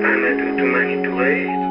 I'm too many to wait.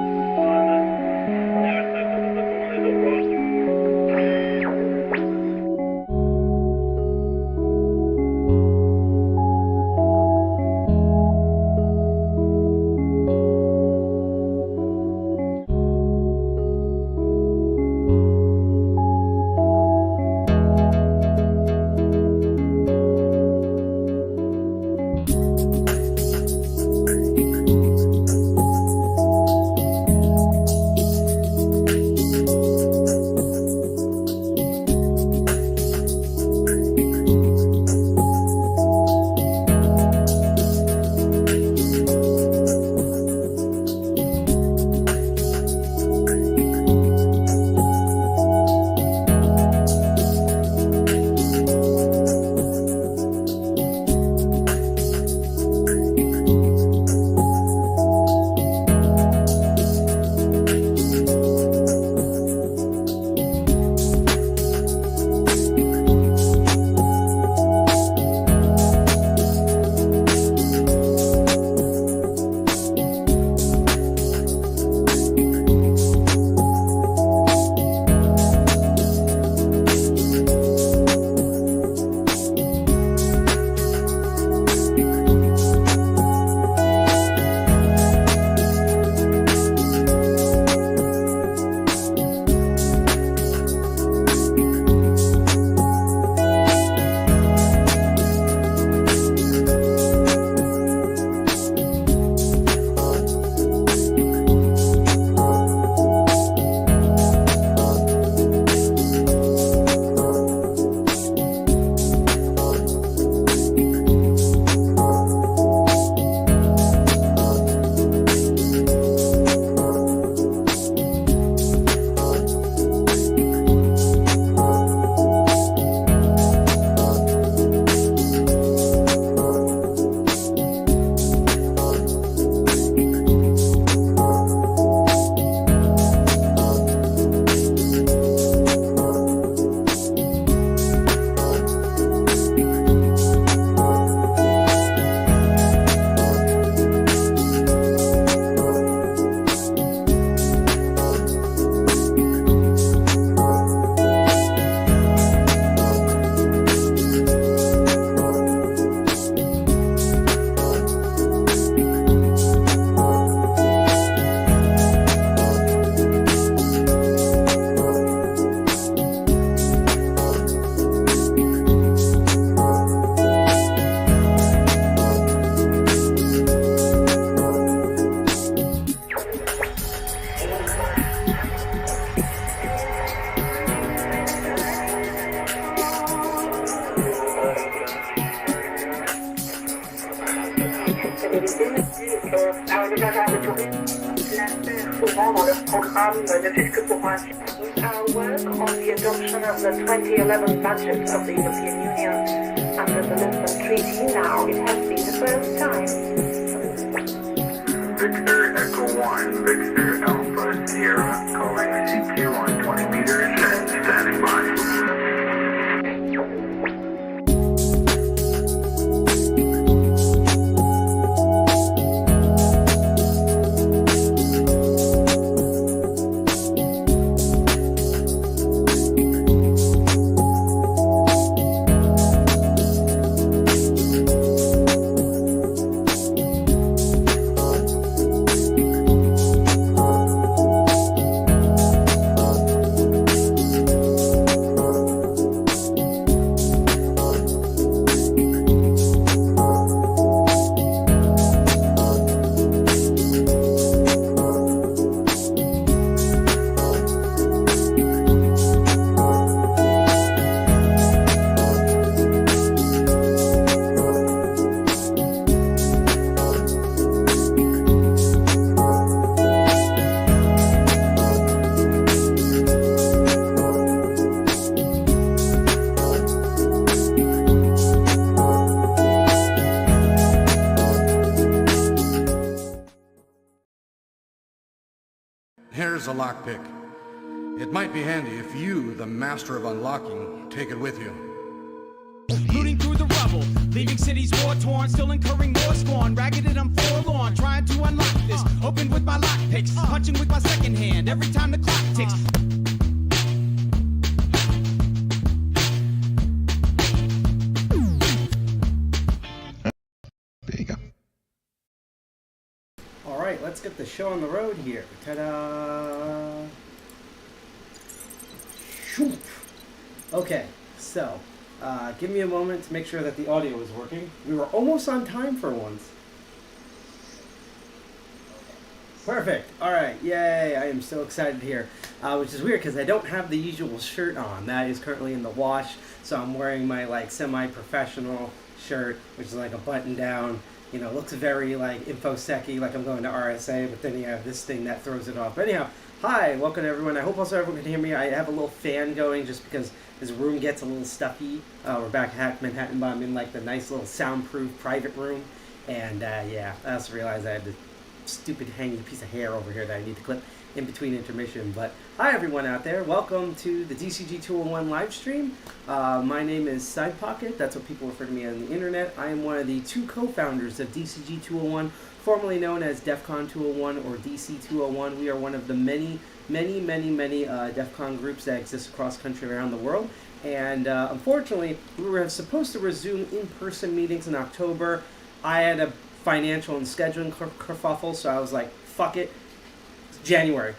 souvent dans leur programme ne fait que pour un work on the adoption of the 2011 budget of the European Union under the Lisbon Treaty. Now it has been the first time. Victor Echo 1, Victor Alpha Sierra, calling CQ on 20 meters and standing by. Here's a lockpick. It might be handy if you, the master of unlocking, take it with you. Looting through the rubble, leaving cities war-torn, still incurring war scorn, ragged and I'm forlorn, trying to unlock this watching with my second hand every time the clock ticks. There you go. All right, let's get the show on the road here. Ta-da! Shoop. Okay, so give me a moment to make sure that the audio is working. We were almost on time for once. Perfect. All right. Yay. I am so excited here, which is weird because I don't have the usual shirt on. That is currently in the wash, so I'm wearing my like semi-professional shirt, which is like a button down. You know, looks very like infosec-y, like I'm going to RSA, but then you have this thing that throws it off. But anyhow, hi, welcome to everyone. I hope also everyone can hear me. I have a little fan going just because this room gets a little stuffy. We're back at Manhattan, but I'm in like the nice little soundproof private room. And yeah, I also realized I had this stupid hanging piece of hair over here that I need to clip in between intermission. But hi everyone out there, welcome to the DCG 201 live stream. My name is Sidepocket, that's what people refer to me on the internet. I am one of the two co-founders of DCG 201, formerly known as DEF CON 201 or DC 201. We are one of the many DEF CON groups that exist across country around the world. And unfortunately, we were supposed to resume in-person meetings in October. I had a financial and scheduling kerfuffle, so I was like, fuck it. January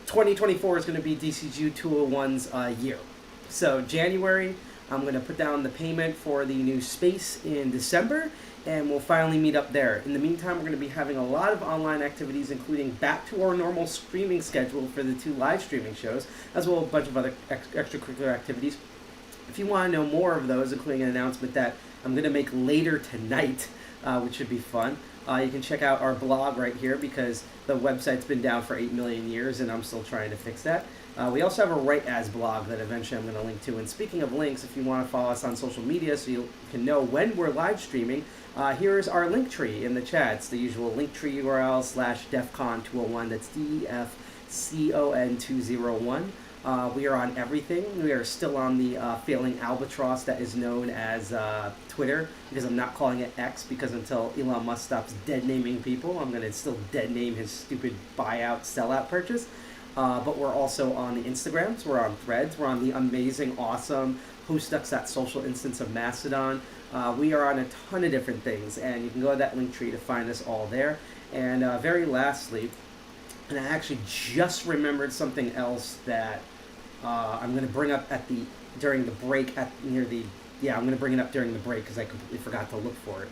2024 is going to be DCG 201's year. So January, I'm going to put down the payment for the new space in December, and we'll finally meet up there. In the meantime, we're going to be having a lot of online activities, including back to our normal streaming schedule for the two live streaming shows, as well as a bunch of other extracurricular activities. If you want to know more of those, including an announcement that I'm going to make later tonight, which should be fun. You can check out our blog right here because the website's been down for 8 million years and I'm still trying to fix that. We also have a Write As blog that eventually I'm going to link to. And speaking of links, if you want to follow us on social media so you can know when we're live streaming, here's our link tree in the chat. It's the usual Linktree URL / DEFCON201. That's DEFCON201. We are on everything. We are still on the failing albatross that is known as Twitter, because I'm not calling it X, because until Elon Musk stops dead naming people, I'm going to still dead name his stupid buyout sellout purchase. But we're also on the Instagrams, we're on Threads, we're on the amazing, awesome Hostux.social instance of Mastodon. We are on a ton of different things, and you can go to that link tree to find us all there. And very lastly, and I actually just remembered something else that I'm going to bring up during the break I'm going to bring it up during the break because I completely forgot to look for it.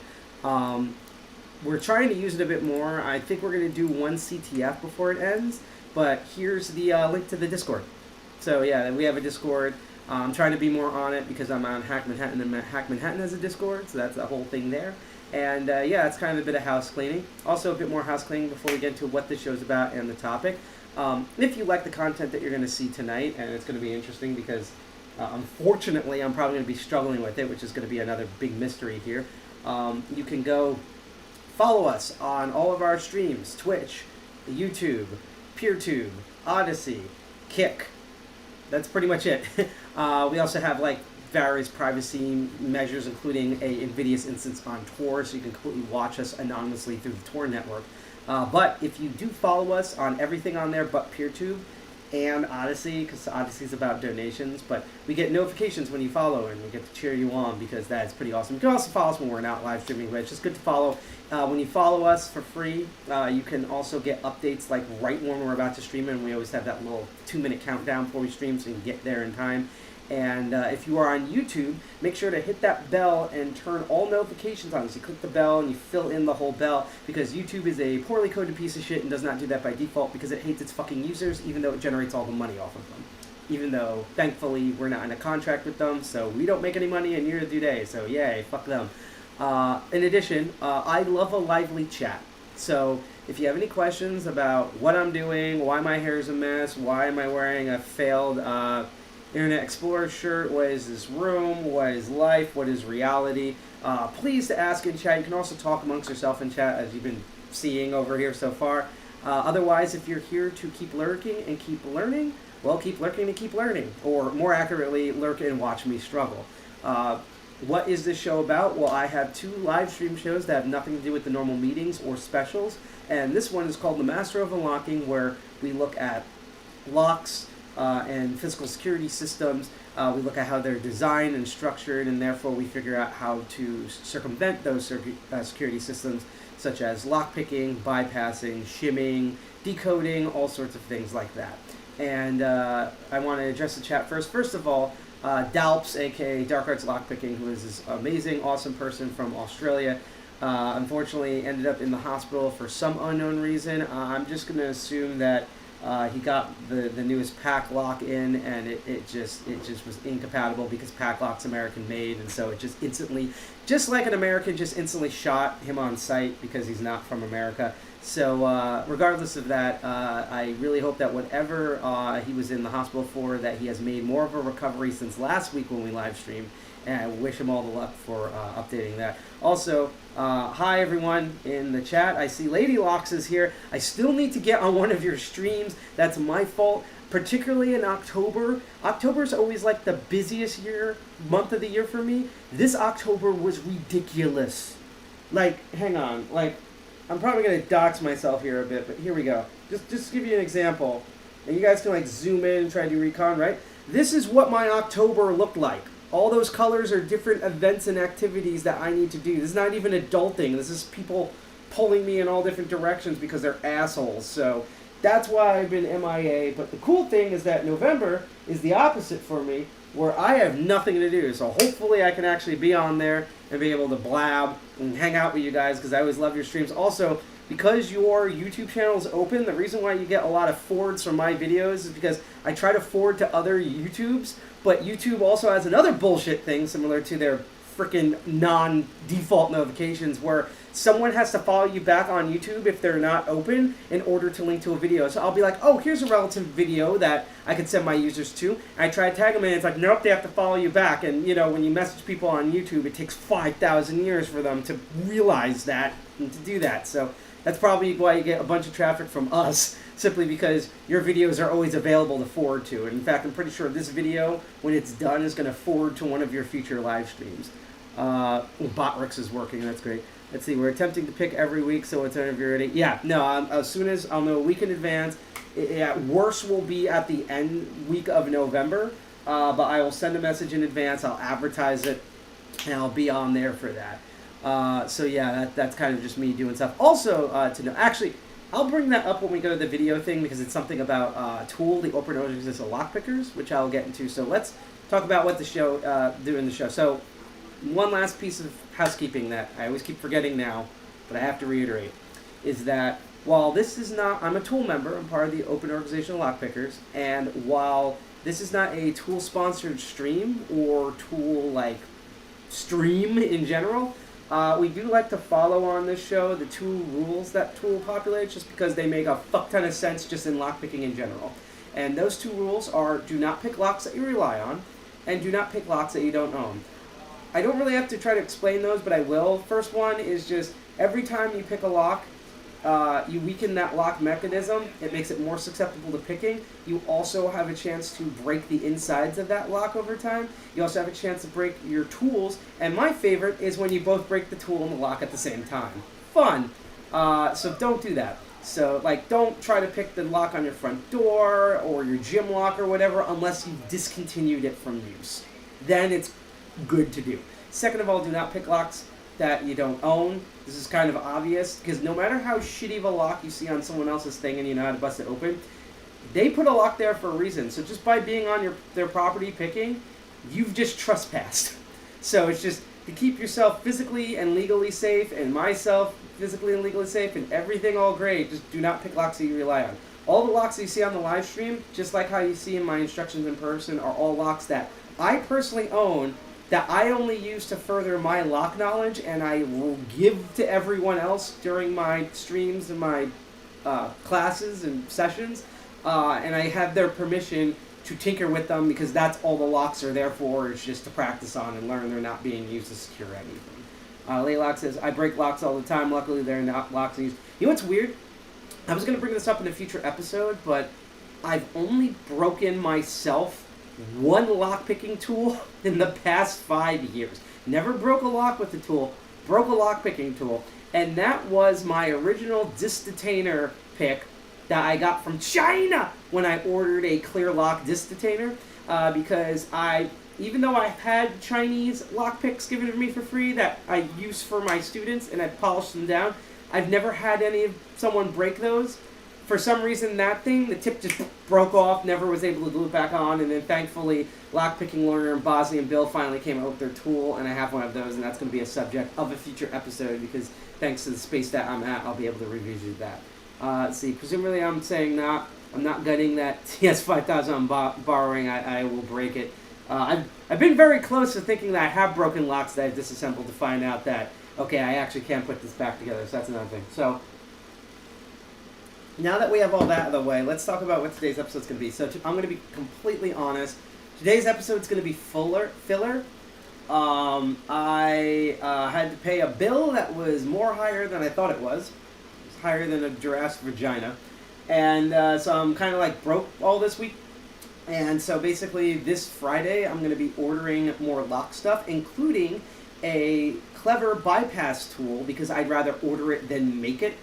We're trying to use it a bit more. I think we're going to do one CTF before it ends, but here's the link to the Discord. So yeah, we have a Discord. I'm trying to be more on it because I'm on Hack Manhattan, and Hack Manhattan has a Discord, so that's the whole thing there. And yeah, it's kind of a bit of house cleaning. Also a bit more house cleaning before we get into what the show's about and the topic. If you like the content that you're going to see tonight, and it's going to be interesting because unfortunately I'm probably going to be struggling with it, which is going to be another big mystery here. You can go follow us on all of our streams: Twitch, YouTube, PeerTube, Odyssey, Kick. That's pretty much it. We also have like various privacy measures, including a invidious instance on Tor, so you can completely watch us anonymously through the Tor network. But if you do follow us on everything on there but PeerTube and Odyssey, because Odyssey is about donations, but we get notifications when you follow and we get to cheer you on because that's pretty awesome. You can also follow us when we're not live streaming, but it's just good to follow. When you follow us for free, you can also get updates like right when we're about to stream, and we always have that little 2-minute countdown before we stream so you can get there in time. And if you are on YouTube, make sure to hit that bell and turn all notifications on. So you click the bell and you fill in the whole bell, because YouTube is a poorly coded piece of shit and does not do that by default because it hates its fucking users, even though it generates all the money off of them. Even though, thankfully, we're not in a contract with them, so we don't make any money and neither do they. So yay, fuck them. In addition, I love a lively chat. So if you have any questions about what I'm doing, why my hair is a mess, why am I wearing a failed Internet Explorer shirt, what is this room, what is life, what is reality, please to ask in chat. You can also talk amongst yourself in chat, as you've been seeing over here so far. Otherwise, if you're here to keep lurking and keep learning, well, keep lurking and keep learning. Or more accurately, lurk and watch me struggle. What is this show about? Well, I have 2 live stream shows that have nothing to do with the normal meetings or specials. And this one is called The Master of Unlocking, where we look at locks and physical security systems. We look at how they're designed and structured, and therefore we figure out how to circumvent those security systems, such as lockpicking, bypassing, shimming, decoding, all sorts of things like that. And I want to address the chat first. First of all, Dalps, aka Dark Arts Lockpicking, who is this amazing, awesome person from Australia, unfortunately ended up in the hospital for some unknown reason. I'm just going to assume that he got the newest pack lock in, and it just was incompatible because pack lock's American made, and so it just instantly, just like an American, just instantly shot him on sight because he's not from America. So regardless of that, I really hope that whatever he was in the hospital for, that he has made more of a recovery since last week when we live streamed, and I wish him all the luck for updating that. Also, hi everyone in the chat. I see Lady Locks is here. I still need to get on one of your streams. That's my fault, particularly in October. October's always like the busiest month of the year for me. This October was ridiculous. Like, hang on, like, I'm probably going to dox myself here a bit, but here we go. Just to give you an example, and you guys can like zoom in and try to do recon, right? This is what my October looked like. All those colors are different events and activities that I need to do. This is not even adulting. This is people pulling me in all different directions because they're assholes. So that's why I've been MIA. But the cool thing is that November is the opposite for me, where I have nothing to do. So hopefully I can actually be on there and be able to blab and hang out with you guys, because I always love your streams. Also, because your YouTube channel is open, the reason why you get a lot of forwards from my videos is because I try to forward to other YouTubes, but YouTube also has another bullshit thing similar to their freaking non-default notifications, where someone has to follow you back on YouTube if they're not open in order to link to a video. So I'll be like, oh, here's a relative video that I could send my users to. And I try to tag them, and it's like, nope, they have to follow you back. And, you know, when you message people on YouTube, it takes 5,000 years for them to realize that and to do that. So that's probably why you get a bunch of traffic from us, simply because your videos are always available to forward to. And in fact, I'm pretty sure this video, when it's done, is going to forward to one of your future live streams. Botrix is working, that's great. Let's see, we're attempting to pick every week, so it's whenever you're ready. Yeah, no, as soon as I'll know a week in advance. At worst will be at the end week of November, but I will send a message in advance, I'll advertise it, and I'll be on there for that. So yeah, that's kind of just me doing stuff. Also, to know, actually, I'll bring that up when we go to the video thing, because it's something about TOOOL, the open organization of lockpickers, which I'll get into. So let's talk about what the show, do in the show. So one last piece of housekeeping that I always keep forgetting now, but I have to reiterate, is that while this is not, I'm a TOOOL member, I'm part of the Open Organizational Lockpickers, and while this is not a TOOOL sponsored stream or TOOOL like stream in general, we do like to follow on this show the 2 rules that TOOOL populates, just because they make a fuck ton of sense just in lockpicking in general. And those 2 rules are: do not pick locks that you rely on, and do not pick locks that you don't own. I don't really have to try to explain those, but I will. First one is just, every time you pick a lock, you weaken that lock mechanism. It makes it more susceptible to picking. You also have a chance to break the insides of that lock over time. You also have a chance to break your tools. And my favorite is when you both break the tool and the lock at the same time. Fun. So don't do that. So, like, don't try to pick the lock on your front door or your gym lock or whatever unless you've discontinued it from use. Then it's good to do. Second of all, do not pick locks that you don't own. This is kind of obvious, because no matter how shitty of a lock you see on someone else's thing and you know how to bust it open, they put a lock there for a reason. So just by being on their property picking, you've just trespassed. So it's just to keep yourself physically and legally safe, and myself physically and legally safe, and everything all great. Just do not pick locks that you rely on. All the locks that you see on the live stream, just like how you see in my instructions in person, are all locks that I personally own, that I only use to further my lock knowledge, and I will give to everyone else during my streams and my classes and sessions, and I have their permission to tinker with them, because that's all the locks are there for, is just to practice on and learn. They're not being used to secure anything. Laylock says, I break locks all the time. Luckily, they're not locks used. You know what's weird? I was going to bring this up in a future episode, but I've only broken myself one lockpicking tool in the past 5 years. Never broke a lock with the tool, broke a lock picking tool. And that was my original disc detainer pick that I got from China when I ordered a clear lock disc detainer. Because even though I've had Chinese lock picks given to me for free that I use for my students and I've polished them down, I've never had someone break those. For some reason, that thing, the tip just broke off, never was able to glue it back on, and then thankfully, Lockpicking Learner and Bosnia and Bill finally came out with their tool, and I have one of those, and that's going to be a subject of a future episode, because thanks to the space that I'm at, I'll be able to revisit that. Let's see, presumably I'm saying I'm not gutting that TS5000 I'm borrowing, I will break it. I've been very close to thinking that I have broken locks that I've disassembled to find out that, okay, I actually can't put this back together, so that's another thing. So, now that we have all that out of the way, let's talk about what today's episode is going to be. So I'm going to be completely honest. Today's episode is going to be filler. I had to pay a bill that was more higher than I thought it was. It was higher than a giraffe's vagina. And so I'm kind of like broke all this week. And so basically this Friday I'm going to be ordering more lock stuff, including a clever bypass tool, because I'd rather order it than make it.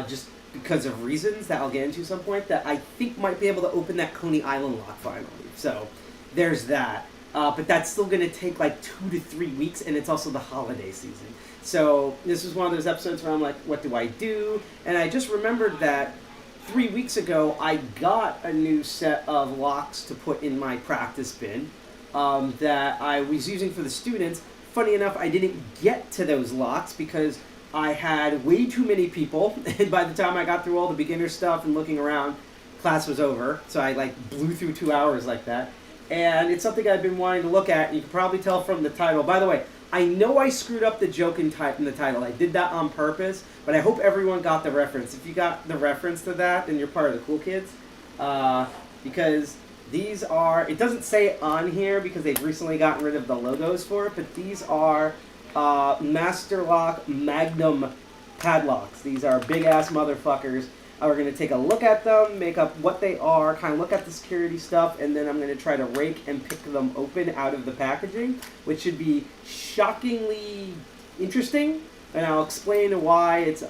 Just because of reasons that I'll get into some point, that I think might be able to open that Coney Island lock finally. So there's that. But that's still going to take like 2 to 3 weeks, and it's also the holiday season. So this is one of those episodes where I'm like, what do I do? And I just remembered that 3 weeks ago I got a new set of locks to put in my practice bin that I was using for the students. Funny enough, I didn't get to those locks because I had way too many people, and by the time I got through all the beginner stuff and looking around, class was over. So I like blew through 2 hours like that. And it's something I've been wanting to look at, and you can probably tell from the title. By the way, I know I screwed up the joke in the title. I did that on purpose, but I hope everyone got the reference. If you got the reference to that, then you're part of the cool kids. Because these are, it doesn't say it on here because they've recently gotten rid of the logos for it, but these are Master Lock Magnum padlocks. These are big-ass motherfuckers. We're going to take a look at them, make up what they are, kind of look at the security stuff, and then I'm going to try to rake and pick them open out of the packaging, which should be shockingly interesting, and I'll explain why it's,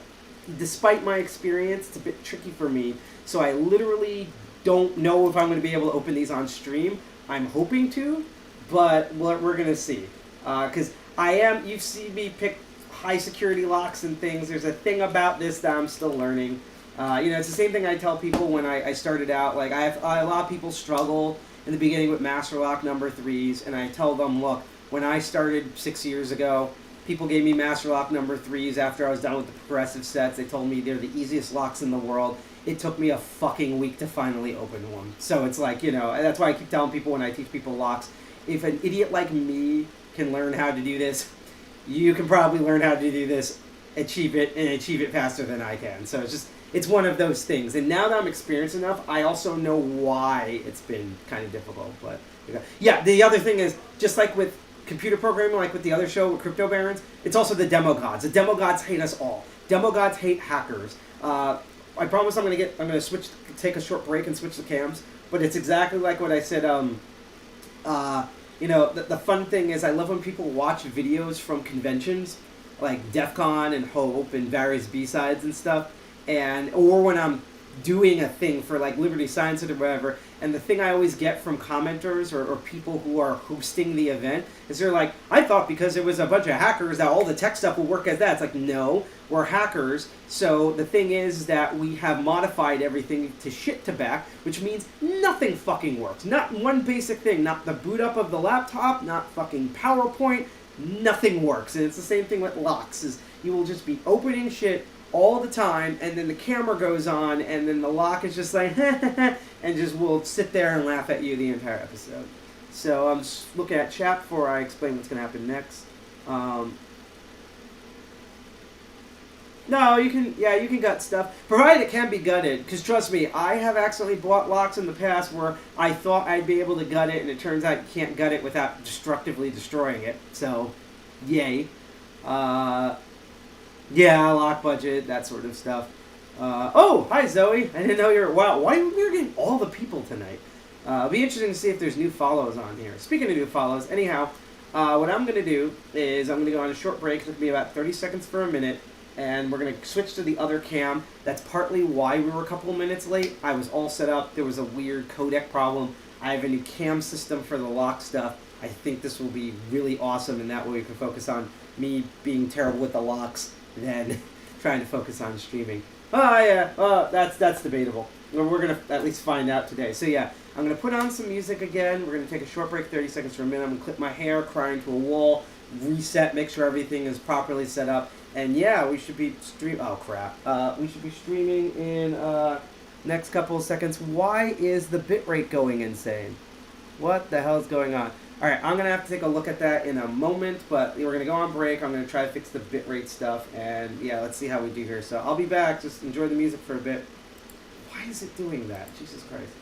despite my experience, it's a bit tricky for me. So I literally don't know if I'm going to be able to open these on stream. I'm hoping to, but we're going to see. Because you've seen me pick high security locks and things. There's a thing about this that I'm still learning. It's the same thing I tell people when I started out. Like, a lot of people struggle in the beginning with Master Lock number 3s, and I tell them, look, when I started 6 years ago, people gave me Master Lock number 3s after I was done with the progressive sets. They told me they're the easiest locks in the world. It took me a fucking week to finally open one. So it's like, that's why I keep telling people when I teach people locks, if an idiot like me can learn how to do this, you can probably learn how to do this, achieve it faster than I can. So it's one of those things. And now that I'm experienced enough, I also know why it's been kind of difficult. But yeah, the other thing is, just like with computer programming, like with the other show with Crypto Barons, it's also the demo gods. The demo gods hate us all. Demo gods hate hackers. I promise I'm gonna take a short break and switch the cams. But it's exactly like what I said. The fun thing is, I love when people watch videos from conventions, like DEF CON and Hope and various B-sides and stuff, or when I'm doing a thing for like Liberty Science or whatever, and the thing I always get from commenters or people who are hosting the event is they're like, I thought because it was a bunch of hackers that all the tech stuff will work as that. It's like, no, we're hackers. So the thing is that we have modified everything to shit to back, which means nothing fucking works. Not one basic thing, not the boot up of the laptop, not fucking PowerPoint, nothing works. And it's the same thing with locks, is you will just be opening shit all the time, and then the camera goes on, and then the lock is just like, and just will sit there and laugh at you the entire episode. So I'm just looking at chat before I explain what's going to happen next. No, you can gut stuff, provided it can be gutted, because trust me, I have accidentally bought locks in the past where I thought I'd be able to gut it, and it turns out you can't gut it without destructively destroying it, so yay. Yeah, lock budget, that sort of stuff. Oh, hi Zoe. I didn't know you were. Wow, why are we getting all the people tonight? It'll be interesting to see if there's new follows on here. Speaking of new follows, anyhow, what I'm going to do is I'm going to go on a short break. It's going to be about 30 seconds for a minute. And we're going to switch to the other cam. That's partly why we were a couple of minutes late. I was all set up. There was a weird codec problem. I have a new cam system for the lock stuff. I think this will be really awesome, and that way we can focus on me being terrible with the locks than trying to focus on streaming. Oh, yeah. That's debatable. We're going to at least find out today. So, yeah, I'm going to put on some music again. We're going to take a short break, 30 seconds for a minute. I'm going to clip my hair, cry into a wall, reset, make sure everything is properly set up. And yeah, we should be we should be streaming in next couple of seconds. Why is the bitrate going insane? What the hell is going on? All right, I'm going to have to take a look at that in a moment, but we're going to go on break. I'm going to try to fix the bitrate stuff, and yeah, let's see how we do here. So I'll be back. Just enjoy the music for a bit. Why is it doing that? Jesus Christ.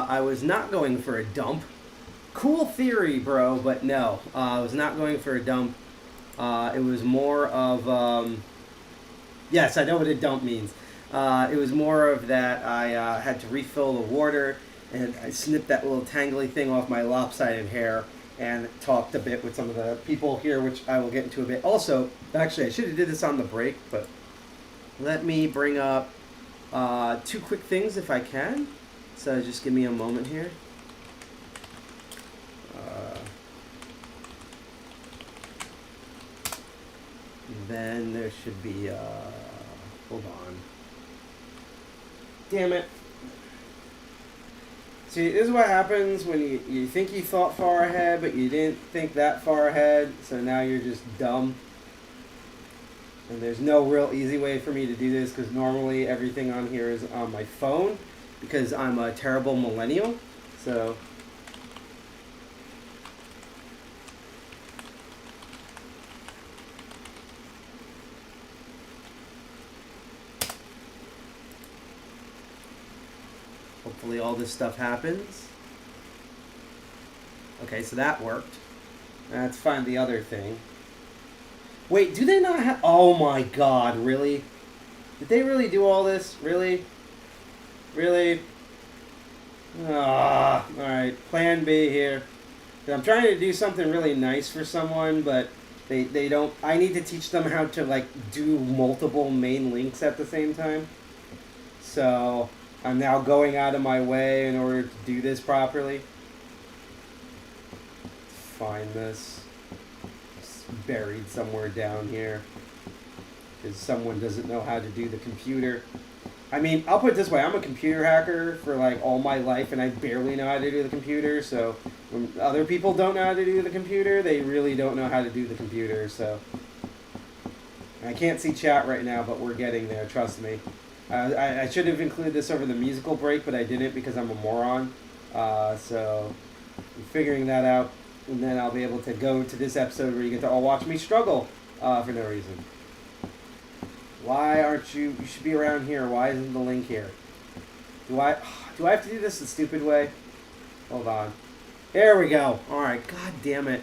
I was not going for a dump. Cool theory, bro, but no. I was not going for a dump. It was more of... yes, I know what a dump means. It was more of that I had to refill the water, and I snipped that little tangly thing off my lopsided hair and talked a bit with some of the people here, which I will get into a bit. Also, actually, I should have did this on the break, but let me bring up two quick things if I can. So just give me a moment here. then there should be, hold on. Damn it. See, this is what happens when you think you thought far ahead, but you didn't think that far ahead, so now you're just dumb. And there's no real easy way for me to do this, because normally everything on here is on my phone, because I'm a terrible millennial, so... Hopefully all this stuff happens. Okay, so that worked. Let's find the other thing. Wait, do they not have... Oh my god, really? Did they really do all this? Really? Really? Ah, alright, plan B here. I'm trying to do something really nice for someone, but they don't... I need to teach them how to, like, do multiple main links at the same time. So... I'm now going out of my way in order to do this properly. Find this. It's buried somewhere down here. Because someone doesn't know how to do the computer. I mean, I'll put it this way. I'm a computer hacker for like all my life, and I barely know how to do the computer. So when other people don't know how to do the computer, they really don't know how to do the computer. So I can't see chat right now, but we're getting there. Trust me. I should have included this over the musical break, but I didn't because I'm a moron. So I'm figuring that out, and then I'll be able to go to this episode where you get to all watch me struggle for no reason. Why aren't you? You should be around here. Why isn't the link here? Do I have to do this the stupid way? Hold on. There we go. All right. God damn it.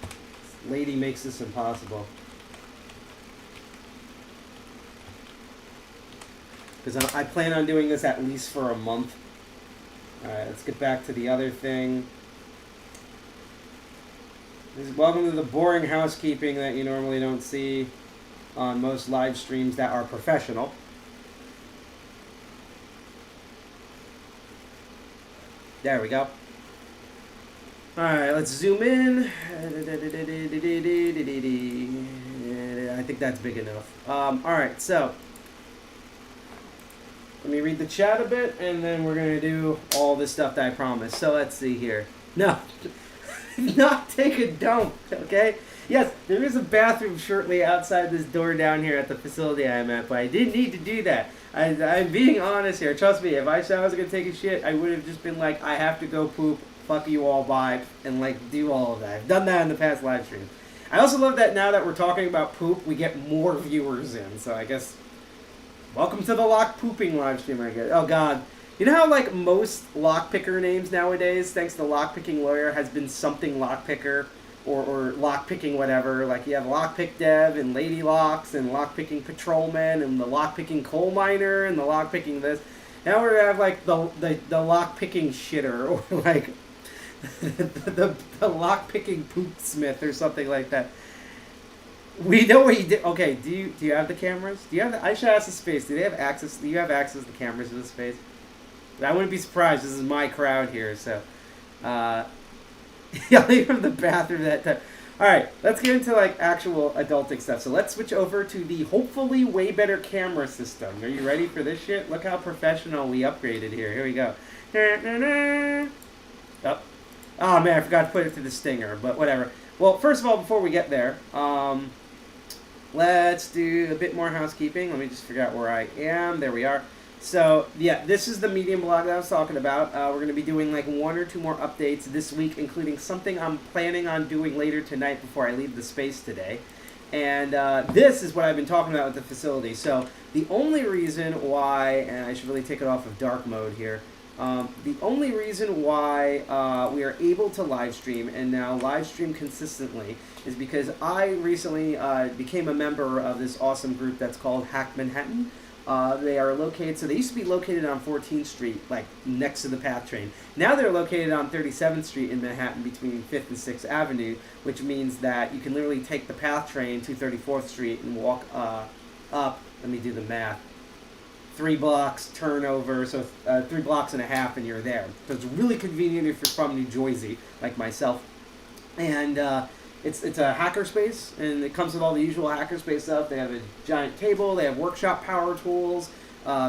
This lady makes this impossible. Because I plan on doing this at least for a month. Alright, let's get back to the other thing. Welcome to the boring housekeeping that you normally don't see on most live streams that are professional. There we go. Alright, let's zoom in. I think that's big enough. Alright, so... Let me read the chat a bit, and then we're going to do all this stuff that I promised. So let's see here. No. Not take a dump, okay? Yes, there is a bathroom shortly outside this door down here at the facility I'm at, but I didn't need to do that. I'm being honest here. Trust me, if I said I was going to take a shit, I would have just been like, I have to go poop, fuck you all, bye, and like do all of that. I've done that in the past live streams. I also love that now that we're talking about poop, we get more viewers in, so I guess... Welcome to the lock pooping live stream, I guess. Oh god. You know how like most lockpicker names nowadays, thanks to Lockpicking Lawyer, has been something lockpicker or lockpicking whatever. Like you have lockpick dev and lady locks and lockpicking patrolman and the lockpicking coal miner and the lockpicking this. Now we're gonna have like the lockpicking shitter or like the lockpicking poop smith or something like that. We know what you did. Okay, do you have the cameras? Do you have? I should ask the space. Do they have access? Do you have access to the cameras in the space? I wouldn't be surprised. This is my crowd here, so. Yeah, leave from the bathroom that time. All right, let's get into like actual adulting stuff. So let's switch over to the hopefully way better camera system. Are you ready for this shit? Look how professional we upgraded here. Here we go. Oh, oh man, I forgot to put it to the stinger, but whatever. Well, first of all, before we get there, let's do a bit more housekeeping. Let me just figure out where I am. There we are. So, yeah, this is the medium blog that I was talking about. We're going to be doing like 1 or 2 more updates this week, including something I'm planning on doing later tonight before I leave the space today. And this is what I've been talking about with the facility. So, the only reason why, and I should really take it off of dark mode here, the only reason why we are able to live stream and now live stream consistently is because I recently became a member of this awesome group that's called Hack Manhattan. They are located, so they used to be located on 14th Street, like next to the PATH train. Now they're located on 37th Street in Manhattan between 5th and 6th Avenue, which means that you can literally take the PATH train to 34th Street and walk up, let me do the math, 3 blocks, turn over, so 3 blocks and a half, and you're there. So it's really convenient if you're from New Jersey, like myself. And it's a hackerspace, and it comes with all the usual hackerspace stuff. They have a giant table, they have workshop power tools,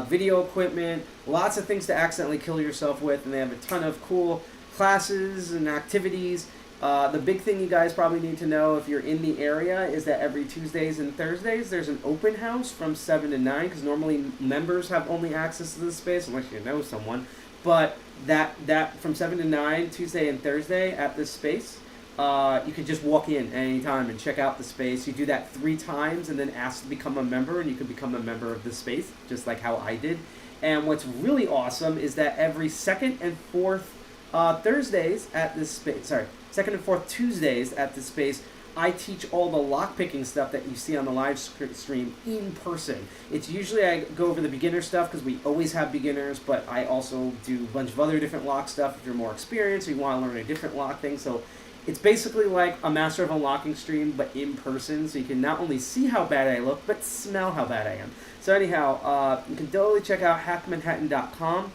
video equipment, lots of things to accidentally kill yourself with, and they have a ton of cool classes and activities. The big thing you guys probably need to know if you're in the area is that every Tuesdays and Thursdays there's an open house from 7 to 9, because normally members have only access to this space unless you know someone. But that from 7 to 9, Tuesday and Thursday at this space, you can just walk in anytime and check out the space. You do that 3 times and then ask to become a member, and you can become a member of the space, just like how I did. And what's really awesome is that every second and fourth Thursdays at this space, second and fourth Tuesdays at this space, I teach all the lockpicking stuff that you see on the live stream in person. It's usually I go over the beginner stuff because we always have beginners, but I also do a bunch of other different lock stuff if you're more experienced or you want to learn a different lock thing. So it's basically like a Master of Unlocking stream, but in person, so you can not only see how bad I look, but smell how bad I am. So anyhow, you can totally check out hackmanhattan.com.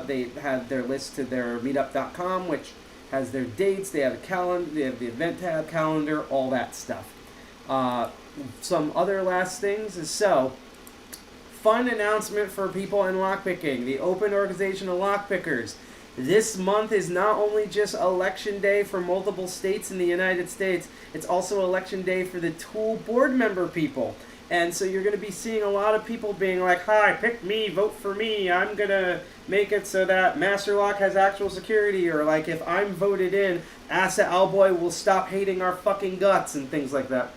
They have their list to their meetup.com, which has their dates. They have a calendar, they have the event tab, calendar, all that stuff. Some other last things is fun announcement for people in lockpicking. The Open Organization of Lockpickers. This month is not only just election day for multiple states in the United States, it's also election day for the TOOOL board member people. And so you're going to be seeing a lot of people being like, hi, pick me, vote for me, I'm going to make it so that Master Lock has actual security, or like if I'm voted in, Asset Owlboy will stop hating our fucking guts and things like that.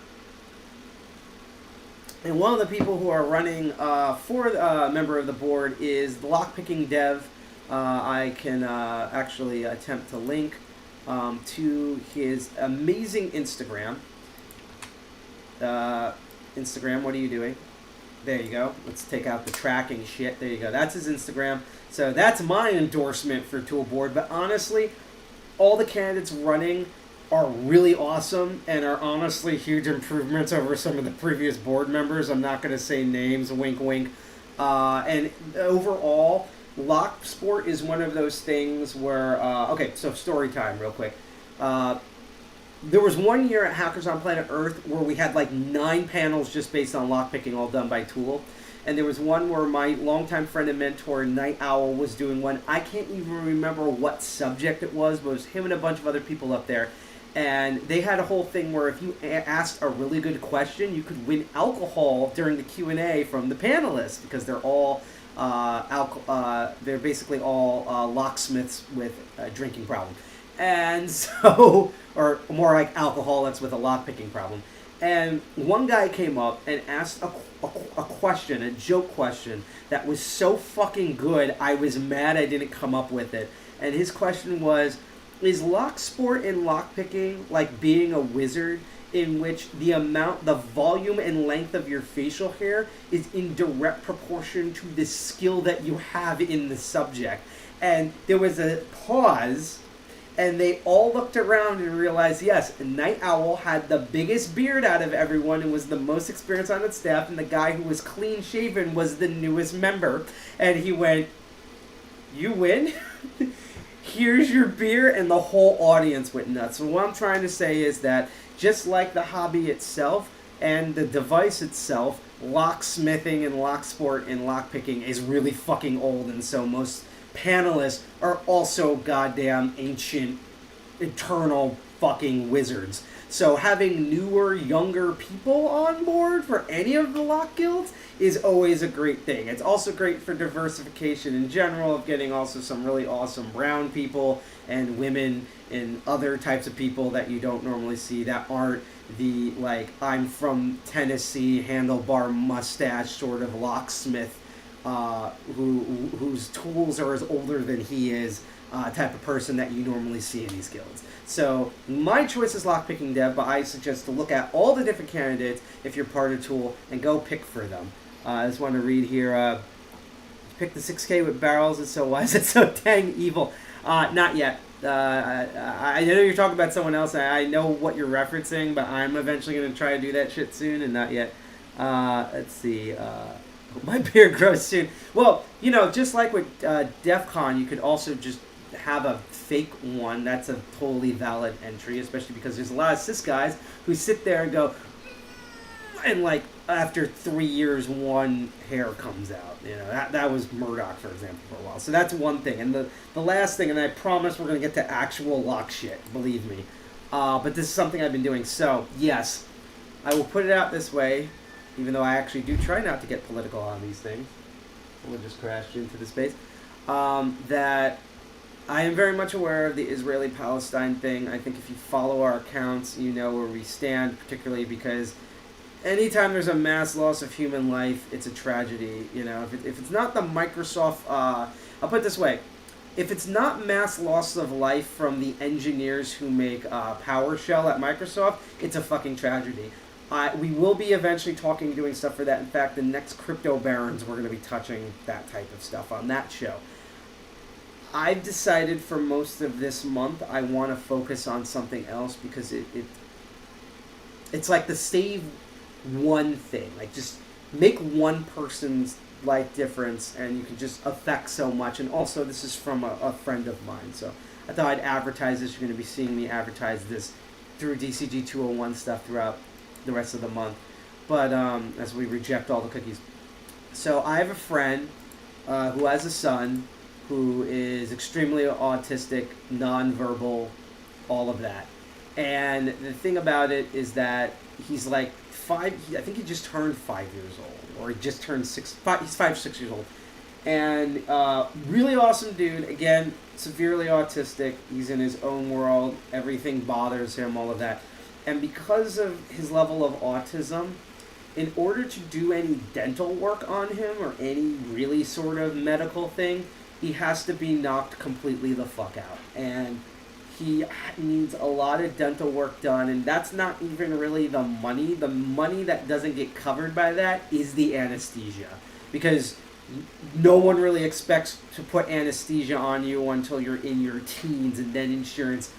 And one of the people who are running for a member of the board is the Lockpicking Dev. I can actually attempt to link to his amazing Instagram. Instagram, what are you doing? There you go. Let's take out the tracking shit. There you go. That's his Instagram. So that's my endorsement for TOOOL Board. But honestly, all the candidates running are really awesome and are honestly huge improvements over some of the previous board members. I'm not going to say names, wink, wink. And overall, Lock Sport is one of those things where... okay, so story time real quick. There was one year at Hackers on Planet Earth where we had like 9 panels just based on lockpicking, all done by TOOOL. And there was one where my longtime friend and mentor, Night Owl, was doing one. I can't even remember what subject it was, but it was him and a bunch of other people up there. And they had a whole thing where if you asked a really good question, you could win alcohol during the Q&A from the panelists, because they're all they're basically all locksmiths with a drinking problem. And so, or more like alcoholics with a lockpicking problem. And one guy came up and asked a question, a joke question, that was so fucking good, I was mad I didn't come up with it. And his question was, is lock sport and lockpicking like being a wizard, in which the volume and length of your facial hair is in direct proportion to the skill that you have in the subject? And there was a pause, and they all looked around and realized, yes, Night Owl had the biggest beard out of everyone and was the most experienced on its staff, and the guy who was clean shaven was the newest member. And he went, you win? Here's your beer, and the whole audience went nuts. So what I'm trying to say is that just like the hobby itself and the device itself, locksmithing and lock sport and lockpicking is really fucking old, and so most panelists are also goddamn ancient, eternal fucking wizards. So having newer, younger people on board for any of the lock guilds is always a great thing. It's also great for diversification in general, of getting also some really awesome brown people and women and other types of people that you don't normally see, that aren't the, like, I'm from Tennessee, handlebar mustache sort of locksmith whose tools are as older than he is, type of person that you normally see in these guilds. So my choice is Lockpicking Dev, but I suggest to look at all the different candidates if you're part of TOOOL and go pick for them. I just want to read here, pick the 6K with barrels, and so why is it so dang evil? Not yet. I know you're talking about someone else, and I know what you're referencing, but I'm eventually going to try to do that shit soon, and not yet. Let's see, my beard grows soon. Well, you know, just like with DEF CON, you could also just have a fake one, that's a totally valid entry, especially because there's a lot of cis guys who sit there and go, and like after 3 years, one hair comes out. You know, that was Murdoch, for example, for a while. So that's one thing. And the last thing, and I promise we're going to get to actual lock shit, believe me. But this is something I've been doing. So, yes, I will put it out this way, even though I actually do try not to get political on these things. We'll just crash into the space. That I am very much aware of the Israeli-Palestine thing. I think if you follow our accounts, you know where we stand, particularly because anytime there's a mass loss of human life, it's a tragedy. You know, if it's not the Microsoft, I'll put it this way: if it's not mass loss of life from the engineers who make PowerShell at Microsoft, it's a fucking tragedy. We will be eventually doing stuff for that. In fact, the next Crypto Barons, we're going to be touching that type of stuff on that show. I've decided for most of this month I want to focus on something else because it's like the save one thing. Like, just make one person's life difference and you can just affect so much. And also, this is from a friend of mine, so I thought I'd advertise this. You're going to be seeing me advertise this through DCG 201 stuff throughout the rest of the month, but as we reject all the cookies. So I have a friend who has a son who is extremely autistic, nonverbal, all of that. And the thing about it is that he's like I think he just turned 5 years old, or he just turned 6 years old. And really awesome dude, again, severely autistic, he's in his own world, everything bothers him, all of that. And because of his level of autism, in order to do any dental work on him or any really sort of medical thing, he has to be knocked completely the fuck out. And he needs a lot of dental work done, and that's not even really the money. The money that doesn't get covered by that is the anesthesia. Because no one really expects to put anesthesia on you until you're in your teens, and then insurance,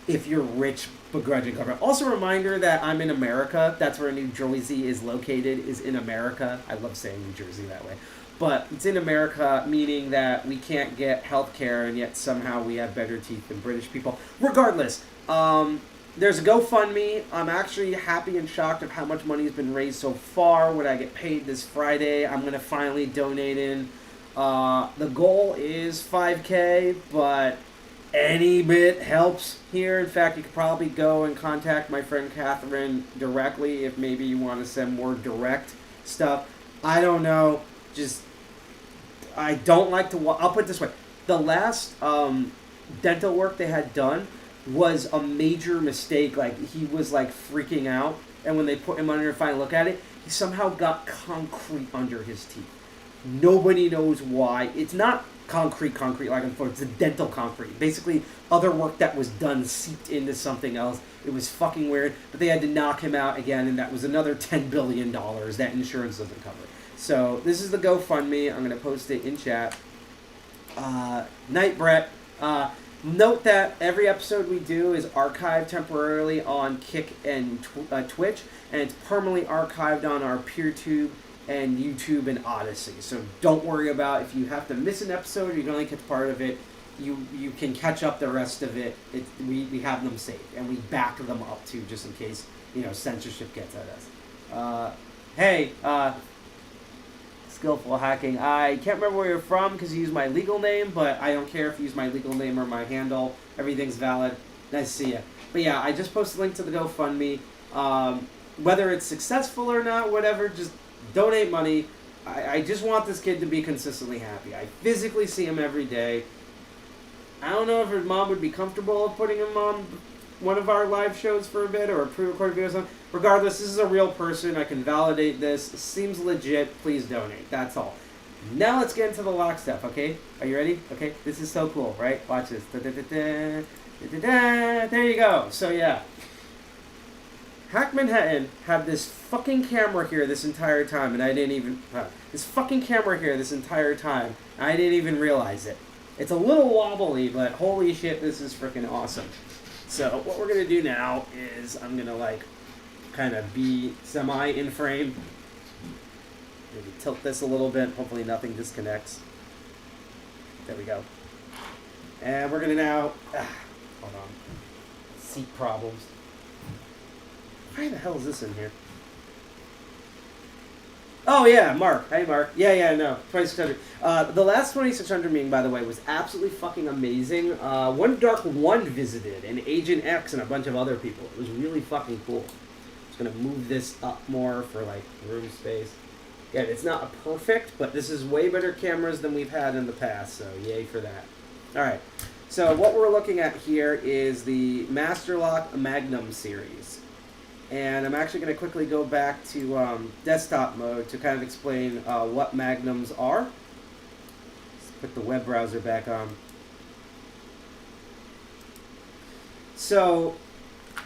if you're rich, begrudging cover. Also a reminder that I'm in America. That's where New Jersey is located, is in America. I love saying New Jersey that way. But it's in America, meaning that we can't get health care, and yet somehow we have better teeth than British people. Regardless, there's a GoFundMe. I'm actually happy and shocked of how much money has been raised so far. When I get paid this Friday, I'm going to finally donate in. The goal is $5K, but any bit helps here. In fact, you could probably go and contact my friend Catherine directly if maybe you want to send more direct stuff. I don't know. Just, I don't like to, I'll put it this way. The last dental work they had done was a major mistake. Like, he was like freaking out. And when they put him under to finally look at it, he somehow got concrete under his teeth. Nobody knows why. It's not concrete like before. It's a dental concrete. Basically, other work that was done seeped into something else. It was fucking weird. But they had to knock him out again, and that was another $10 billion that insurance doesn't cover. So this is the GoFundMe. I'm going to post it in chat. Night, Brett. Note that every episode we do is archived temporarily on Kick and Twitch, and it's permanently archived on our PeerTube and YouTube and Odyssey. So don't worry about if you have to miss an episode or you can only catch part of it. You can catch up the rest of it. We have them saved, and we back them up too, just in case censorship gets at us. Hey, Skillful Hacking. I can't remember where you're from because you use my legal name, but I don't care if you use my legal name or my handle. Everything's valid. Nice to see you. But yeah, I just posted a link to the GoFundMe. Whether it's successful or not, whatever, just donate money. I just want this kid to be consistently happy. I physically see him every day. I don't know if his mom would be comfortable putting him on one of our live shows for a bit or a pre-recorded video or something. Regardless, this is a real person. I can validate this. It seems legit. Please donate. That's all. Now let's get into the lock stuff, okay? Are you ready? Okay, this is so cool, right? Watch this. Da-da-da-da, da-da-da. There you go. So yeah. Hack Manhattan had this fucking camera here this entire time, and I didn't even... this fucking camera here this entire time, and I didn't even realize it. It's a little wobbly, but holy shit, this is freaking awesome. So what we're going to do now is I'm going to like kind of be semi-in frame. Maybe tilt this a little bit. Hopefully nothing disconnects. There we go. And we're gonna now, hold on, seat problems. Why the hell is this in here? Oh yeah, Mark. Hey Mark. Yeah, no. 2600. The last 2600 meeting, by the way, was absolutely fucking amazing. One Dark One visited, and Agent X and a bunch of other people. It was really fucking cool. Just gonna move this up more for like room space. Yeah, it's not perfect, but this is way better cameras than we've had in the past, so yay for that. Alright, so what we're looking at here is the Master Lock Magnum series. And I'm actually going to quickly go back to desktop mode to kind of explain what Magnums are. Let's put the web browser back on. So,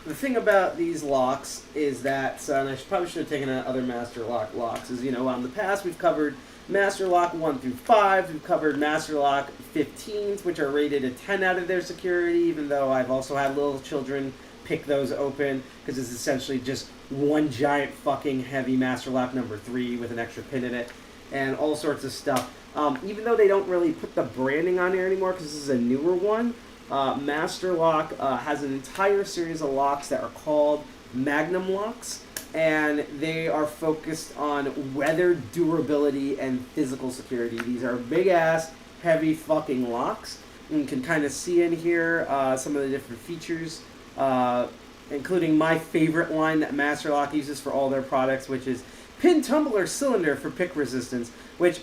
the thing about these locks is that, and I probably should have taken out other Master Lock locks, is, in the past we've covered Master Lock 1 through 5, we've covered Master Lock 15s, which are rated a 10 out of their security, even though I've also had little children pick those open, because it's essentially just one giant fucking heavy Master Lock number 3 with an extra pin in it, and all sorts of stuff. Even though they don't really put the branding on here anymore, because this is a newer one, Master Lock has an entire series of locks that are called Magnum locks, and they are focused on weather, durability, and physical security. These are big-ass, heavy fucking locks. And you can kind of see in here some of the different features, including my favorite line that Master Lock uses for all their products, which is pin tumbler cylinder for pick resistance, which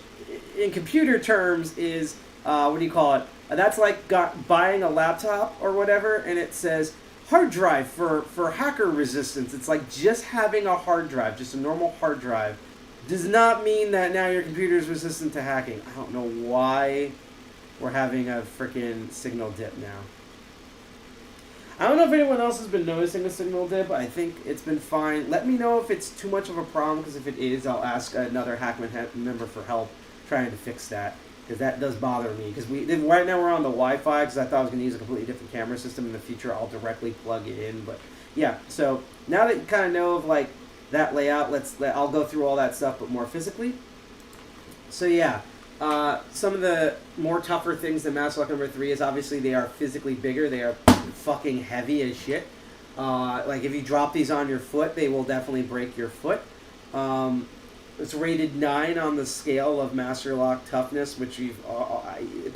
in computer terms is, what do you call it? That's like buying a laptop or whatever, and it says hard drive for hacker resistance. It's like just having a hard drive, just a normal hard drive, does not mean that now your computer is resistant to hacking. I don't know why we're having a freaking signal dip now. I don't know if anyone else has been noticing a signal dip. I think it's been fine. Let me know if it's too much of a problem, because if it is, I'll ask another Hackman member for help trying to fix that, because that does bother me. Because right now we're on the Wi-Fi, because I thought I was going to use a completely different camera system. In the future, I'll directly plug it in. But yeah, so now that you kind of know of like that layout, I'll go through all that stuff, but more physically. So yeah. Some of the more tougher things than Master Lock number 3 is obviously they are physically bigger. They are fucking heavy as shit. Like if you drop these on your foot, they will definitely break your foot. It's rated 9 on the scale of Master Lock toughness, which in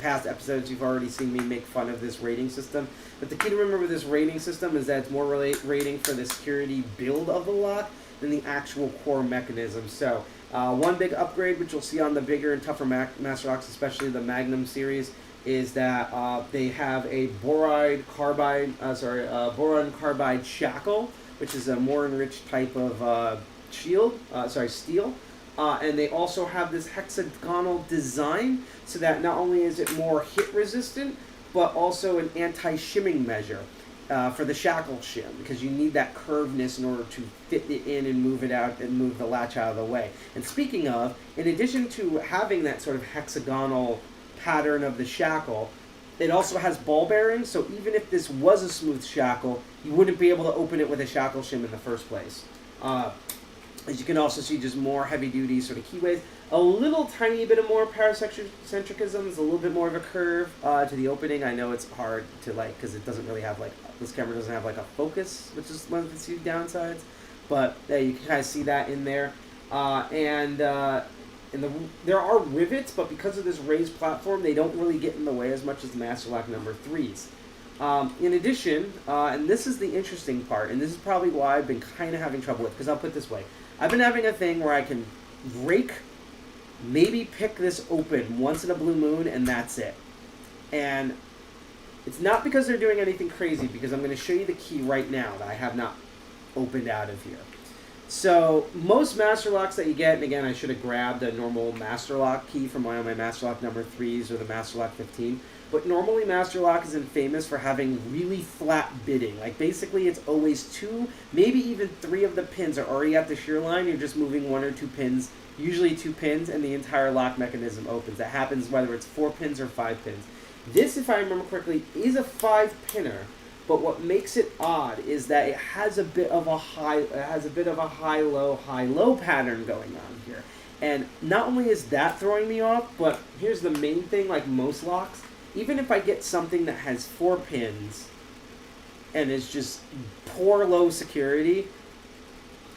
past episodes you've already seen me make fun of this rating system. But the key to remember with this rating system is that it's more rating for the security build of the lock than the actual core mechanism. So one big upgrade, which you'll see on the bigger and tougher Master Locks, especially the Magnum series, is that they have a boron carbide shackle, which is a more enriched type of steel. And they also have this hexagonal design, so that not only is it more hit resistant, but also an anti-shimming measure. For the shackle shim, because you need that curvedness in order to fit it in and move it out and move the latch out of the way. And speaking of, in addition to having that sort of hexagonal pattern of the shackle, it also has ball bearings, so even if this was a smooth shackle, you wouldn't be able to open it with a shackle shim in the first place. As you can also see, just more heavy-duty sort of keyways. A little tiny bit of more paracentricism. There's a little bit more of a curve to the opening. I know it's hard to like, because it doesn't really have like, this camera doesn't have like a focus, which is one of the two downsides. But you can kind of see that in there. There are rivets, but because of this raised platform, they don't really get in the way as much as the Master Lock number 3s. In addition, and this is the interesting part, and this is probably why I've been kind of having trouble with, because I'll put it this way. I've been having a thing where I can maybe pick this open once in a blue moon, and that's it. And it's not because they're doing anything crazy, because I'm going to show you the key right now that I have not opened out of here. So most Master Locks that you get, and again I should have grabbed a normal Master Lock key from one of my Master Lock number 3s or the Master Lock 15, but normally Master Lock isn't famous for having really flat bitting. Like basically it's always 2, maybe even 3 of the pins are already at the shear line. You're just moving 1 or 2 pins, usually 2 pins, and the entire lock mechanism opens. That happens whether it's 4 pins or 5 pins. This, if I remember correctly, is a 5-pinner. But what makes it odd is that it has a bit of a high-low pattern going on here. And not only is that throwing me off, but here's the main thing, like most locks, even if I get something that has 4 pins and is just poor low security,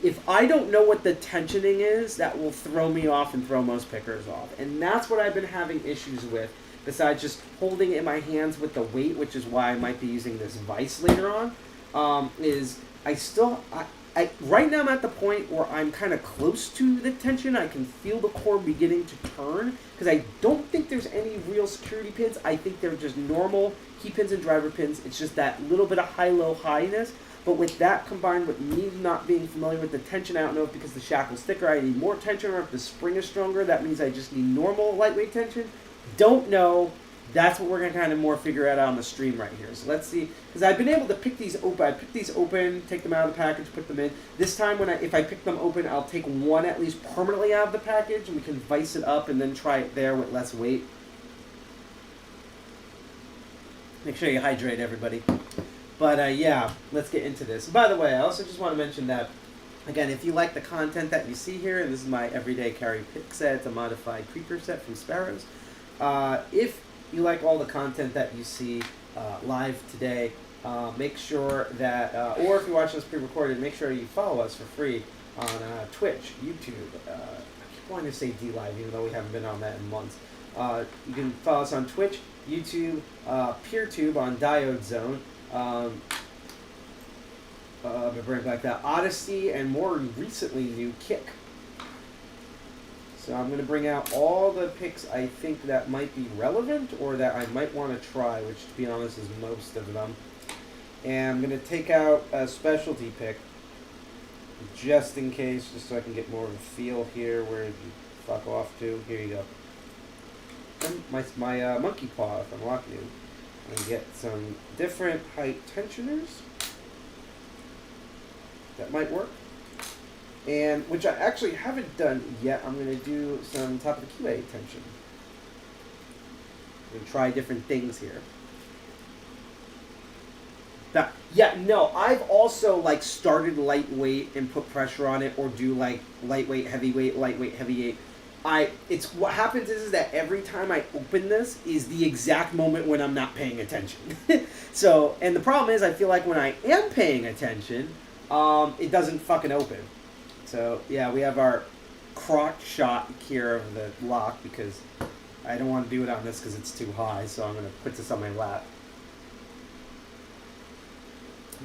if I don't know what the tensioning is, that will throw me off and throw most pickers off. And that's what I've been having issues with, besides just holding it in my hands with the weight, which is why I might be using this vise later on, is right now I'm at the point where I'm kind of close to the tension. I can feel the core beginning to turn, because I don't think there's any real security pins. I think they're just normal key pins and driver pins. It's just that little bit of high-low highness. But with that combined with me not being familiar with the tension, I don't know if because the shackle's thicker I need more tension, or if the spring is stronger, that means I just need normal lightweight tension. Don't know. That's what we're going to kind of more figure out on the stream right here. So let's see. Because I've been able to pick these open. I pick these open, take them out of the package, put them in. This time, if I pick them open, I'll take one at least permanently out of the package, and we can vise it up and then try it there with less weight. Make sure you hydrate, everybody. But yeah, let's get into this. By the way, I also just want to mention that, again, if you like the content that you see here, and this is my everyday carry pick set, it's a modified creeper set from Sparrows. If you like all the content that you see live today, make sure that, or if you're watching this pre-recorded, make sure you follow us for free on Twitch, YouTube. I keep wanting to say DLive, even though we haven't been on that in months. You can follow us on Twitch, YouTube, PeerTube on Diode Zone. Bring back that Odyssey, and more recently new Kick. So I'm going to bring out all the picks I think that might be relevant or that I might want to try, which to be honest is most of them. And I'm going to take out a specialty pick just in case, just so I can get more of a feel here. Where did you fuck off to? Here you go. And my monkey paw, if I'm locking you. And get some different height tensioners that might work, and which I actually haven't done yet. I'm going to do some top of the keyway tension. I'm going to try different things here. But yeah, no, I've also like started lightweight and put pressure on it, or do like lightweight, heavyweight, lightweight, heavyweight. It's what happens is that every time I open this is the exact moment when I'm not paying attention. So, and the problem is I feel like when I am paying attention, it doesn't fucking open. So yeah, we have our crotch shot here of the lock, because I don't want to do it on this because it's too high, so I'm going to put this on my lap.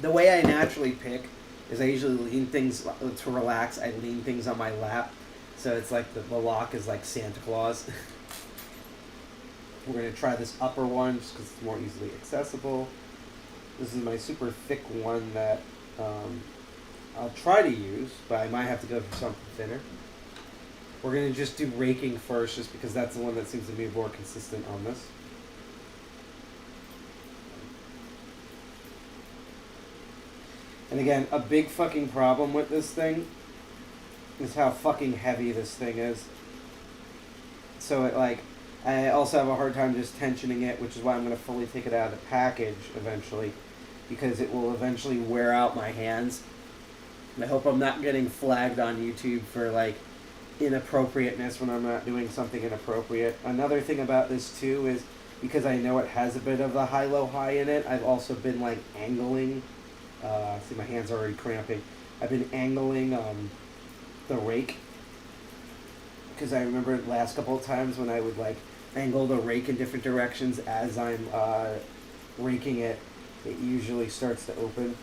The way I naturally pick is I usually lean things to relax. I lean things on my lap. So it's like the lock is like Santa Claus. We're going to try this upper one just because it's more easily accessible. This is my super thick one that I'll try to use, but I might have to go for something thinner. We're going to just do raking first, just because that's the one that seems to be more consistent on this. And again, a big fucking problem with this thing is how fucking heavy this thing is. So it I also have a hard time just tensioning it, which is why I'm going to fully take it out of the package eventually, because it will eventually wear out my hands. And I hope I'm not getting flagged on YouTube for inappropriateness when I'm not doing something inappropriate. Another thing about this too is, because I know it has a bit of the high-low-high in it, I've also been angling. See, my hands are already cramping. I've been angling the rake, because I remember the last couple of times when I would angle the rake in different directions as I'm raking it, it usually starts to open.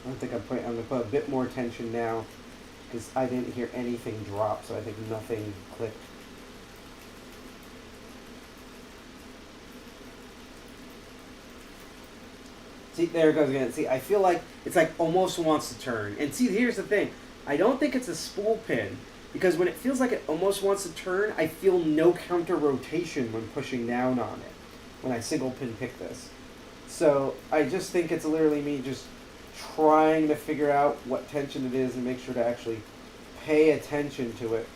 I think I'm going to put a bit more tension now, because I didn't hear anything drop, so I think nothing clicked. See, there it goes again. See, I feel like it's almost wants to turn. And see, here's the thing. I don't think it's a spool pin, because when it feels like it almost wants to turn, I feel no counter rotation when pushing down on it, when I single pin pick this. So I just think it's literally me just trying to figure out what tension it is and make sure to actually pay attention to it.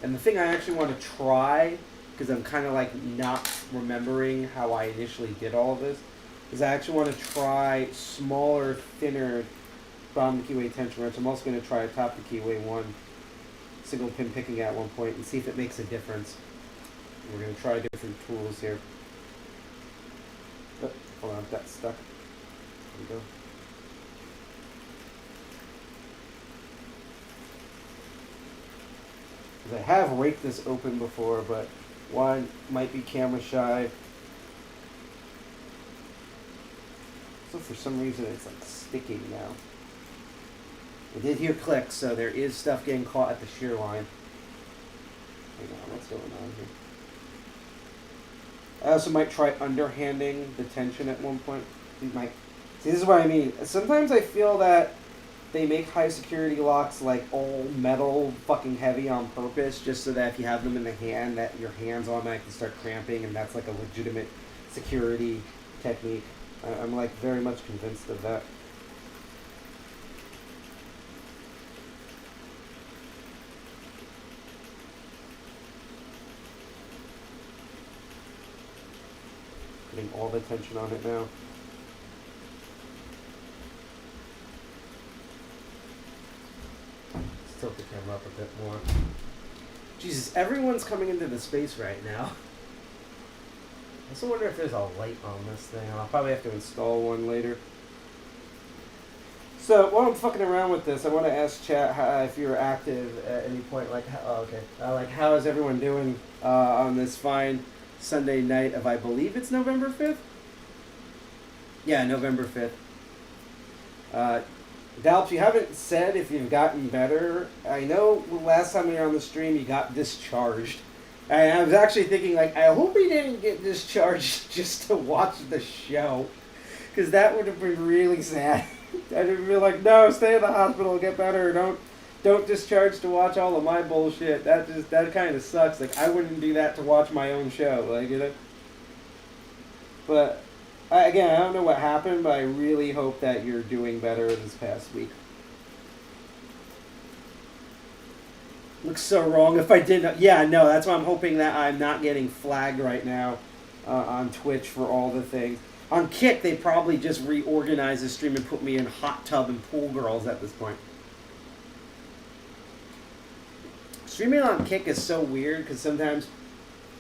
And the thing I actually want to try, because I'm kind of not remembering how I initially did all of this, is I actually want to try smaller, thinner bottom of the keyway tension wrench. I'm also going to try top of the keyway one single pin picking at one point and see if it makes a difference. We're going to try different tools here. Oh, hold on, that's stuck. There we go. I have raked this open before, but one might be camera shy. So for some reason it's like sticking now. I did hear clicks, so there is stuff getting caught at the shear line. Hang on, what's going on here? I also might try underhanding the tension at one point. See, this is what I mean. Sometimes I feel that they make high security locks like all metal fucking heavy on purpose, just so that if you have them in the hand, that your hands automatically start cramping, and that's like a legitimate security technique. I'm like very much convinced of that. Putting all the tension on it now. Let's tilt the camera up a bit more. Jesus, everyone's coming into the space right now. I also wonder if there's a light on this thing. I'll probably have to install one later. So while I'm fucking around with this, I want to ask chat if you're active at any point. Like, like how is everyone doing on this fine Sunday night of, I believe it's November 5th? Yeah, November 5th. Dalps, you haven't said if you've gotten better. I know last time we were on the stream you got discharged. And I was actually thinking, like, I hope he didn't get discharged just to watch the show. Because that would have been really sad. I'd have been like, no, stay in the hospital, get better. Don't discharge to watch all of my bullshit. That kind of sucks. Like, I wouldn't do that to watch my own show. Like, you know? But, again, I don't know what happened, but I really hope that you're doing better this past week. Looks so wrong if I didn't. Yeah, no, that's why I'm hoping that I'm not getting flagged right now on Twitch for all the things. On Kick, they probably just reorganized the stream and put me in hot tub and pool girls at this point. Streaming on Kick is so weird because sometimes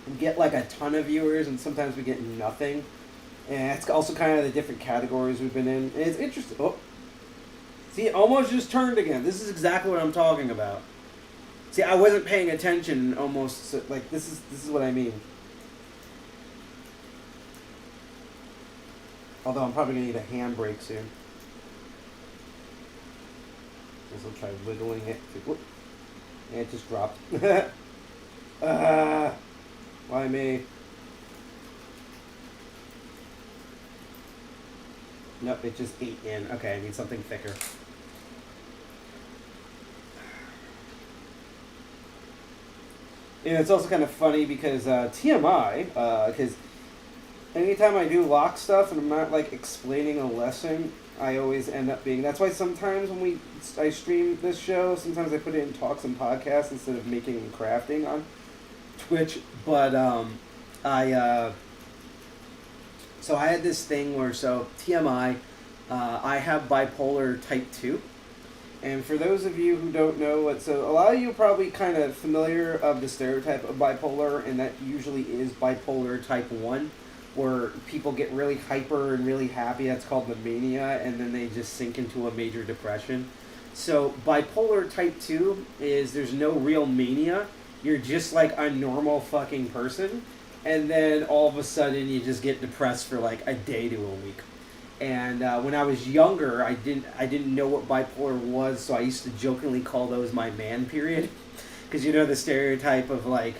we get like a ton of viewers and sometimes we get nothing. And it's also kind of the different categories we've been in. And it's interesting. Oh, see, it almost just turned again. This is exactly what I'm talking about. See, I wasn't paying attention almost, like, this is what I mean. Although I'm probably going to need a handbrake soon. I'll try wiggling it. Whoop. And it just dropped. Why me? Nope, it just ate in. Okay, I need something thicker. And it's also kind of funny because TMI, because anytime I do lock stuff and I'm not like explaining a lesson, I always end up being. That's why sometimes when I stream this show, sometimes I put it in talks and podcasts instead of making crafting on Twitch. But so I had this thing where TMI, I have bipolar type 2. And for those of you who don't know a lot of you are probably kind of familiar of the stereotype of bipolar, and that usually is bipolar type 1, where people get really hyper and really happy. That's called the mania, and then they just sink into a major depression. So bipolar type 2 is there's no real mania. You're just like a normal fucking person, and then all of a sudden you just get depressed for like a day to a week. And when I was younger, I didn't know what bipolar was, so I used to jokingly call those my man period, because you know the stereotype of like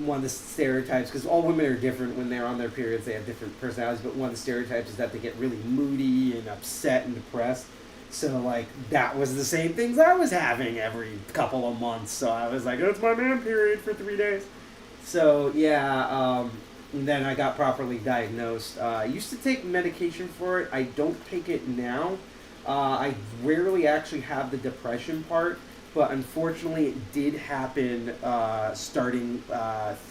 one of the stereotypes, because all women are different when they're on their periods, they have different personalities, but one of the stereotypes is that they get really moody and upset and depressed. So like that was the same things I was having every couple of months. So I was like, it's my man period for 3 days. So yeah. And then I got properly diagnosed. I used to take medication for it. I don't take it now. I rarely actually have the depression part, but unfortunately it did happen starting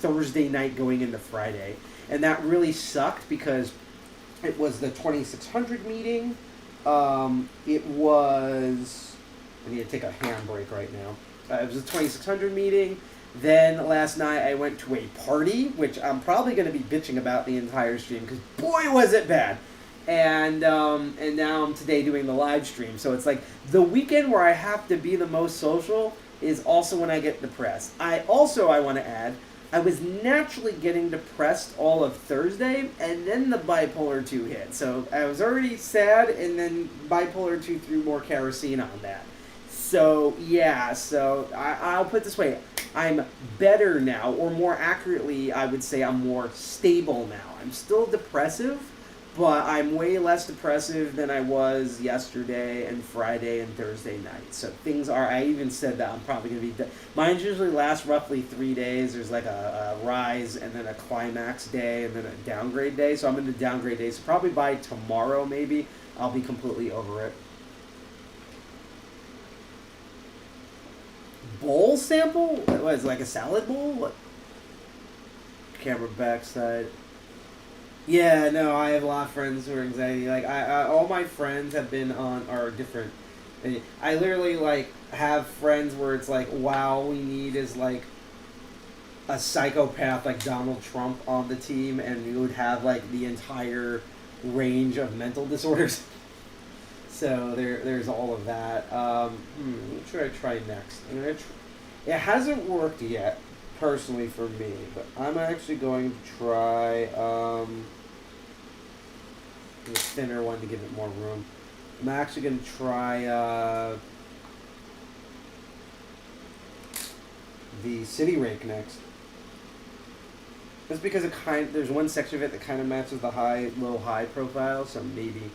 Thursday night going into Friday. And that really sucked because It was the 2600 meeting. It was... I need to take a handbrake right now. It was the 2600 meeting. Then last night I went to a party, which I'm probably going to be bitching about the entire stream, because boy was it bad. And now I'm today doing the live stream. So it's like the weekend where I have to be the most social is also when I get depressed. I want to add, I was naturally getting depressed all of Thursday, and then the bipolar 2 hit. So I was already sad, and then bipolar 2 threw more kerosene on that. So yeah, I'll put it this way. I'm better now, or more accurately, I would say I'm more stable now. I'm still depressive, but I'm way less depressive than I was yesterday and Friday and Thursday night. So things are, I even said that I'm probably going to be, mine usually lasts roughly 3 days. There's like a rise and then a climax day and then a downgrade day. So I'm in the downgrade day. So probably by tomorrow maybe, I'll be completely over it. Bowl sample? What is it, like a salad bowl? What? Camera backside. Yeah, no, I have a lot of friends who are anxiety. Like, all my friends have been are different. I literally, like, have friends where it's like, wow, we need is, like, a psychopath like Donald Trump on the team, and we would have, like, the entire range of mental disorders. So there's all of that. What should I try next? It hasn't worked yet, personally, for me, but I'm actually going to try the thinner one to give it more room. I'm actually going to try the City Rake next. That's because there's one section of it that kind of matches the low high profile, so maybe.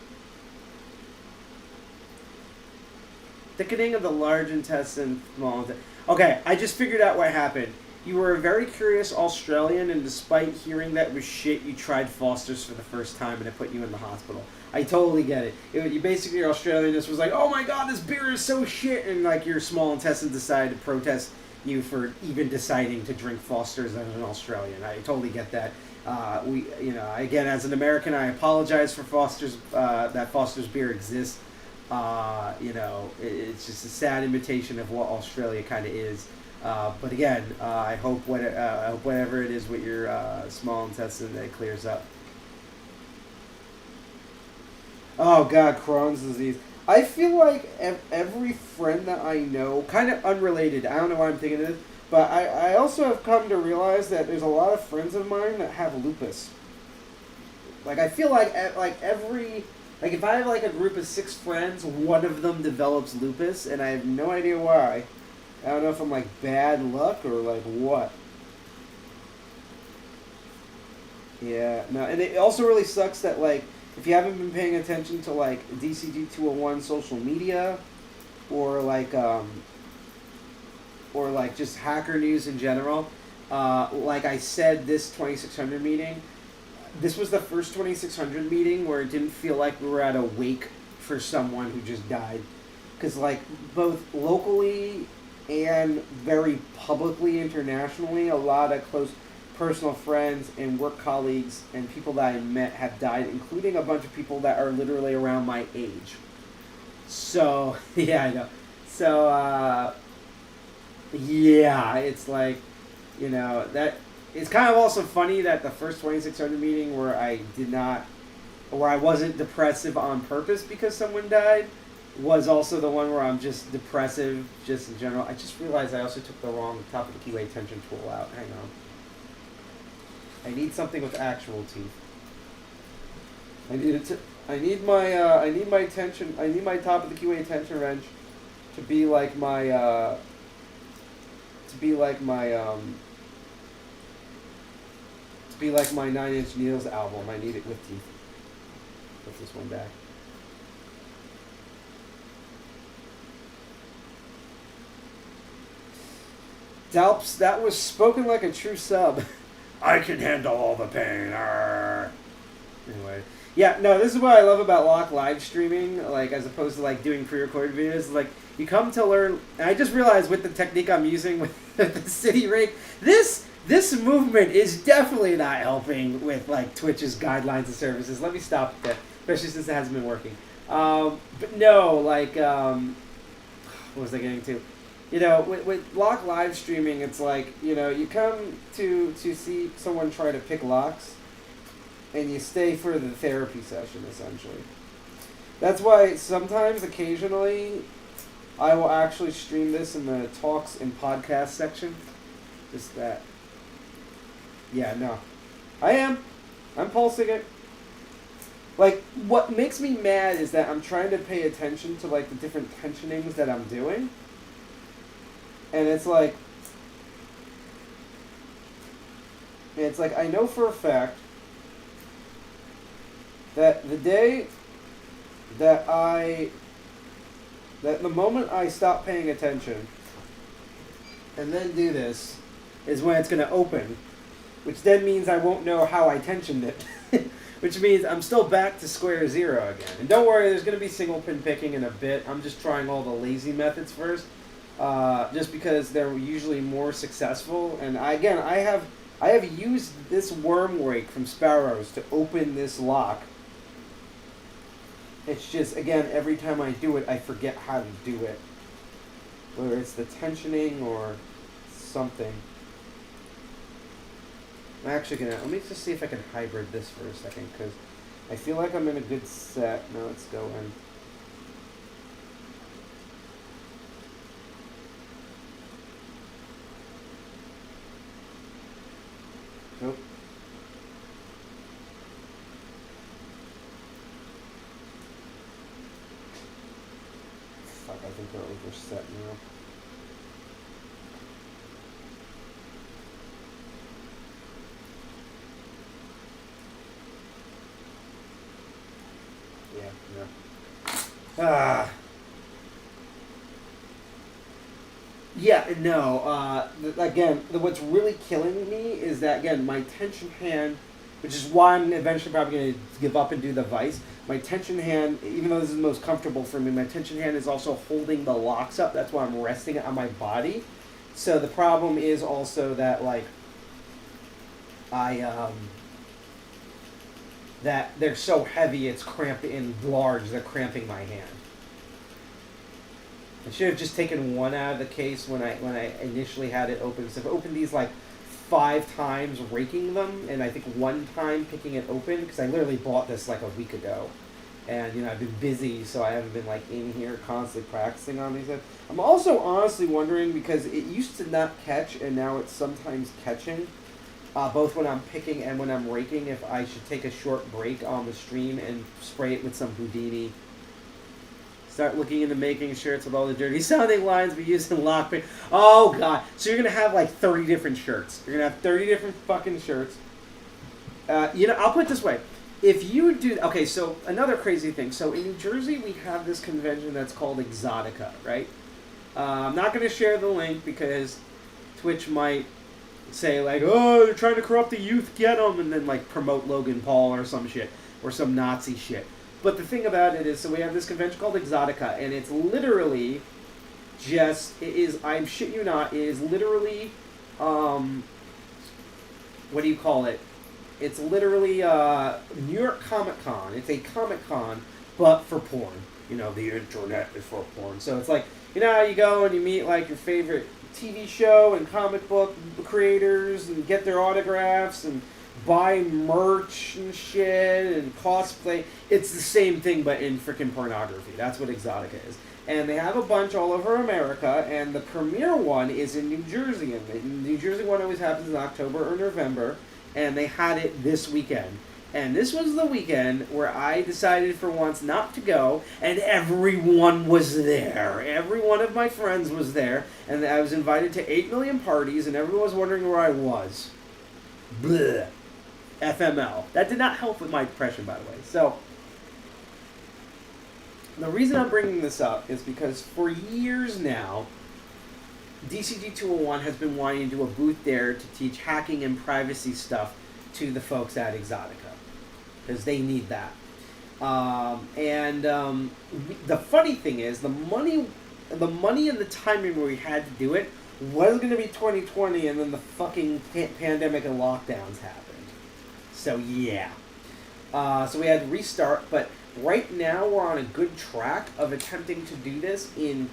Thickening of the large intestine, small intestine. Okay, I just figured out what happened. You were a very curious Australian, and despite hearing that was shit, you tried Foster's for the first time, and it put you in the hospital. I totally get it. You basically, your Australianness was like, oh my god, this beer is so shit, and like your small intestine decided to protest you for even deciding to drink Foster's as an Australian. I totally get that. Again, as an American, I apologize for Foster's, that Foster's beer exists. It's just a sad imitation of what Australia kind of is. But again, I hope whatever it is with your small intestine, that it clears up. Oh God, Crohn's disease. I feel like every friend that I know, kind of unrelated, I don't know why I'm thinking of this, but I also have come to realize that there's a lot of friends of mine that have lupus. Like, I feel like if I have like a group of 6 friends, one of them develops lupus, and I have no idea why. I don't know if I'm like bad luck or like what. Yeah, no, and it also really sucks that like if you haven't been paying attention to like DCG 201 social media, or like just hacker news in general, like I said, this 2600 meeting. This was the first 2600 meeting where it didn't feel like we were at a wake for someone who just died. Because, like, both locally and very publicly, internationally, a lot of close personal friends and work colleagues and people that I met have died, including a bunch of people that are literally around my age. So, yeah, I know. So, yeah, it's like, that... It's kind of also funny that the first 2600 meeting where I wasn't depressive on purpose because someone died was also the one where I'm just depressive just in general. I just realized I also took the wrong top of the keyway tension tool out. Hang on. I need something with actual teeth. I need my top of the keyway tension wrench to be like my 9 Inch Nails album. I need it with teeth. Put this one back. Dalps, that was spoken like a true sub. I can handle all the pain. Arr. Anyway. Yeah, no, this is what I love about Locke live streaming, like, as opposed to, like, doing pre-recorded videos. Like, you come to learn... And I just realized with the technique I'm using with the City Rake, this this movement is definitely not helping with like Twitch's guidelines and services. Let me stop that, especially since it hasn't been working. But no, like, what was I getting to? You know, with lock live streaming, it's like, you know, you come to see someone try to pick locks, and you stay for the therapy session, essentially. That's why sometimes, occasionally, I will actually stream this in the talks and podcast section. Just that. Yeah, no. I'm pulsing it. Like, what makes me mad is that I'm trying to pay attention to, like, the different tensionings that I'm doing. And it's like, I know for a fact that the day that the moment I stop paying attention and then do this is when it's going to open, which then means I won't know how I tensioned it, which means I'm still back to square zero again. And don't worry, there's going to be single pin picking in a bit. I'm just trying all the lazy methods first. Just because they're usually more successful, and I have used this worm rake from Sparrows to open this lock. It's just, again, every time I do it, I forget how to do it, whether it's the tensioning or something. I'm actually let me just see if I can hybrid this for a second, because I feel like I'm in a good set. Now let's go in. Nope. Fuck, I think we're overset now. Yeah, no. Yeah, no, again, what's really killing me is that, again, my tension hand, which is why I'm eventually probably going to give up and do the vice, my tension hand, even though this is the most comfortable for me, my tension hand is also holding the locks up. That's why I'm resting it on my body. So the problem is also that, like, that they're so heavy, it's cramped in large, they're cramping my hand. I should have just taken one out of the case when I initially had it open. So I've opened these like 5 times raking them, and I think one time picking it open, because I literally bought this like a week ago. And, you know, I've been busy, so I haven't been like in here constantly practicing on these. I'm also honestly wondering, because it used to not catch, and now it's sometimes catching, both when I'm picking and when I'm raking, if I should take a short break on the stream and spray it with some Houdini. Start looking into making shirts with all the dirty sounding lines we use in lockpick. Oh, God. So you're going to have like 30 different shirts. You're going to have 30 different fucking shirts. You know, I'll put it this way. If you do... Okay, so another crazy thing. So in New Jersey, we have this convention that's called Exotica, right? I'm not going to share the link because Twitch might say, like, oh, they're trying to corrupt the youth, get them, and then, like, promote Logan Paul or some shit, or some Nazi shit. But the thing about it is, so we have this convention called Exotica, and it's literally just, it is, I shit you not, it is literally, what do you call it? It's literally New York Comic Con. It's a Comic Con, but for porn. You know, the internet is for porn. So it's like, you know how you go and you meet, like, your favorite TV show and comic book creators and get their autographs and buy merch and shit and cosplay. It's the same thing, but in freaking pornography. That's what Exotica is. And they have a bunch all over America, and the premiere one is in New Jersey. And the New Jersey one always happens in October or November, and they had it this weekend. And this was the weekend where I decided for once not to go, and everyone was there. Every one of my friends was there, and I was invited to 8 million parties, and everyone was wondering where I was. Blech. FML. That did not help with my depression, by the way. So, the reason I'm bringing this up is because for years now, DCG 201 has been wanting to do a booth there to teach hacking and privacy stuff to the folks at Exotica, because they need that. The funny thing is, the money and the timing where we had to do it was going to be 2020, and then the fucking pandemic and lockdowns happened. So yeah. So we had to restart, but right now we're on a good track of attempting to do this in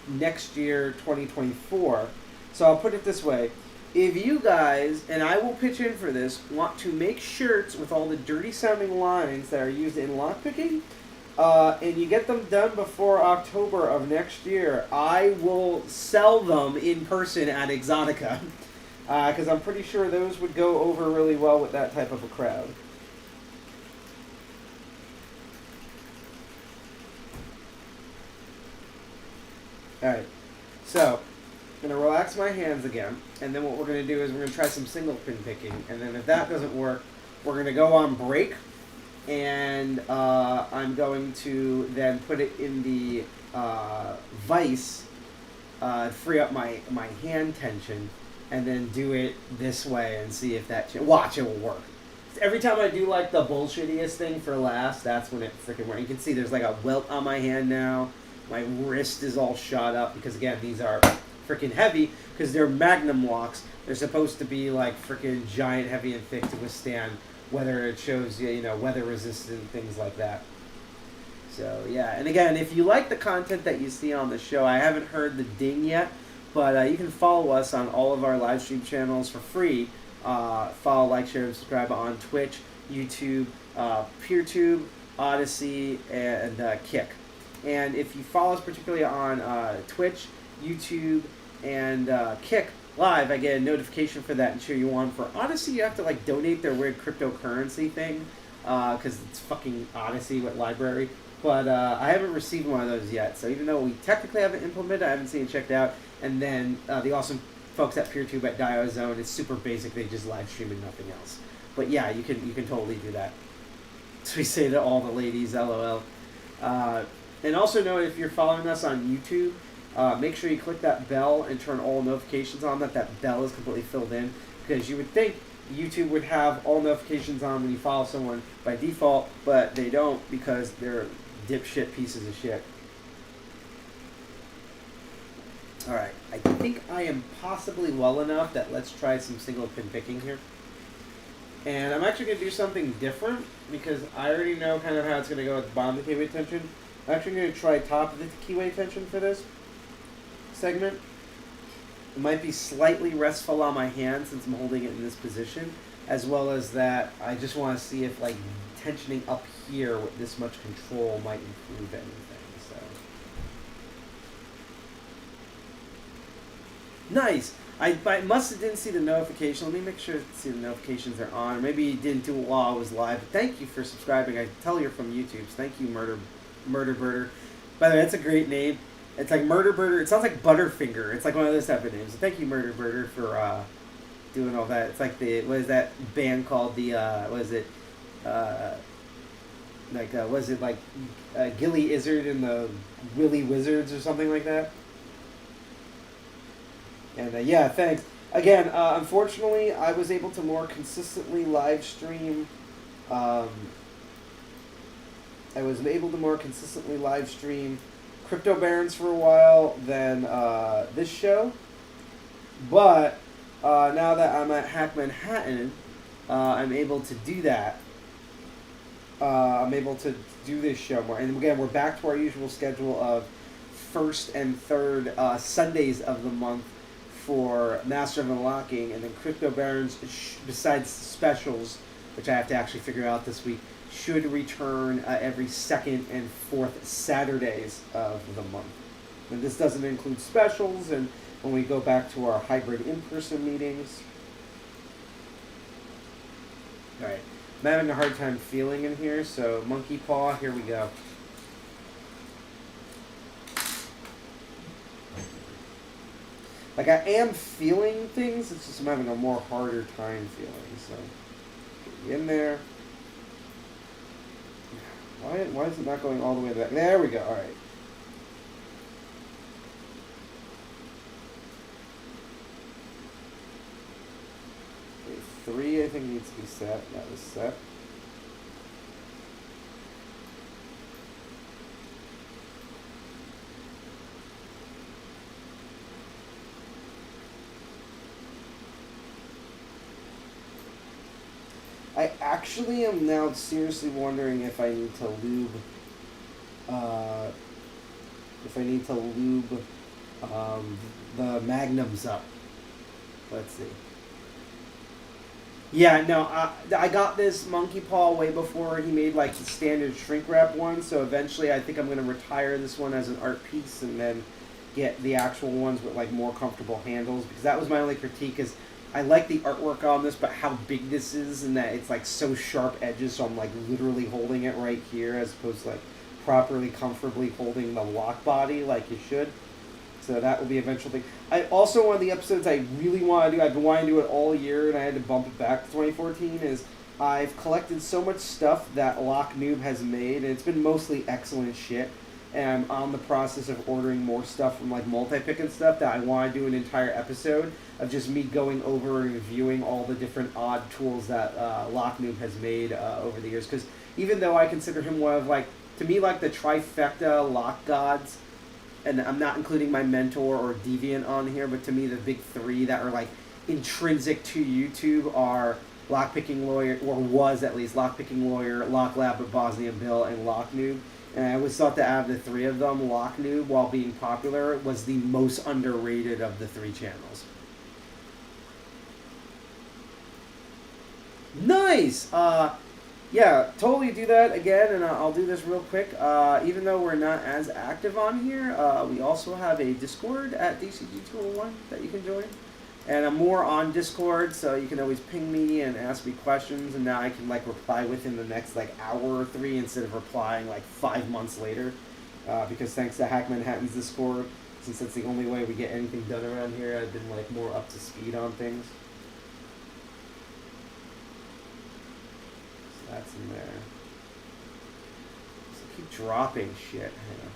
next year, 2024. So I'll put it this way. If you guys, and I will pitch in for this, want to make shirts with all the dirty sounding lines that are used in lockpicking, and you get them done before October of next year, I will sell them in person at Exotica. Because I'm pretty sure those would go over really well with that type of a crowd. Alright, so I'm going to relax my hands again, and then what we're going to do is we're going to try some single pin picking, and then if that doesn't work, we're going to go on break, and I'm going to then put it in the vise, free up my hand tension, and then do it this way and see if that... Watch, it will work. Every time I do like the bullshittiest thing for last, that's when it freaking works. You can see there's like a welt on my hand now. My wrist is all shot up because, again, these are freaking heavy because they're Magnum locks. They're supposed to be like freaking giant, heavy, and thick to withstand whether it shows you, weather resistant, things like that. So, yeah. And again, if you like the content that you see on the show, I haven't heard the ding yet, but you can follow us on all of our live stream channels for free. Follow, like, share, and subscribe on Twitch, YouTube, PeerTube, Odyssey, and Kick. And if you follow us particularly on Twitch, YouTube, and Kick Live, I get a notification for that and cheer you on. For Odyssey, you have to like donate their weird cryptocurrency thing because it's fucking Odyssey with library. But I haven't received one of those yet. So even though we technically haven't implemented, I haven't seen it checked out. And then the awesome folks at PeerTube at DioZone, it's super basic. They just live stream and nothing else. But yeah, you can totally do that. So we say to all the ladies, LOL. And also know if you're following us on YouTube, make sure you click that bell and turn all notifications on. That bell is completely filled in. Because you would think YouTube would have all notifications on when you follow someone by default, but they don't because they're dipshit pieces of shit. Alright, I think I am possibly well enough that let's try some single pin picking here. And I'm actually going to do something different because I already know kind of how it's going to go at the bottom of the keyway tension. I'm actually going to try top of the keyway tension for this segment. It might be slightly restful on my hand since I'm holding it in this position, as well as that I just want to see if like tensioning up here with this much control might improve anything. So nice. I must have didn't see the notification. Let me make sure to see the notifications are on. Or maybe you didn't do it while I was live. But thank you for subscribing. I tell you're from YouTube. So thank you, Murder Birder. By the way, that's a great name. It's like Murder Birder. It sounds like Butterfinger. It's like one of those type of names. So thank you, Murder Birder, for doing all that. It's like what is that band called? Gilly Izzard and the Willy Wizards or something like that? And yeah, thanks. Again, unfortunately, I was able to more consistently live stream. Crypto Barons for a while than this show. But now that I'm at Hack Manhattan, I'm able to do that. I'm able to do this show more. And again, we're back to our usual schedule of first and third Sundays of the month for Master of Unlocking, and then Crypto Barons, besides specials, which I have to actually figure out this week, should return every second and fourth Saturdays of the month. And this doesn't include specials, and when we go back to our hybrid in-person meetings. Alright, I'm having a hard time feeling in here, so monkey paw, here we go. Like, I am feeling things, it's just I'm having a more harder time feeling, so get in there. Why is it not going all the way back? There we go, alright. Okay, 3 I think needs to be set. That was set. actually am now seriously wondering if I need to lube. The Magnums up. Let's see. Yeah, no, I got this monkey paw way before he made like the standard shrink wrap one, so eventually I think I'm going to retire this one as an art piece and then get the actual ones with like more comfortable handles, because that was my only critique is I like the artwork on this, but how big this is and that it's like so sharp edges, so I'm like literally holding it right here as opposed to like properly, comfortably holding the lock body like you should. So that will be an eventual thing. I also, one of the episodes I really want to do, I've been wanting to do it all year and I had to bump it back to 2014, is I've collected so much stuff that Lock Noob has made, and it's been mostly excellent shit. And I'm on the process of ordering more stuff from like multi-pick and stuff that I want to do an entire episode of just me going over and reviewing all the different odd tools that Lock Noob has made over the years. Because even though I consider him one of like, to me, like the trifecta lock gods, and I'm not including my mentor or Deviant on here, but to me the big three that are like intrinsic to YouTube are Lockpicking Lawyer, or was at least Lockpicking Lawyer, Lock Lab with Bosnia Bill, and Lock Noob. And I always thought that out of the three of them, Lock Noob, while being popular, was the most underrated of the three channels. Nice! Yeah, totally do that again, and I'll do this real quick. Even though we're not as active on here, we also have a Discord at DCG201 that you can join. And I'm more on Discord, so you can always ping me and ask me questions, and now I can like reply within the next like hour or three instead of replying like 5 months later. Because thanks to Hack Manhattan's Discord, since that's the only way we get anything done around here, I've been like more up to speed on things. That's in there. Just keep dropping shit. Hang on.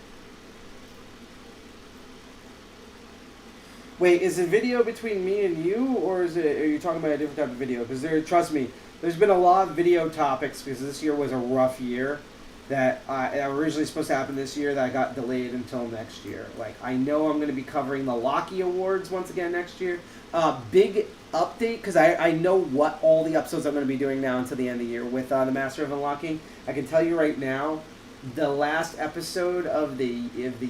Wait, is it video between me and you, or are you talking about a different type of video? Because trust me, there's been a lot of video topics because this year was a rough year that originally supposed to happen this year that I got delayed until next year. Like, I know I'm going to be covering the Locky Awards once again next year. Big update, because I know what all the episodes I'm going to be doing now until the end of the year with the Master of Unlocking. I can tell you right now, the last episode of the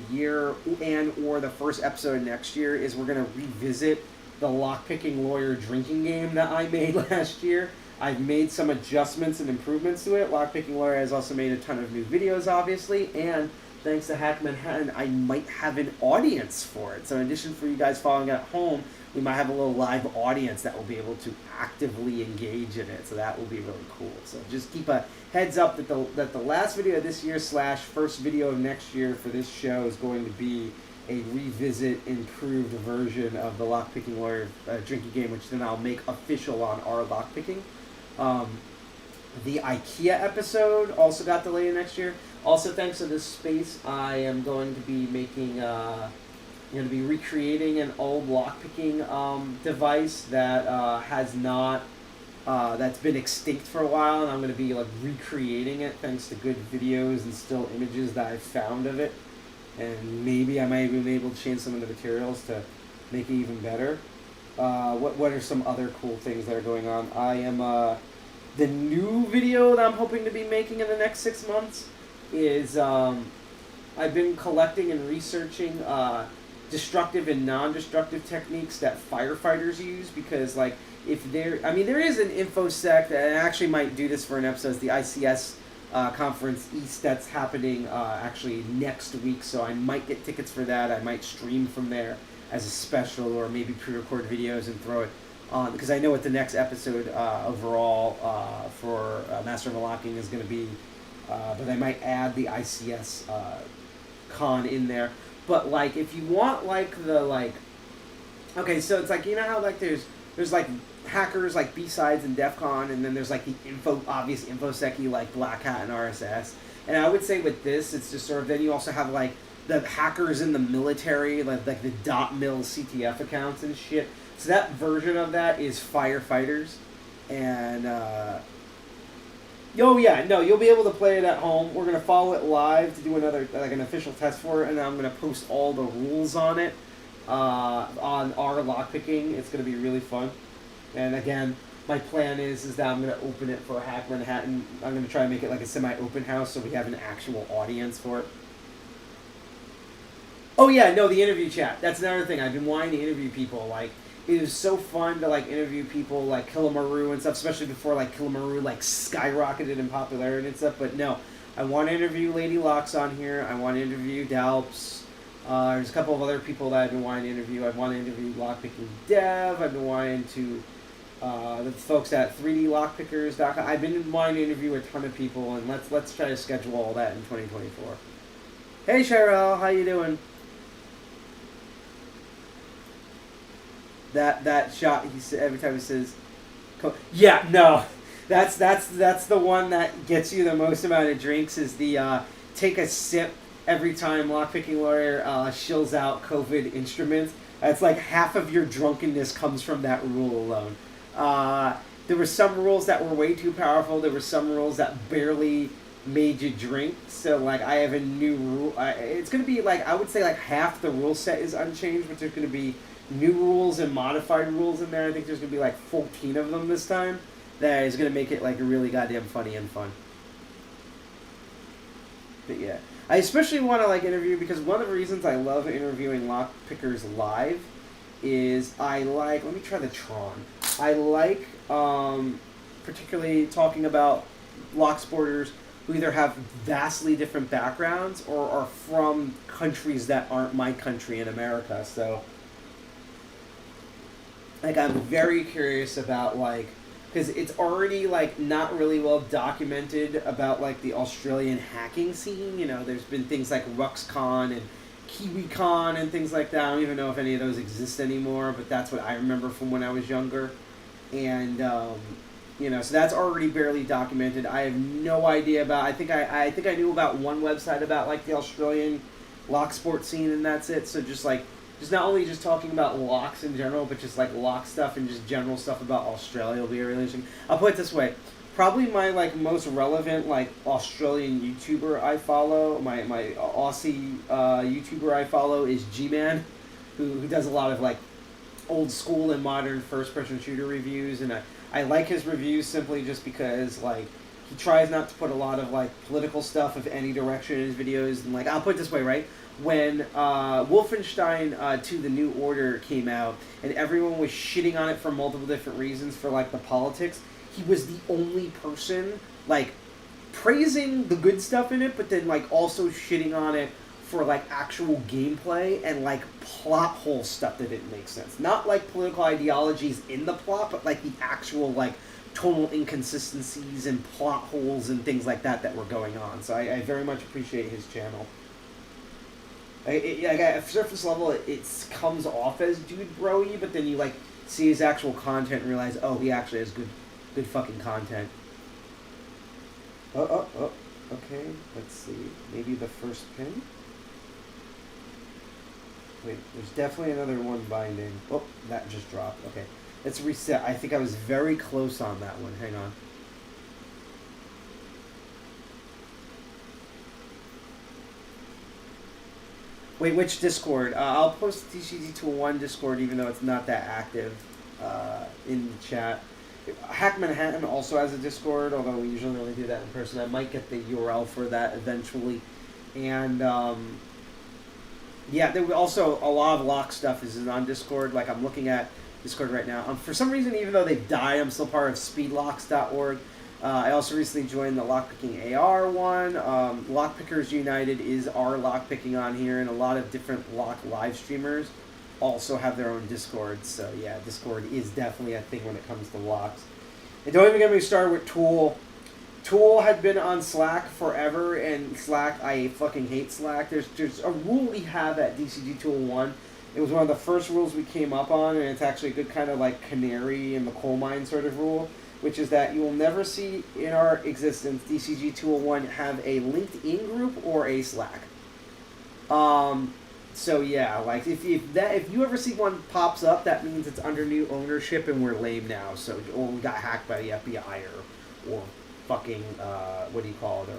year and or the first episode next year is we're going to revisit the Lockpicking Lawyer drinking game that I made last year. I've made some adjustments and improvements to it. Lockpicking Lawyer has also made a ton of new videos, obviously, and thanks to Hack Manhattan, I might have an audience for it. So in addition for you guys following at home, we might have a little live audience that will be able to actively engage in it. So that will be really cool. So just keep a heads up that the last video of this year / first video of next year for this show is going to be a revisit, improved version of the Lockpicking Lawyer drinking game, which then I'll make official on our lockpicking. The IKEA episode also got delayed next year. Also, thanks to this space, I am going to be making, going to be recreating an old lockpicking device that has not, that's been extinct for a while, and I'm going to be like recreating it thanks to good videos and still images that I've found of it. And maybe I might even be able to change some of the materials to make it even better. What are some other cool things that are going on? I am, the new video that I'm hoping to be making in the next 6 months is, I've been collecting and researching destructive and non-destructive techniques that firefighters use, because like if there is an InfoSec that I actually might do this for an episode, it's the ICS Conference East that's happening actually next week, so I might get tickets for that. I might stream from there as a special, or maybe pre-record videos and throw it on, because I know what the next episode overall for Master of Unlocking is going to be, but I might add the ICS con in there. But like if you want like the like, okay, so it's like, you know how like there's like hackers like B-Sides and DEF CON, and then there's like the obvious InfoSec-y like Black Hat and RSS. And I would say with this, it's just sort of, then you also have like the hackers in the military, like the .mil CTF accounts and shit. So that version of that is firefighters. And oh yeah, no, you'll be able to play it at home. We're gonna follow it live to do another like an official test for it, and then I'm gonna post all the rules on it on our lockpicking. It's gonna be really fun. And again, my plan is that I'm gonna open it for Hack Manhattan. I'm gonna try and make it like a semi-open house so we have an actual audience for it. Oh yeah, no, the interview chat. That's another thing. I've been wanting to interview people. Like, it was so fun to like interview people like Kilamaru and stuff, especially before like Kilamaru like skyrocketed in popularity and stuff. But no, I want to interview Lady Locks on here. I want to interview Dalps. There's a couple of other people that I've been wanting to interview. I want to interview Lockpicking Dev. I've been wanting to the folks at 3dlockpickers.com. I've been wanting to interview a ton of people, and let's try to schedule all that in 2024. Hey Cheryl, how you doing? That shot he said every time he says, yeah, no, that's the one that gets you the most amount of drinks. Is the take a sip every time Lockpicking Lawyer shills out COVID instruments. It's like half of your drunkenness comes from that rule alone. There were some rules that were way too powerful. There were some rules that barely made you drink. So like I have a new rule. It's gonna be like, I would say like half the rule set is unchanged, but there's gonna be new rules and modified rules in there. I think there's gonna be like 14 of them this time. That is gonna make it like really goddamn funny and fun. But yeah, I especially want to like interview because one of the reasons I love interviewing lock pickers live is I like. Let me try the Tron. I like particularly talking about lock sporters who either have vastly different backgrounds or are from countries that aren't my country in America. So like I'm very curious about like, because it's already like not really well documented about like the Australian hacking scene. You know, there's been things like RuxCon and KiwiCon and things like that. I don't even know if any of those exist anymore, but that's what I remember from when I was younger. And you know, so that's already barely documented. I have no idea about. I think I knew about one website about like the Australian lock sport scene, and that's it. So just like. Just not only just talking about locks in general, but just like lock stuff and just general stuff about Australia will be really interesting. I'll put it this way. Probably my like most relevant like Australian YouTuber I follow, my Aussie YouTuber I follow is G-Man, who does a lot of like old school and modern first person shooter reviews, and I like his reviews simply just because like he tries not to put a lot of like political stuff of any direction in his videos, and like I'll put it this way, right? When Wolfenstein 2 The New Order came out and everyone was shitting on it for multiple different reasons for like the politics, he was the only person like praising the good stuff in it, but then like also shitting on it for like actual gameplay and like plot hole stuff that didn't make sense. Not like political ideologies in the plot, but like the actual like tonal inconsistencies and plot holes and things like that were going on. So I very much appreciate his channel. At surface level, it comes off as dude bro-y, but then you like see his actual content and realize, oh, he actually has good fucking content. Oh, okay. Let's see. Maybe the first pin. Wait, there's definitely another one binding. Oh, that just dropped. Okay, let's reset. I think I was very close on that one. Hang on. Wait, which Discord? I'll post DCG Tool 1 Discord, even though it's not that active in the chat. Hack Manhattan also has a Discord, although we usually only do that in person. I might get the URL for that eventually. And, yeah, there also a lot of lock stuff is on Discord. Like, I'm looking at Discord right now. For some reason, even though they've died, I'm still part of speedlocks.org. I also recently joined the Lockpicking AR one. Lockpickers United is our lockpicking on here, and a lot of different lock live streamers also have their own Discord. So yeah, Discord is definitely a thing when it comes to locks. And don't even get me started with Tool. Tool had been on Slack forever, and Slack, I fucking hate Slack. There's a rule we have at DCG Tool 1. It was one of the first rules we came up on, and it's actually a good kind of like canary in the coal mine sort of rule, which is that you will never see in our existence DCG 201 have a LinkedIn group or a Slack. So yeah, like if you ever see one pops up, that means it's under new ownership and we're lame now. So or we got hacked by the FBI or fucking what do you call it,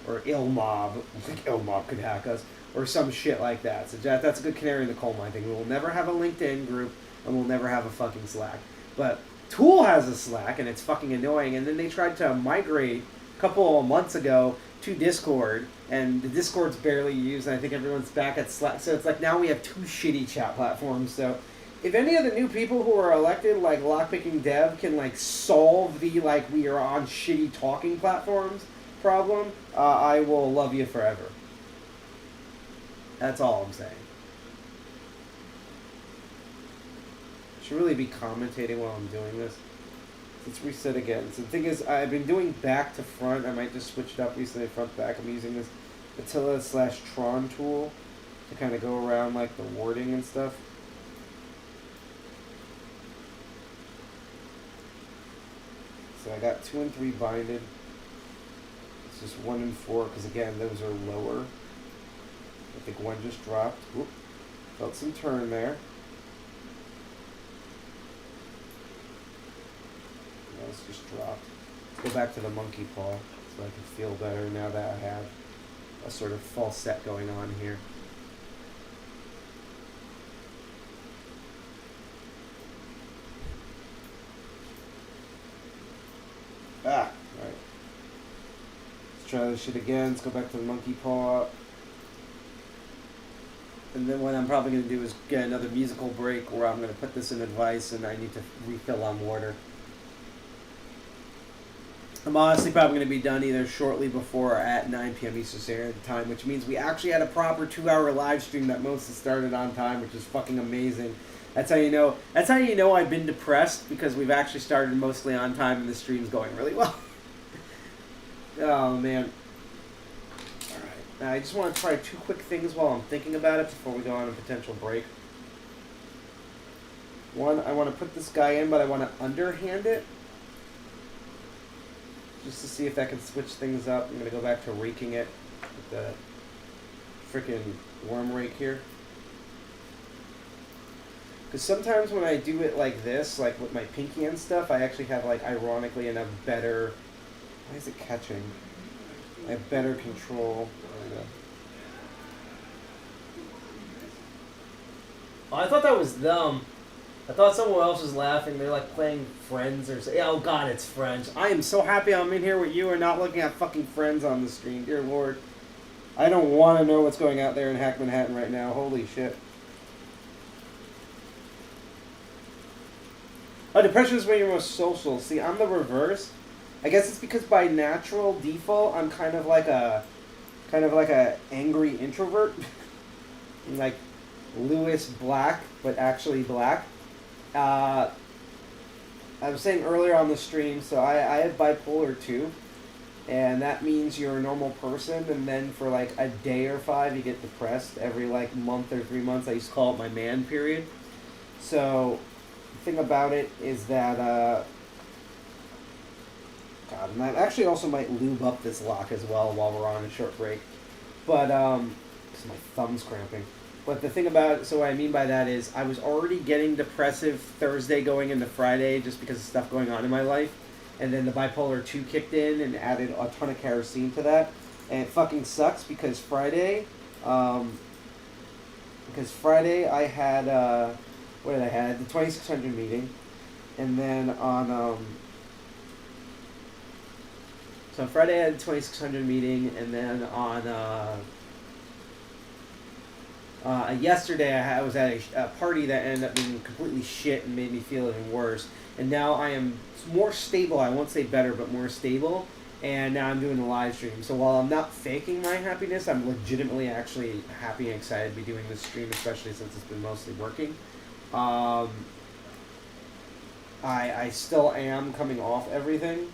or IllMob. Like IllMob could hack us or some shit like that. So that's a good canary in the coal mine thing. We will never have a LinkedIn group and we'll never have a fucking Slack. But Tool has a Slack, and it's fucking annoying. And then they tried to migrate a couple of months ago to Discord, and the Discord's barely used, and I think everyone's back at Slack. So it's like now we have two shitty chat platforms. So if any of the new people who are elected, like lockpicking dev, can like solve the like we are on shitty talking platforms problem, I will love you forever. That's all I'm saying. Should really be commentating while I'm doing this. Let's reset again. So the thing is, I've been doing back to front. I might just switch it up recently, front back. I'm using this Attila/Tron tool to kind of go around like the wording and stuff. So I got 2 and 3 binded. It's just 1 and 4 because again those are lower. I think 1 just dropped. Whoop. Felt some turn there. It's just dropped. Let's go back to the monkey paw so I can feel better now that I have a sort of false set going on here. Alright. Let's try this shit again. Let's go back to the monkey paw. And then what I'm probably going to do is get another musical break where I'm going to put this in advice and I need to refill on water. I'm honestly probably going to be done either shortly before or at 9 p.m. Eastern Standard Time, which means we actually had a proper 2-hour live stream that mostly started on time, which is fucking amazing. That's how you know. That's how you know I've been depressed, because we've actually started mostly on time and the stream's going really well. Oh man. All right. Now I just want to try 2 quick things while I'm thinking about it before we go on a potential break. One, I want to put this guy in, but I want to underhand it. Just to see if that can switch things up. I'm going to go back to raking it with the freaking worm rake here. Because sometimes when I do it like this, like with my pinky and stuff, I actually have, like, ironically enough better... Why is it catching? I have better control. Oh, I thought that was them. I thought someone else was laughing. They're like playing Friends or something. Oh god, it's French. I am so happy I'm in here with you and not looking at fucking Friends on the screen. Dear Lord. I don't want to know what's going out there in Hack Manhattan right now. Holy shit. Oh, depression is when you're most social. See, I'm the reverse. I guess it's because by natural default, I'm kind of like a angry introvert. Like Lewis Black, but actually black. I was saying earlier on the stream, so I have bipolar 2, and that means you're a normal person, and then for like a day or 5 you get depressed. Every like month or 3 months, I used to call it my man period. So the thing about it is that God, and I actually also might lube up this lock as well while we're on a short break, but because my thumb's cramping. But the thing about, so what I mean by that is I was already getting depressive Thursday going into Friday just because of stuff going on in my life. And then the bipolar 2 kicked in and added a ton of kerosene to that. And it fucking sucks because Friday I had, what did I had? The 2600 meeting. And then on, so on Friday I had the 2600 meeting, and then on, yesterday I was at a party that ended up being completely shit and made me feel even worse. And now I am more stable. I won't say better, but more stable. And now I'm doing a live stream. So while I'm not faking my happiness, I'm legitimately actually happy and excited to be doing this stream, especially since it's been mostly working. I still am coming off everything.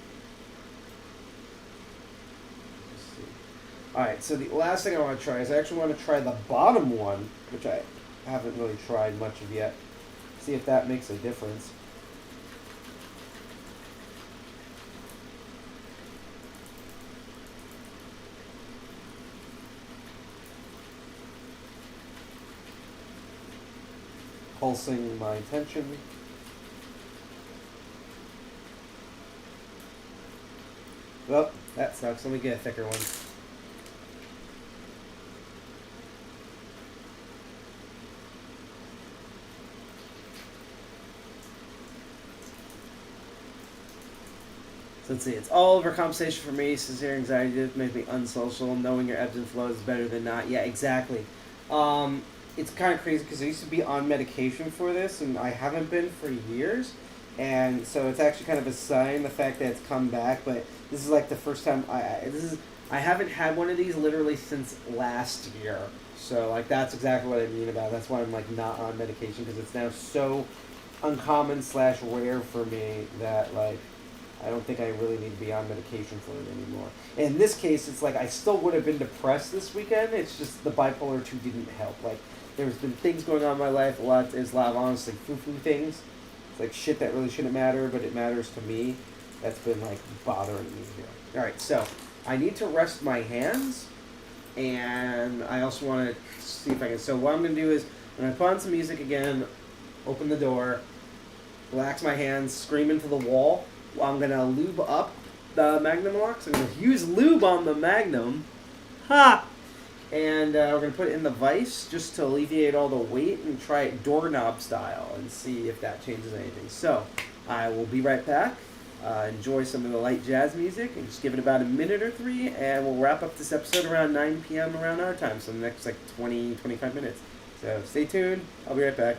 Alright, so the last thing I want to try is I actually want to try the bottom one, which I haven't really tried much of yet. See if that makes a difference. Pulsing my tension. Well, that sucks. Let me get a thicker one. So let's see. It's all overcompensation for me. Severe anxiety makes me unsocial. Knowing your ebbs and flows is better than not. Yeah, exactly. It's kind of crazy because I used to be on medication for this, and I haven't been for years. And so it's actually kind of a sign, the fact that it's come back. But this is like the first time I haven't had one of these literally since last year. So like that's exactly what I mean about it. That's why I'm like not on medication, because it's now so uncommon / rare for me that like I don't think I really need to be on medication for it anymore. In this case, it's like I still would have been depressed this weekend. It's just the bipolar 2 didn't help. Like there's been things going on in my life. There's a lot of honestly foo-foo things. It's like shit that really shouldn't matter, but it matters to me. That's been like bothering me here. All right, so I need to rest my hands, and I also want to see if I can. So what I'm gonna do is I'm gonna put on some music again, open the door, relax my hands, scream into the wall. I'm gonna lube up the Magnum locks. I'm gonna use lube on the Magnum. Ha! And we're gonna put it in the vise just to alleviate all the weight and try it doorknob style and see if that changes anything. So I will be right back. Enjoy some of the light jazz music and just give it about a minute or 3, and we'll wrap up this episode around 9 p.m. around our time. So the next like 20-25 minutes. So stay tuned. I'll be right back.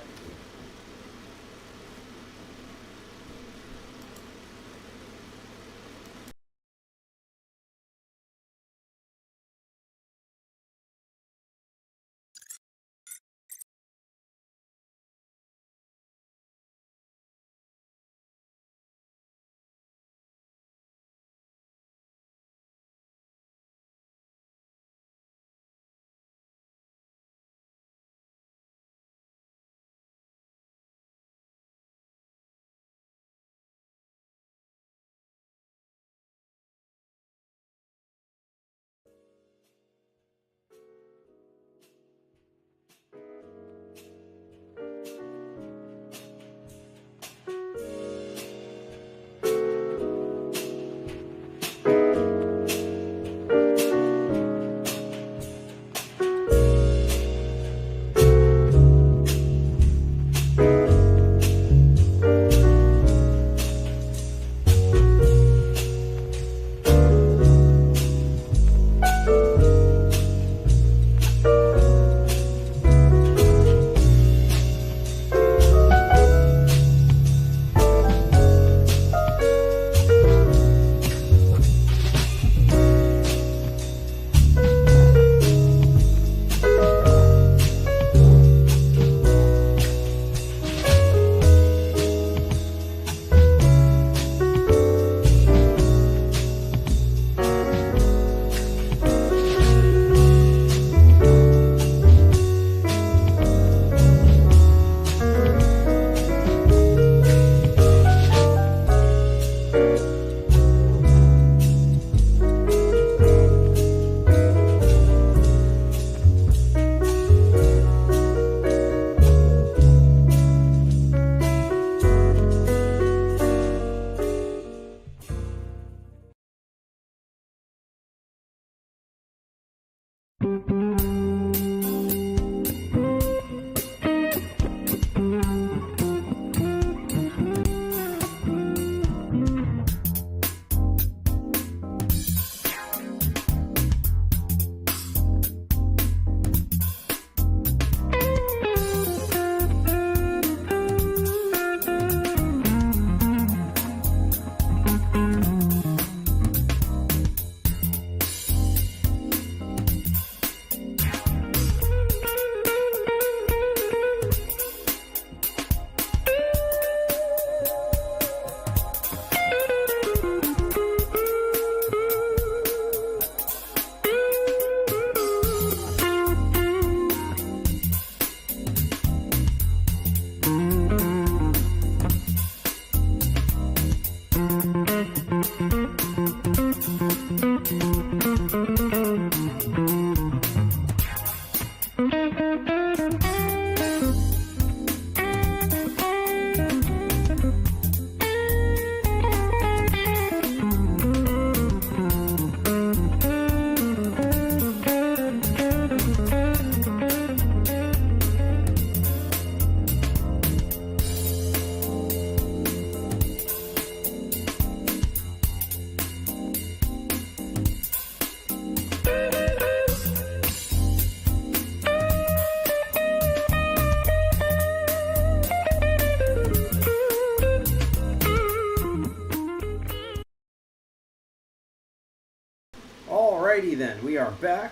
Alrighty then, we are back.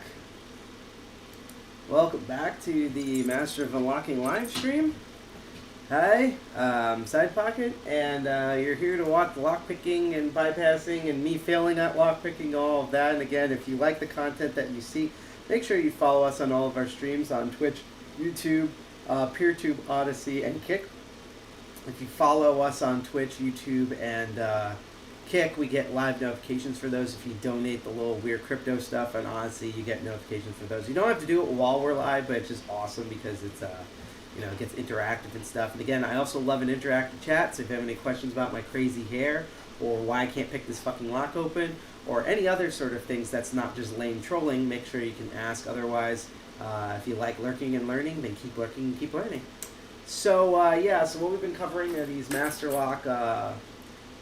Welcome back to the Master of Unlocking live stream. Hi, Sidepocket, and you're here to watch lockpicking and bypassing and me failing at lockpicking, all of that. And again, if you like the content that you see, make sure you follow us on all of our streams on Twitch, YouTube, PeerTube, Odyssey, and Kick. If you follow us on Twitch, YouTube, and Kick, we get live notifications for those. If you donate the little weird crypto stuff on Odyssey, you get notifications for those. You don't have to do it while we're live, but it's just awesome because it's it gets interactive and stuff. And again, I also love an interactive chat, so if you have any questions about my crazy hair, or why I can't pick this fucking lock open, or any other sort of things that's not just lame trolling, make sure you can ask. Otherwise, if you like lurking and learning, then keep lurking and keep learning. So, so what we've been covering are these Master Lock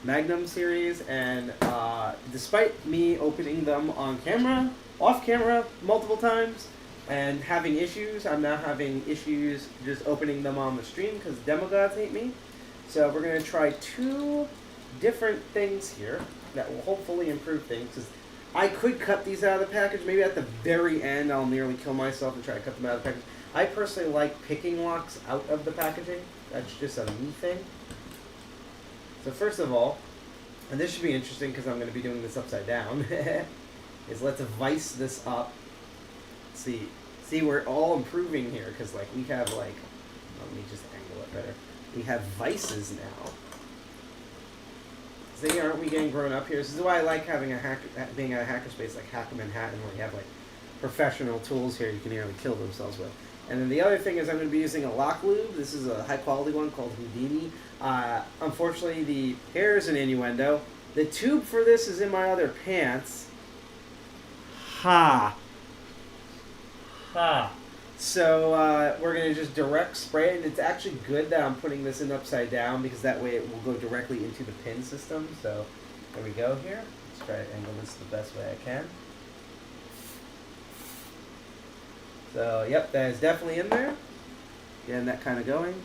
Magnum series, and despite me opening them on camera, off camera, multiple times, and having issues, I'm now having issues just opening them on the stream because demogods hate me. So we're going to try two different things here that will hopefully improve things. Because I could cut these out of the package. Maybe at the very end I'll nearly kill myself and try to cut them out of the package. I personally like picking locks out of the packaging. That's just a me thing. So first of all, and this should be interesting because I'm going to be doing this upside down, is let's vice this up. See, we're all improving here because like we have like, let me just angle it better. We have vices now. See, aren't we getting grown up here? This is why I like having being a hackerspace like Hack Manhattan, where you have like professional tools here you can nearly kill themselves with. And then the other thing is I'm going to be using a lock lube. This is a high quality one called Houdini. Unfortunately, the hair is an innuendo. The tube for this is in my other pants. Ha. So we're going to just direct spray it. And it's actually good that I'm putting this in upside down because that way it will go directly into the pin system. So there we go here. Let's try to angle this the best way I can. So, yep, that is definitely in there. Getting that kind of going.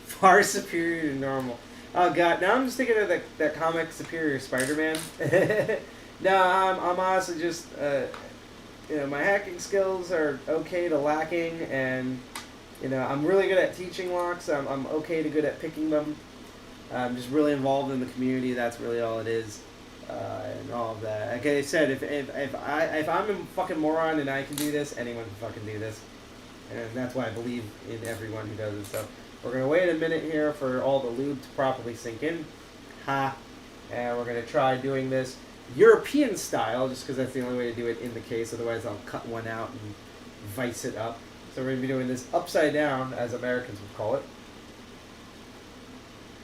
Far superior to normal. Oh, God. Now I'm just thinking of that comic Superior Spider-Man. No, I'm honestly just, my hacking skills are okay to lacking, and, I'm really good at teaching locks. I'm okay to good at picking them. I'm just really involved in the community. That's really all it is. And all of that. Like I said, if I'm a fucking moron and I can do this, anyone can fucking do this. And that's why I believe in everyone who does it. So we're going to wait a minute here for all the lube to properly sink in. And we're going to try doing this European style, just because that's the only way to do it in the case. Otherwise, I'll cut one out and vice it up. So we're going to be doing this upside down, as Americans would call it.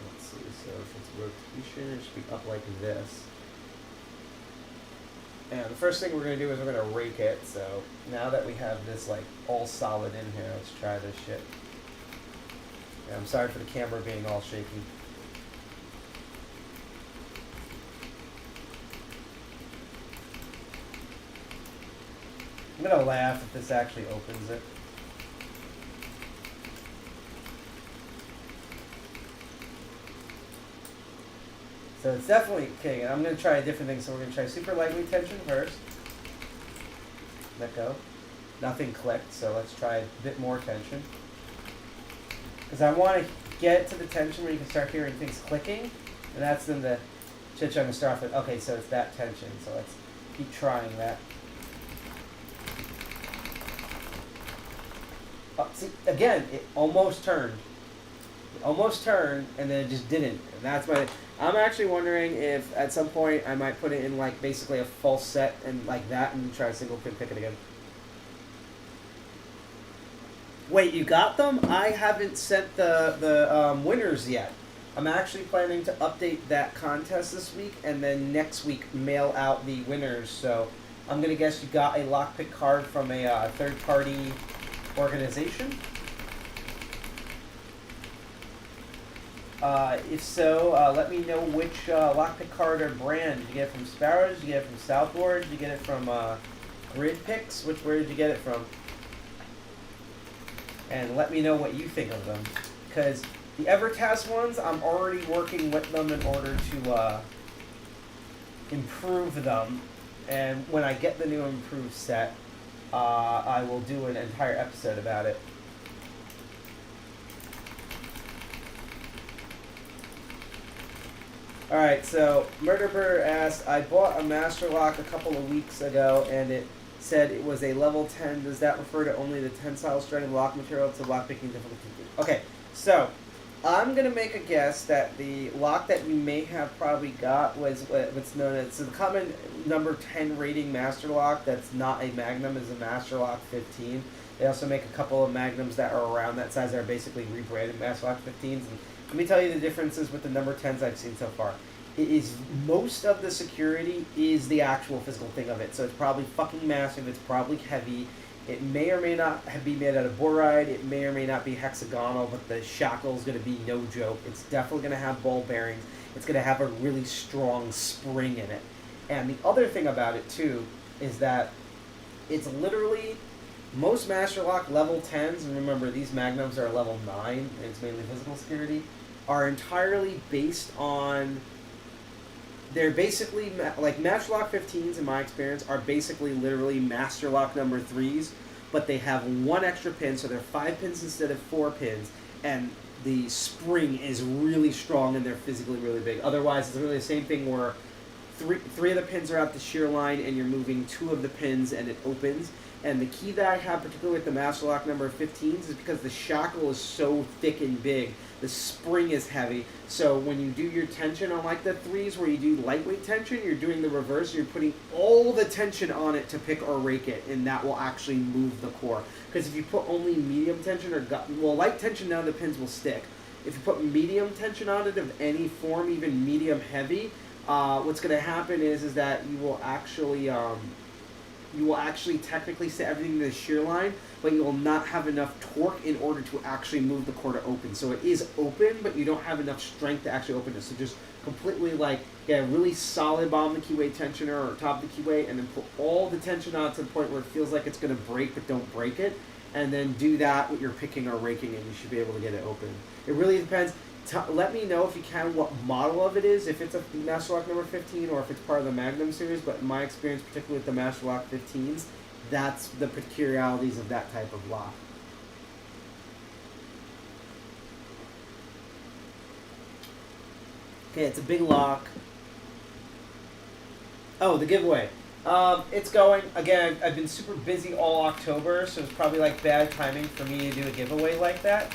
Let's see. So if it's rotation, it should be up like this. And the first thing we're going to do is we're going to rake it. So now that we have this like all solid in here, let's try this shit. Yeah, I'm sorry for the camera being all shaky. I'm going to laugh if this actually opens it. So it's definitely, okay, I'm going to try a different thing. So we're going to try super lightweight tension first. Let go. Nothing clicked, so let's try a bit more tension. Because I want to get to the tension where you can start hearing things clicking. And that's then the shit I'm going to start off with. Okay, so it's that tension. So let's keep trying that. Oh, see, again, it almost turned. It almost turned, and then it just didn't. And that's why I'm actually wondering if at some point I might put it in like basically a false set and like that and try a single pin pick it again. Wait, you got them? I haven't sent the winners yet. I'm actually planning to update that contest this week and then next week mail out the winners. So I'm going to guess you got a lockpick card from a third-party organization. If so, let me know which lockpick card or brand. Did you get it from Sparrows? Did you get it from Southboard? Did you get it from Grid Picks? Where did you get it from? And let me know what you think of them. Because the Evertask ones, I'm already working with them in order to improve them. And when I get the new improved set, I will do an entire episode about it. Alright, so Murderbird asked, I bought a Master Lock a couple of weeks ago and it said it was a level 10. Does that refer to only the tensile strength lock material to lock picking difficulty? Okay, so I'm going to make a guess that the lock that you may have probably got was what's known as the common number 10 rating Master Lock that's not a Magnum is a Master Lock 15. They also make a couple of Magnums that are around that size that are basically rebranded Master Lock 15s. And let me tell you the differences with the number 10s I've seen so far. It is most of the security is the actual physical thing of it. So it's probably fucking massive. It's probably heavy. It may or may not be made out of boride. It may or may not be hexagonal, but the shackle is going to be no joke. It's definitely going to have ball bearings. It's going to have a really strong spring in it. And the other thing about it, too, is that it's literally most Master Lock level 10s, and remember, these Magnums are level 9, and it's mainly physical security, are entirely based on... They're basically, like Master Lock 15s in my experience, are basically literally Master Lock number 3s, but they have one extra pin, so they're 5 pins instead of 4 pins, and the spring is really strong and they're physically really big. Otherwise, it's really the same thing where three of the pins are at the shear line and you're moving 2 of the pins and it opens. And the key that I have, particularly with the Master Lock number 15s, is because the shackle is so thick and big, the spring is heavy. So when you do your tension on like the 3s where you do lightweight tension, you're doing the reverse. You're putting all the tension on it to pick or rake it, and that will actually move the core. Because if you put only medium tension or light tension down, the pins will stick. If you put medium tension on it of any form, even medium heavy, what's going to happen is that you will actually technically set everything to the shear line, but you will not have enough torque in order to actually move the core to open. So it is open, but you don't have enough strength to actually open it. So just completely get a really solid bottom of the keyway tensioner or top of the keyway, and then put all the tension on to the point where it feels like it's going to break, but don't break it. And then do that with your picking or raking, and you should be able to get it open. It really depends. Let me know if you can what model of it is, if it's a Master Lock number 15 or if it's part of the Magnum series, but in my experience, particularly with the Master Lock 15s, that's the peculiarities of that type of lock. Okay, it's a big lock. Oh, the giveaway. It's going. Again, I've been super busy all October, so it's probably like bad timing for me to do a giveaway like that.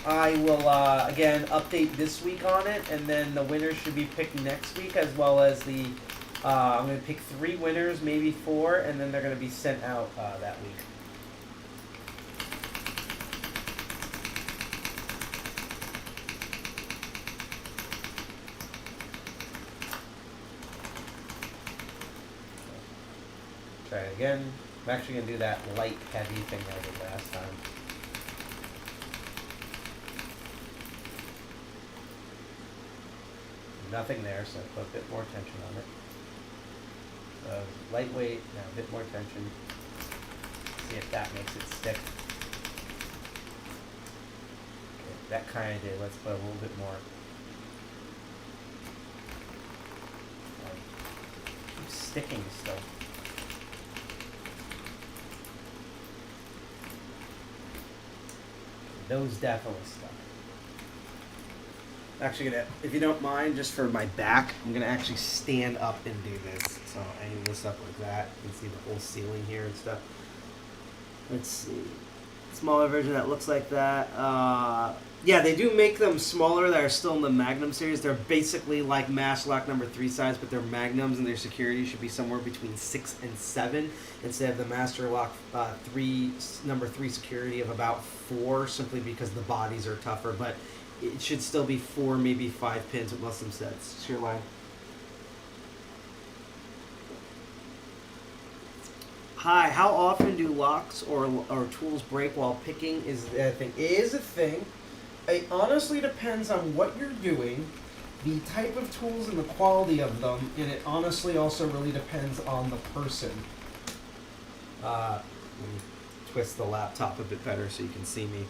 I will, again, update this week on it, and then the winners should be picked next week, as well as the, I'm going to pick 3 winners, maybe 4, and then they're going to be sent out that week. Try it again. I'm actually going to do that light, heavy thing I did last time. Nothing there, so put a bit more tension on it. So lightweight, now a bit more tension. See if that makes it stick. Okay, that kind of did. Let's put a little bit more. Keeps sticking still. Those definitely stuck. Actually gonna, if you don't mind, just for my back, I'm gonna actually stand up and do this. So I aim this up like that. You can see the whole ceiling here and stuff. Let's see. Smaller version that looks like that. Yeah, they do make them smaller that are still in the Magnum series. They're basically like Master Lock number 3 size, but they're Magnums and their security should be somewhere between 6 and 7 instead of the Master Lock number 3 security of about 4, simply because the bodies are tougher. But it should still be 4, maybe 5 pins with muslim sets. Shear line. Hi, how often do locks or tools break while picking? Is that a thing? It is a thing. It honestly depends on what you're doing, the type of tools and the quality of them, and it honestly also really depends on the person. Let me twist the laptop a bit better so you can see me.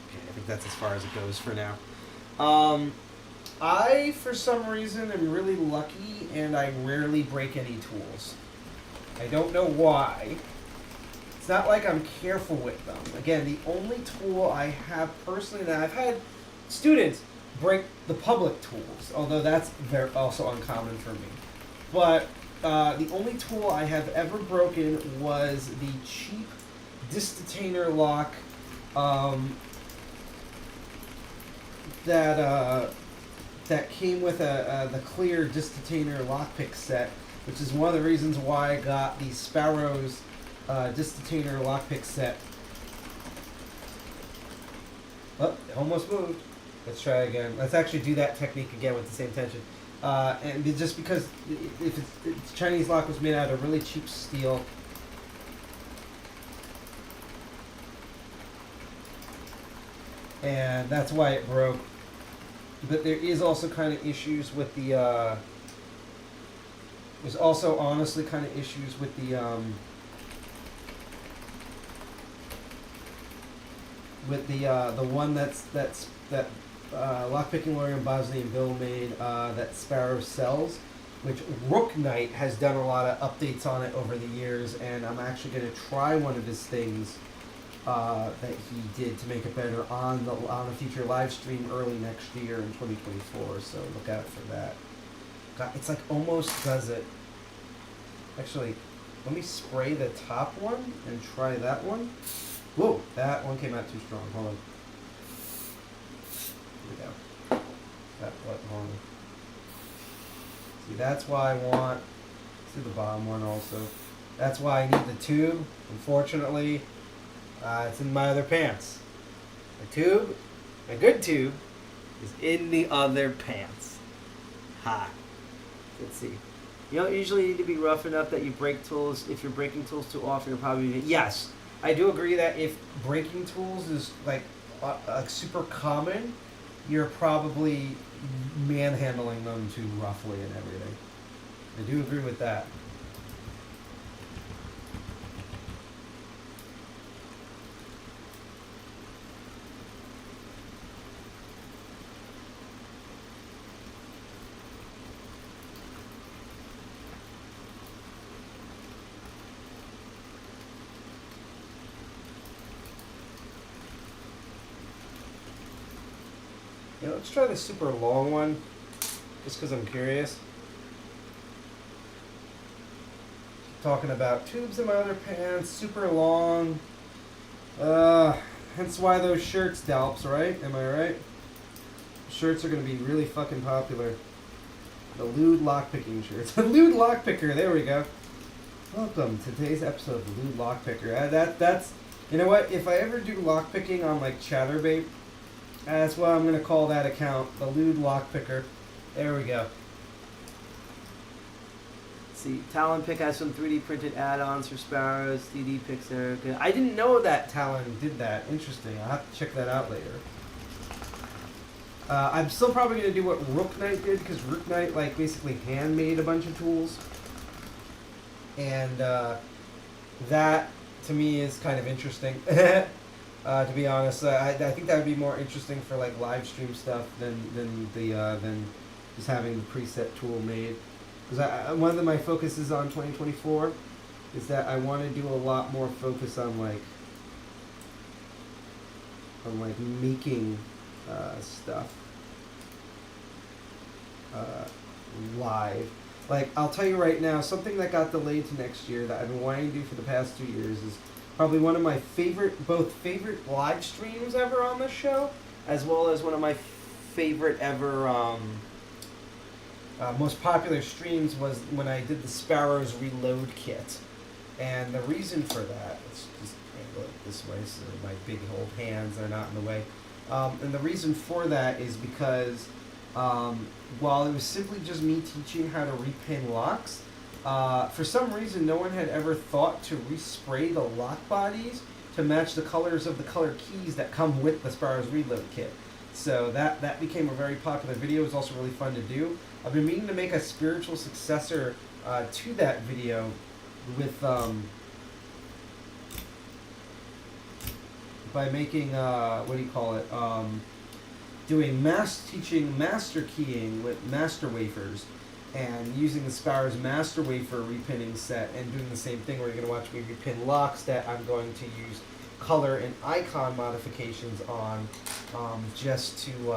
Okay, I think that's as far as it goes for now. I, for some reason, am really lucky and I rarely break any tools. I don't know why. It's not like I'm careful with them. Again, the only tool I have personally that I've had students break the public tools, although that's also uncommon for me. But the only tool I have ever broken was the cheap distatainer lock that came with the clear distatainer lockpick set, which is one of the reasons why I got the Sparrows distatainer lockpick set. Oh, it almost moved. Let's try again. Let's actually do that technique again with the same tension. And just because if it's Chinese lock was made out of really cheap steel. And that's why it broke. But there is also kind of issues with the, there's also honestly kind of issues with the, one that lockpicking lawyer in Bosnia and Bill made that Sparrow sells, which Rook Knight has done a lot of updates on it over the years, and I'm actually going to try one of his things that he did to make it better on a future live stream early next year in 2024. So look out for that. God, it's like almost does it. Actually, let me spray the top one and try that one. Whoa, that one came out too strong. Hold on. Here we go. Hold on. See, that's why I want. See the bottom one also. That's why I need the tube. Unfortunately, it's in my other pants. My tube, my good tube, is in the other pants. Ha. Let's see. You don't usually need to be rough enough that you break tools. If you're breaking tools too often, you're probably... Yes, I do agree that if breaking tools is like super common, you're probably manhandling them too roughly and everything. I do agree with that. Yeah, let's try the super long one, just because I'm curious. Talking about tubes in my other pants, super long. Hence why those shirts, Dalps, right? Am I right? Shirts are going to be really fucking popular. The lewd lockpicking shirts. The lewd lockpicker, there we go. Welcome to today's episode of the lewd lockpicker. That's, you know what? If I ever do lockpicking on like Chatterbait, that's what I'm going to call that account, the lewd lockpicker. There we go. Let's see, Talon Pick has some 3D printed add-ons for Sparrows. 3D Picks there. I didn't know that Talon did that. Interesting. I'll have to check that out later. I'm still probably going to do what Rook Knight did, because Rook Knight like basically handmade a bunch of tools. And that, to me, is kind of interesting. To be honest, I think that would be more interesting for like live stream stuff than just having the preset tool made. Because one of my focuses on 2024 is that I want to do a lot more focus on like making stuff live. Like, I'll tell you right now, something that got delayed to next year that I've been wanting to do for the past 2 years is probably one of my favorite live streams ever on this show, as well as one of my favorite ever, most popular streams was when I did the Sparrows Reload Kit. And the reason for that, let's just angle it this way so my big old hands are not in the way. And the reason for that is because while it was simply just me teaching how to repin locks, for some reason no one had ever thought to respray the lock bodies to match the colors of the color keys that come with the Sparrows Reload Kit. So that became a very popular video. It was also really fun to do. I've been meaning to make a spiritual successor to that video with by making what do you call it? teaching master keying with master wafers, and using the Sparrow's master wafer repinning set, and doing the same thing where you're going to watch me repin locks that I'm going to use color and icon modifications on, just to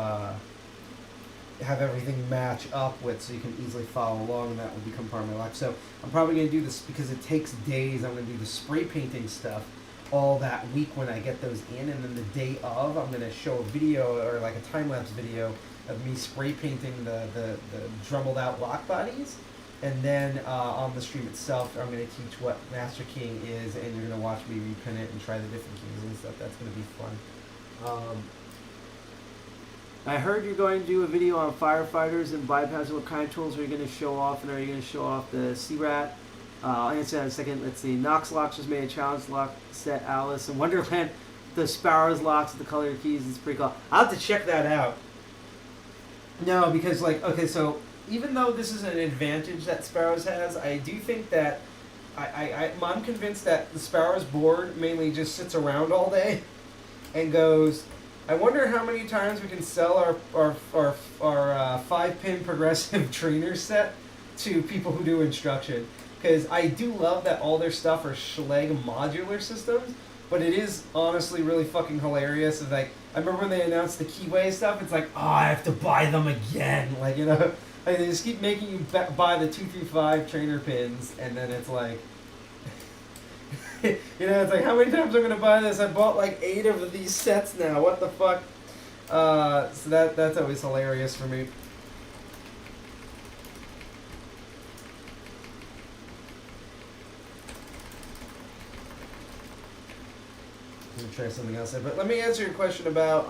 have everything match up with, so you can easily follow along, and that will become part of my lock. So I'm probably going to do this because it takes days. I'm going to do the spray painting stuff all that week when I get those in, and then the day of I'm going to show a video, or like a time-lapse video of me spray painting the drumbled out lock bodies, and then on the stream itself I'm going to teach what master keying is, and you're going to watch me repin it and try the different keys and stuff. That's going to be fun. I heard you're going to do a video on firefighters and bypassing. What kind of tools are you going to show off, and are you going to show off the C-Rat? I'll answer that in a second. Let's see. Knox Locks just made a challenge lock set. Alice in Wonderland, the Sparrows locks with the colored keys. It's pretty cool. I'll have to check that out. No, because okay, so even though this is an advantage that Sparrows has, I do think that I'm convinced that the Sparrows board mainly just sits around all day and goes, I wonder how many times we can sell our 5-pin progressive trainer set to people who do instruction. Because I do love that all their stuff are Schlage modular systems, but it is honestly really fucking hilarious. It's like, I remember when they announced the Keyway stuff, it's like, oh, I have to buy them again. Like, you know, like they just keep making you buy the 2 through 5 trainer pins, and then it's like, you know, it's like, how many times am I going to buy this? I bought like 8 of these sets now. What the fuck? So that's always hilarious for me. I'm going to try something else there. But let me answer your question about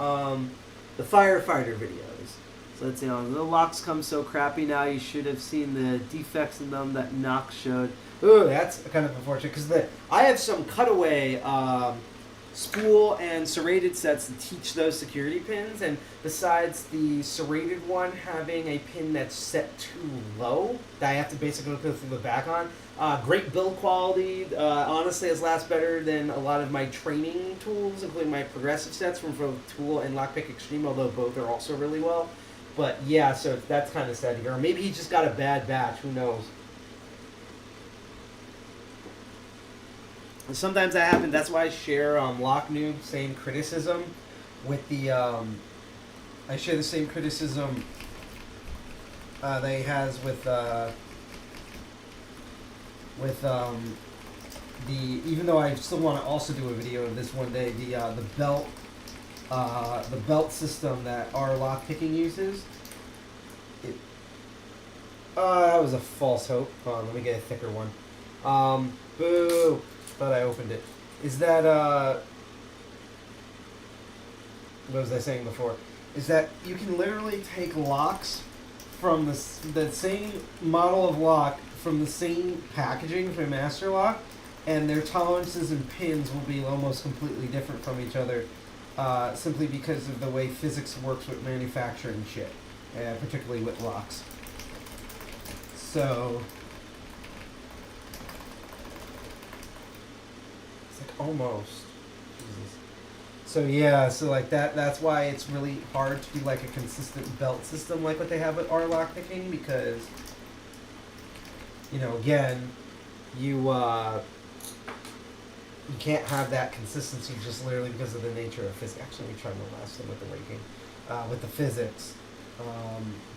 The firefighter videos. So let's see, the locks come so crappy now. You should have seen the defects in them that Knox showed. Ooh, that's kind of unfortunate, because I have some cutaway spool and serrated sets to teach those security pins, and besides the serrated one having a pin that's set too low that I have to basically go through the back on, great build quality, honestly has lasted better than a lot of my training tools, including my progressive sets from both Tool and Lockpick Extreme, although both are also really well. But yeah, so that's kind of sad to hear. Or maybe he just got a bad batch, who knows. And sometimes that happens. That's why I share Lock Noob same criticism with the I share the same criticism that he has with the, even though I still want to also do a video of this one day, the belt system that our lock picking uses. That was a false hope. Hold on, let me get a thicker one. Boo! Thought I opened it. Is that what was I saying before? Is that you can literally take locks from the same model of lock from the same packaging from a master lock, and their tolerances and pins will be almost completely different from each other, simply because of the way physics works with manufacturing shit, particularly with locks. So it's like almost. Jesus. So yeah, so like that's why it's really hard to do like a consistent belt system like what they have with our lock picking, because you know, again, you can't have that consistency just literally because of the nature of physics. Actually, we tried the last thing with the raking, with the physics.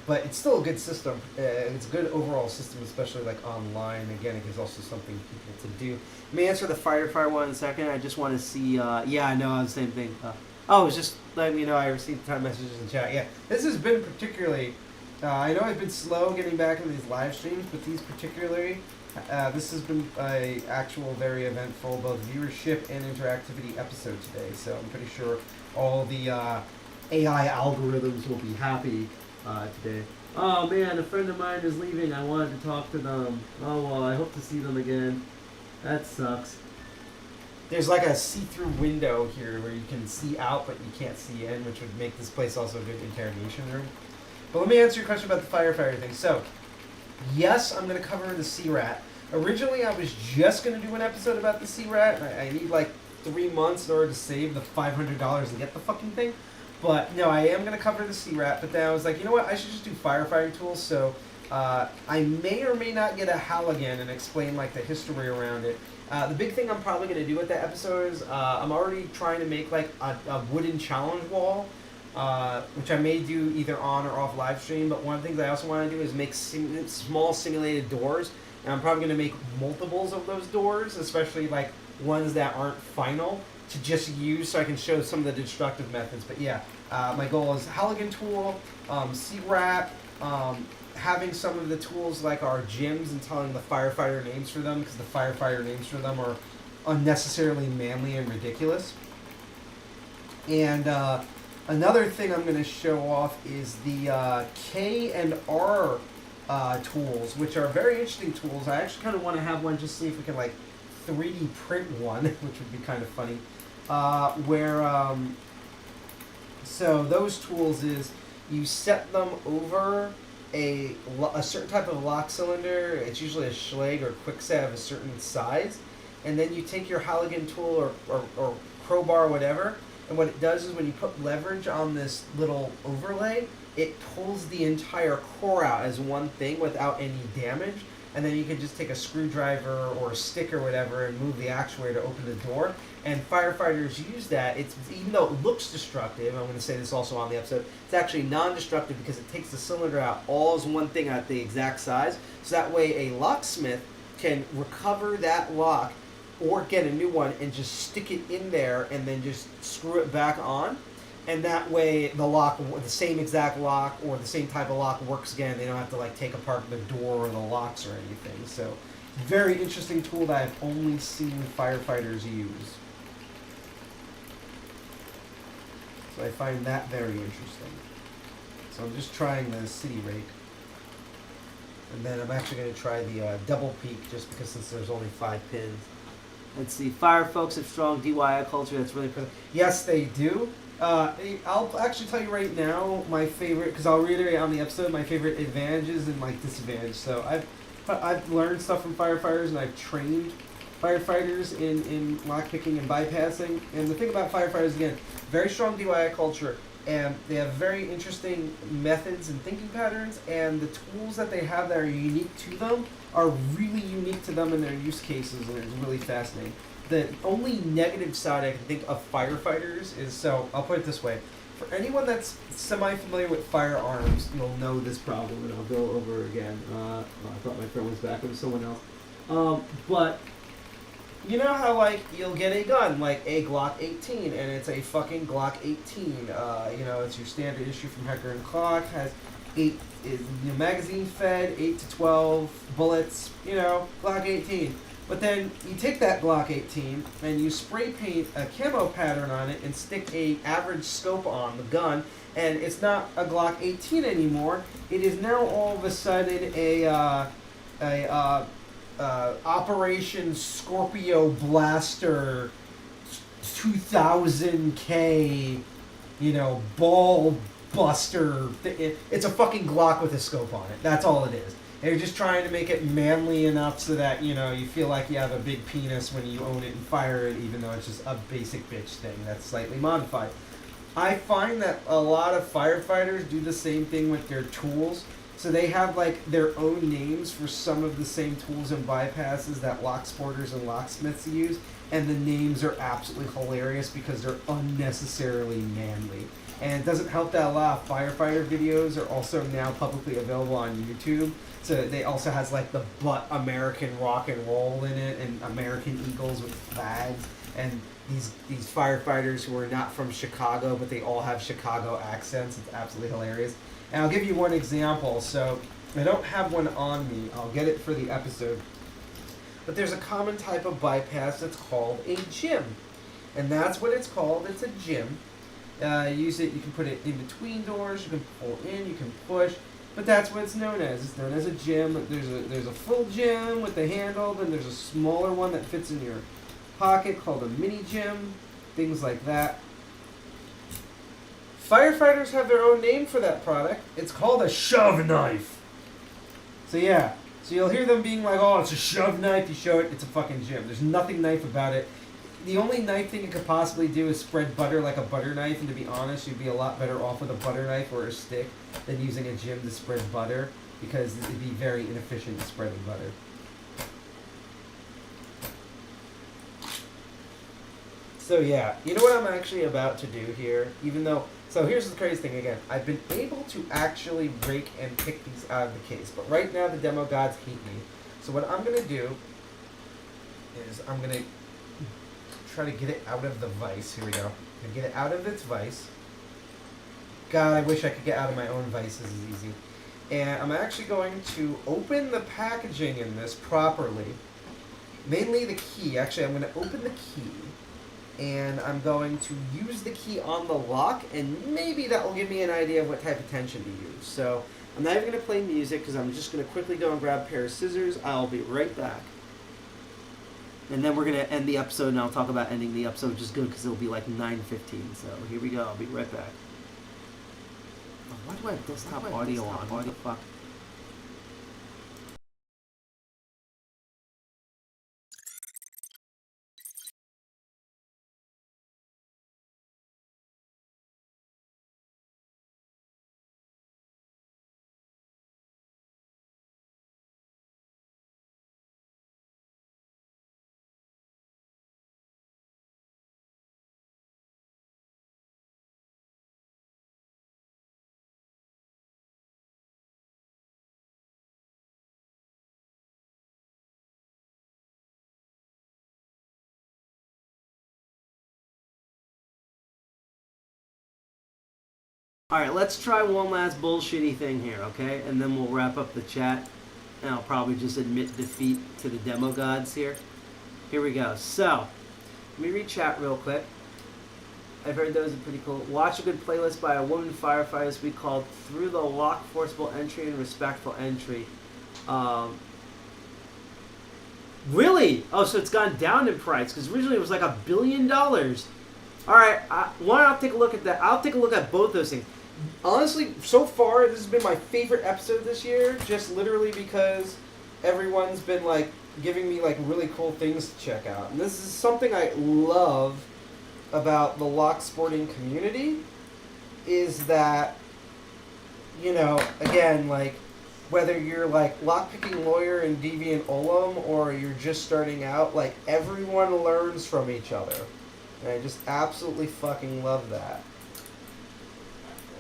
But it's still a good system. It's a good overall system, especially like online. Again, it gives also something people to do. Let me answer the firefighter one in a second. I just want to see. Yeah, I know, the same thing. Oh, it's just letting me know I received time messages in chat. Yeah, this has been particularly. I know I've been slow getting back into these live streams, but these particularly, this has been a actual very eventful both viewership and interactivity episode today. So I'm pretty sure all the AI algorithms will be happy today. Oh man, a friend of mine is leaving. I wanted to talk to them. Oh well, I hope to see them again. That sucks. There's like a see-through window here where you can see out but you can't see in, which would make this place also a good interrogation room. But let me answer your question about the firefighter thing. So, yes, I'm going to cover the C-Rat. Originally, I was just going to do an episode about the C-Rat. I need like 3 months in order to save the $500 and get the fucking thing. But no, I am going to cover the C-Rat, but then I was like, you know what, I should just do firefighting tools, so I may or may not get a Halligan and explain like the history around it. The big thing I'm probably going to do with that episode is I'm already trying to make like a wooden challenge wall, which I may do either on or off live stream, but one of the things I also want to do is make small simulated doors, and I'm probably going to make multiples of those doors, especially like ones that aren't final, to just use so I can show some of the destructive methods. But yeah, my goal is Halligan tool, C-Rat, having some of the tools like our gyms and telling the firefighter names for them, because the firefighter names for them are unnecessarily manly and ridiculous. And another thing I'm going to show off is the K and R tools, which are very interesting tools. I actually kind of want to have one just see if we can like 3D print one, which would be kind of funny. So those tools is you set them over a certain type of lock cylinder. It's usually a Schlage or Quickset of a certain size, and then you take your Halligan tool or crowbar or whatever, and what it does is when you put leverage on this little overlay, it pulls the entire core out as one thing without any damage, and then you can just take a screwdriver or a stick or whatever and move the actuator to open the door. And firefighters use that. It's, even though it looks destructive, I'm going to say this also on the episode, it's actually non-destructive because it takes the cylinder out all as one thing at the exact size. So that way a locksmith can recover that lock or get a new one and just stick it in there and then just screw it back on. And that way the lock, the same exact lock or the same type of lock works again. They don't have to like take apart the door or the locks or anything. So very interesting tool that I've only seen firefighters use. So I find that very interesting. So I'm just trying the city rake. And then I'm actually going to try the double peak just because since there's only 5 pins. Let's see, fire folks have strong DIY culture. That's really present. Yes, they do. I'll actually tell you right now my favorite, because I'll reiterate on the episode, my favorite advantages and like disadvantages. So I've learned stuff from firefighters and I've trained firefighters in lockpicking and bypassing. And the thing about firefighters, again, very strong DIY culture, and they have very interesting methods and thinking patterns, and the tools that they have that are unique to them are really unique to them in their use cases, and it's really fascinating. The only negative side I can think of firefighters is, so I'll put it this way, for anyone that's semi-familiar with firearms, you'll know this problem, and I'll go over again. I thought my friend was back, it was someone else. But you know how like you'll get a gun like a Glock 18 and it's a fucking Glock 18. You know, it's your standard issue from Hecker and Koch, has 8 is magazine fed, 8 to 12 bullets. You know, Glock 18. But then you take that Glock 18 and you spray paint a camo pattern on it and stick a average scope on the gun, and it's not a Glock 18 anymore. It is now all of a sudden a Operation Scorpio Blaster 2000K, you know, ball buster. It's a fucking Glock with a scope on it. That's all it is. They're just trying to make it manly enough so that, you know, you feel like you have a big penis when you own it and fire it, even though it's just a basic bitch thing that's slightly modified. I find that a lot of firefighters do the same thing with their tools. So they have like their own names for some of the same tools and bypasses that lock sporters and locksmiths use, and the names are absolutely hilarious because they're unnecessarily manly. And it doesn't help that a lot of firefighter videos are also now publicly available on YouTube. So they also has like the butt American rock and roll in it, and American Eagles with flags, and these firefighters who are not from Chicago, but they all have Chicago accents. It's absolutely hilarious. And I'll give you one example. So I don't have one on me. I'll get it for the episode. But there's a common type of bypass that's called a gym. And that's what it's called. It's a gym. Use it, you can put it in between doors, you can pull in, you can push. But that's what it's known as. It's known as a gym. There's a full gym with the handle, then there's a smaller one that fits in your pocket called a mini gym. Things like that. Firefighters have their own name for that product. It's called a shove knife. So yeah, so you'll hear them being like, oh, it's a shove knife. You show it, it's a fucking gym. There's nothing knife about it. the only knife thing you could possibly do is spread butter like a butter knife, and to be honest, you'd be a lot better off with a butter knife or a stick than using a gym to spread butter, because it'd be very inefficient in spreading butter. So yeah, you know what I'm actually about to do here? Even though, so here's the crazy thing again. I've been able to actually rake and pick these out of the case, but right now the demo gods hate me. So what I'm going to do is I'm going to try to get it out of the vise. Here we go. I'm going to get it out of its vise. God, I wish I could get out of my own vise. This is easy. And I'm actually going to open the packaging in this properly. Mainly the key. Actually, I'm going to open the key. And I'm going to use the key on the lock, and maybe that will give me an idea of what type of tension to use. So I'm not even going to play music because I'm just going to quickly go and grab a pair of scissors. I'll be right back. And then we're going to end the episode, and I'll talk about ending the episode, which is good because it'll be like 9:15. So here we go. I'll be right back. Oh, why do I have desktop audio on? What the fuck? Alright, let's try one last bullshitty thing here, okay? And then we'll wrap up the chat. And I'll probably just admit defeat to the demo gods here. Here we go. So, let me read chat real quick. I've heard those are pretty cool. Watch a good playlist by a woman firefighter this week called Through the Lock, Forcible Entry and Respectful Entry. Really? Oh, so it's gone down in price, because originally it was like $1 billion. Alright, why don't I take a look at that? I'll take a look at both those things. Honestly, so far, this has been my favorite episode this year, just literally because everyone's been, like, giving me, like, really cool things to check out. And this is something I love about the lock sporting community, is that, you know, again, like, whether you're, like, lockpicking lawyer in Deviant Olum or you're just starting out, like, everyone learns from each other. And I just absolutely fucking love that.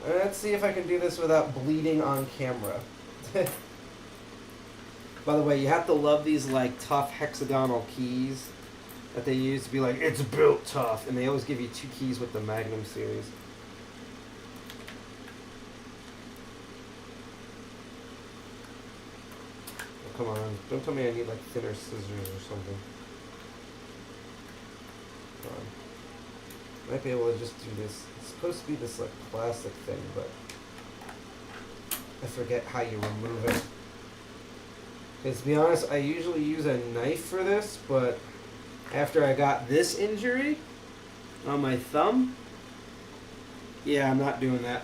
Let's see if I can do this without bleeding on camera. By the way, you have to love these like tough hexagonal keys that they use to be like, it's built tough. And they always give you 2 keys with the Magnum series. Oh, come on, don't tell me I need like thinner scissors or something. Come on. Might be able to just do this. It's supposed to be this like plastic thing, but I forget how you remove it. Because to be honest, I usually use a knife for this, but after I got this injury on my thumb, yeah, I'm not doing that.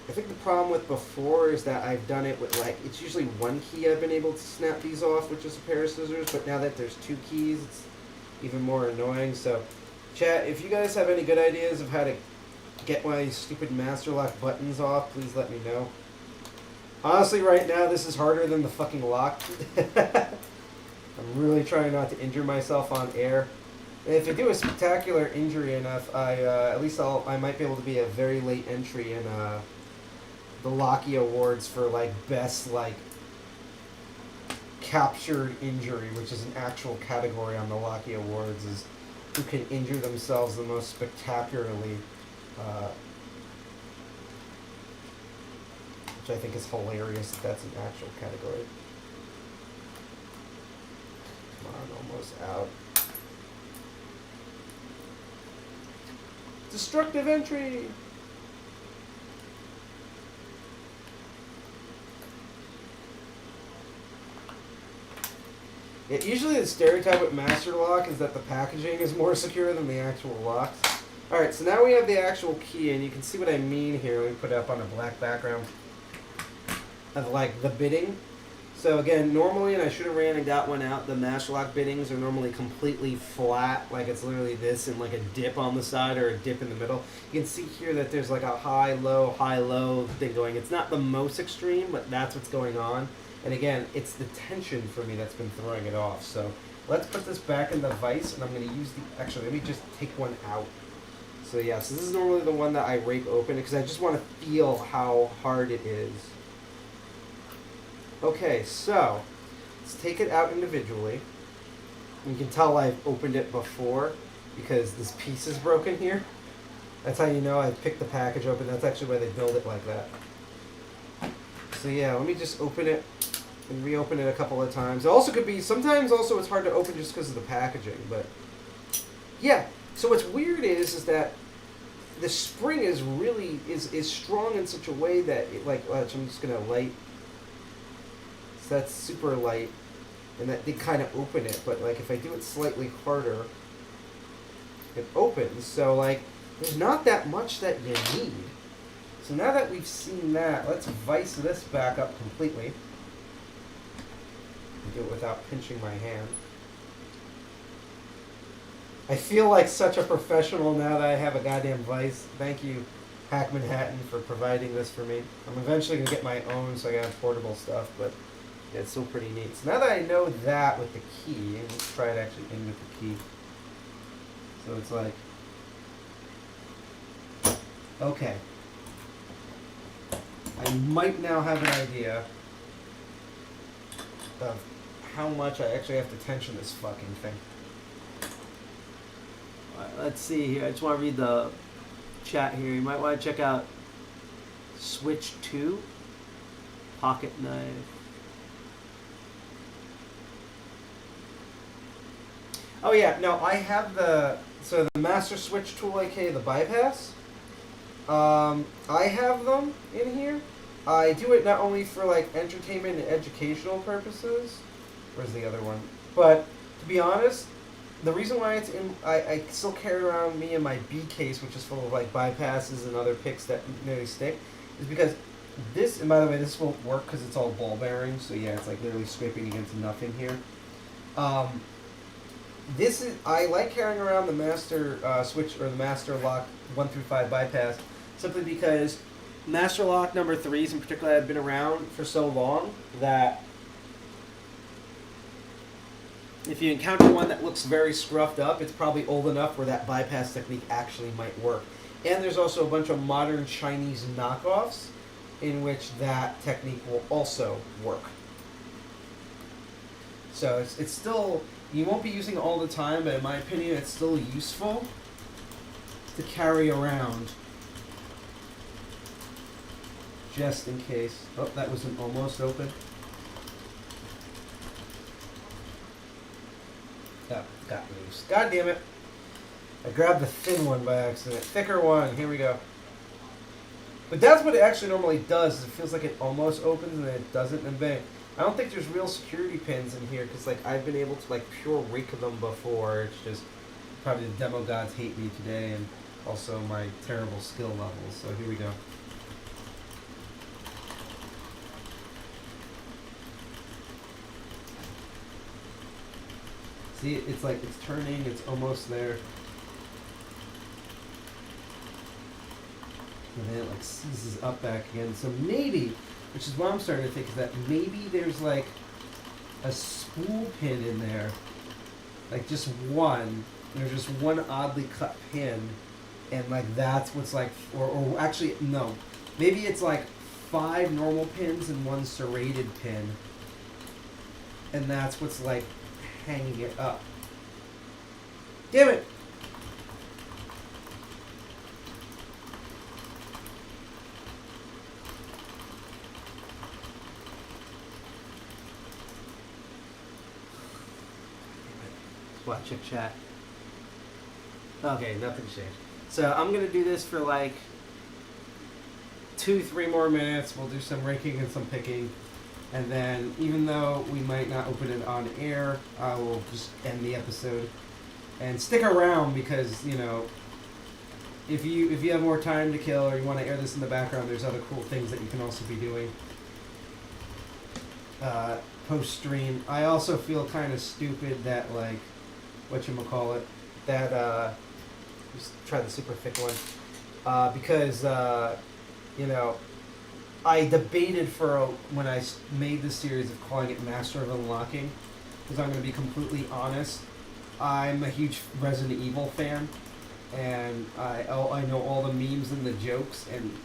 I think the problem with before is that I've done it with like, it's usually 1 key I've been able to snap these off, which is a pair of scissors, but now that there's 2 keys, it's even more annoying. So, chat, if you guys have any good ideas of how to get my stupid Master Lock buttons off, please let me know. Honestly, right now, this is harder than the fucking lock. I'm really trying not to injure myself on air. And if I do a spectacular injury enough, at least I might be able to be a very late entry in the Locky Awards for like best like captured injury, which is an actual category on the Locky Awards, is who can injure themselves the most spectacularly, which I think is hilarious that that's an actual category. Come on, almost out. Destructive entry! Yeah, usually the stereotype with Master Lock is that the packaging is more secure than the actual locks. Alright, so now we have the actual key, and you can see what I mean here. Let me put it up on a black background of like the bitting. So again, normally, and I should have ran and got one out, the master lock biddings are normally completely flat, like it's literally this and like a dip on the side or a dip in the middle. You can see here that there's like a high, low thing going. It's not the most extreme, but that's what's going on. And again, it's the tension for me that's been throwing it off. So let's put this back in the vise, and I'm going to use the, actually, let me just take one out. So yeah, so this is normally the one that I rake open because I just want to feel how hard it is. Okay, so let's take it out individually. You can tell I've opened it before because this piece is broken here. That's how you know I picked the package open. That's actually why they build it like that. So yeah, let me just open it and reopen it a couple of times. It also could be, sometimes also it's hard to open just because of the packaging, but yeah. So what's weird is that the spring is really, is strong in such a way that it, like, watch, I'm just going to light. So that's super light, and that did kind of open it, but like if I do it slightly harder, it opens. So like there's not that much that you need. So now that we've seen that, let's vise this back up completely. And do it without pinching my hand. I feel like such a professional now that I have a goddamn vise. Thank you, Hack Manhattan, for providing this for me. I'm eventually going to get my own so I can have portable stuff, but yeah, it's still pretty neat. So now that I know that with the key, let's try it actually in with the key. So it's like, okay. I might now have an idea of how much I actually have to tension this fucking thing. Alright, let's see here. I just want to read the chat here. You might want to check out Switch 2 pocket knife. Oh yeah, no, I have the Master Switch tool, aka the bypass. I have them in here. I do it not only for like entertainment and educational purposes. Where's the other one? But to be honest, the reason why it's in, I still carry around me in my B case, which is full of like bypasses and other picks that nearly stick, is because this, and by the way, this won't work because it's all ball bearings. So yeah, it's like literally scraping against nothing here. This is, I like carrying around the Master Switch or the Master Lock 1 through 5 bypass simply because Master Lock number 3s in particular have been around for so long that if you encounter one that looks very scruffed up, it's probably old enough where that bypass technique actually might work. And there's also a bunch of modern Chinese knockoffs in which that technique will also work. So it's still, you won't be using it all the time, but in my opinion, it's still useful to carry around just in case. Oh, that was an almost open. Oh, got loose. God damn it. I grabbed the thin one by accident. Thicker one. Here we go. But that's what it actually normally does. Is it feels like it almost opens and then it doesn't, and bang. I don't think there's real security pins in here because like I've been able to like pure rake them before. It's just probably the demo gods hate me today and also my terrible skill levels. So here we go. See, it's like it's turning, it's almost there. And then it like seizes up back again. So maybe, which is what I'm starting to think, is that maybe there's like a spool pin in there. Like just one. There's just one oddly cut pin. And like that's what's like, or actually, no. Maybe it's like 5 normal pins and 1 serrated pin. And that's what's like hanging it up. Damn it! Watch your chat. Okay, nothing changed. So I'm gonna do this for like 2-3 more minutes. We'll do some raking and some picking. And then, even though we might not open it on air, I will just end the episode. And stick around because, you know, if you have more time to kill or you want to air this in the background, there's other cool things that you can also be doing. post stream. I also feel kind of stupid that like, whatchamacallit, that just try the super thick one, because you know, I debated when I made this series of calling it Master of Unlocking, because I'm going to be completely honest, I'm a huge Resident Evil fan, and I know all the memes and the jokes, and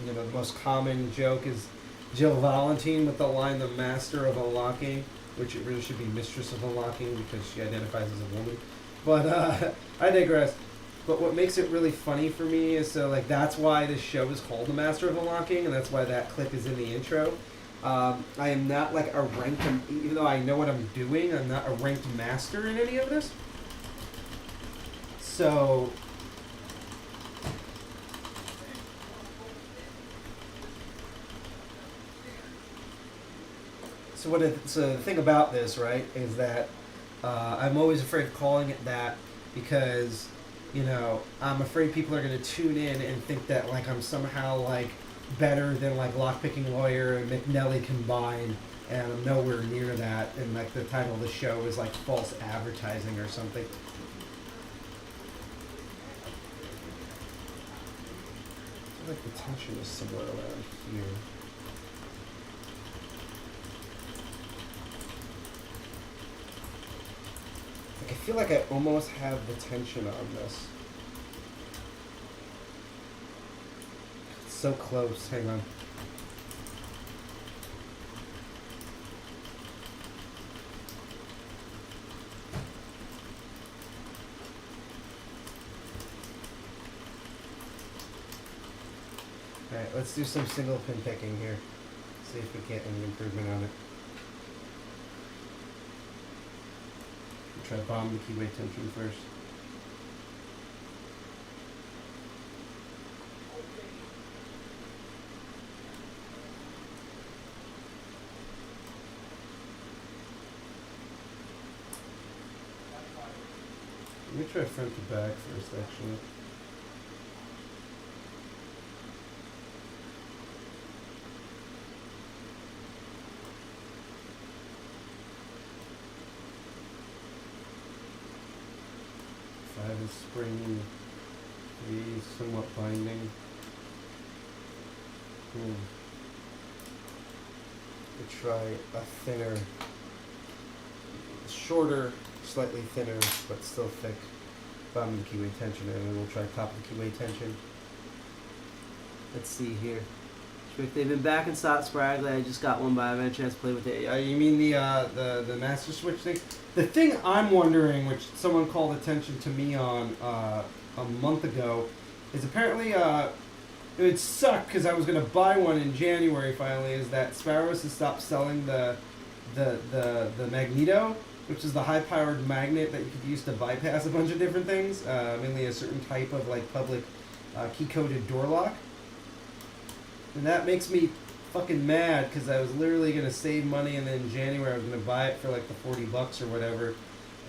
the most common joke is Jill Valentine with the line, "The Master of Unlocking," which it really should be Mistress of Unlocking because she identifies as a woman. But I digress. But what makes it really funny for me is that's why this show is called The Master of Unlocking, and that's why that clip is in the intro. I am not like a ranked, even though I know what I'm doing, I'm not a ranked master in any of this. So the thing about this, right, is that I'm always afraid of calling it that because, I'm afraid people are going to tune in and think that, like, I'm somehow, like, better than, like, Lockpicking Lawyer and McNelly combined, and I'm nowhere near that, and, like, the title of the show is, like, false advertising or something. I feel like the tension is somewhere around here. I feel like I almost have the tension on this. It's so close. Hang on. Alright, let's do some single pin picking here. See if we get any improvement on it. Try to bomb the keyway tension first. Let me try front to back first, actually. Five is spring, 3 is somewhat binding. We'll try a thinner, shorter, slightly thinner, but still thick bottom of the keyway tension, and then we'll try top of the keyway tension. Let's see here. They've been back in stock sporadically. I just got one, but I haven't had a chance to play with it. You mean the master switch thing? The thing I'm wondering, which someone called attention to me on a month ago, is apparently it would suck because I was gonna buy one in January finally. Is that Sparrows has stopped selling the Magneto, which is the high-powered magnet that you could use to bypass a bunch of different things, mainly a certain type of like public key-coded door lock. And that makes me fucking mad because I was literally going to save money, and then in January I was going to buy it for like the $40 or whatever,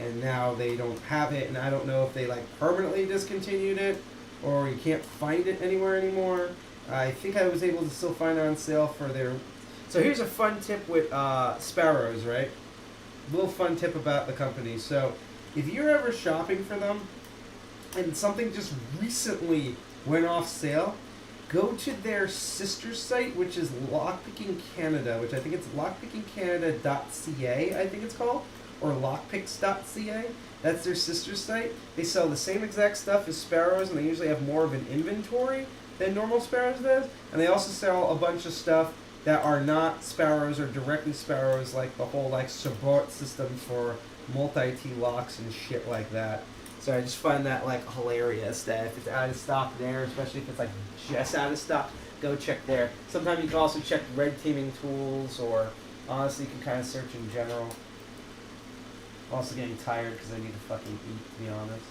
and now they don't have it, and I don't know if they like permanently discontinued it or you can't find it anywhere anymore. I think I was able to still find it on sale for their... So here's a fun tip with Sparrows, right? A little fun tip about the company. So if you're ever shopping for them and something just recently went off sale, go to their sister site, which is Lockpicking Canada, which I think it's lockpickingcanada.ca, I think it's called, or lockpicks.ca. That's their sister site. They sell the same exact stuff as Sparrows, and they usually have more of an inventory than normal Sparrows does. And they also sell a bunch of stuff that are not Sparrows or directly Sparrows, like the whole like support system for multi-T locks and shit like that. So I just find that like hilarious that if it's out of stock there, especially if it's like just out of stock, go check there. Sometimes you can also check Red Teaming Tools, or honestly you can kind of search in general. I'm also getting tired because I need to fucking eat, to be honest.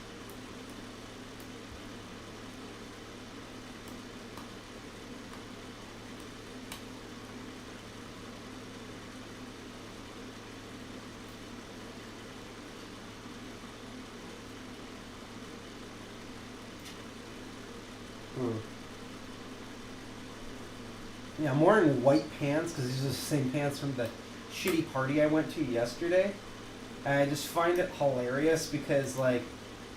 Yeah, I'm wearing white pants because these are the same pants from the shitty party I went to yesterday, and I just find it hilarious because like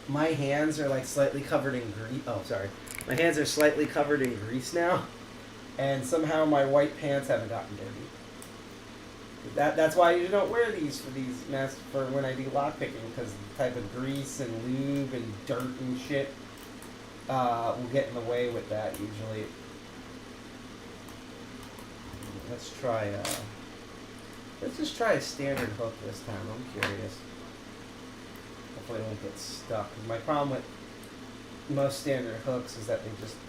my hands are like slightly covered in grease. Oh, sorry, my hands are slightly covered in grease now, and somehow my white pants haven't gotten dirty. That's why you don't wear these for when I do lockpicking, because the type of grease and lube and dirt and shit will get in the way with that usually. Let's just try a standard hook this time. I'm curious. Hopefully I won't get stuck. My problem with most standard hooks is that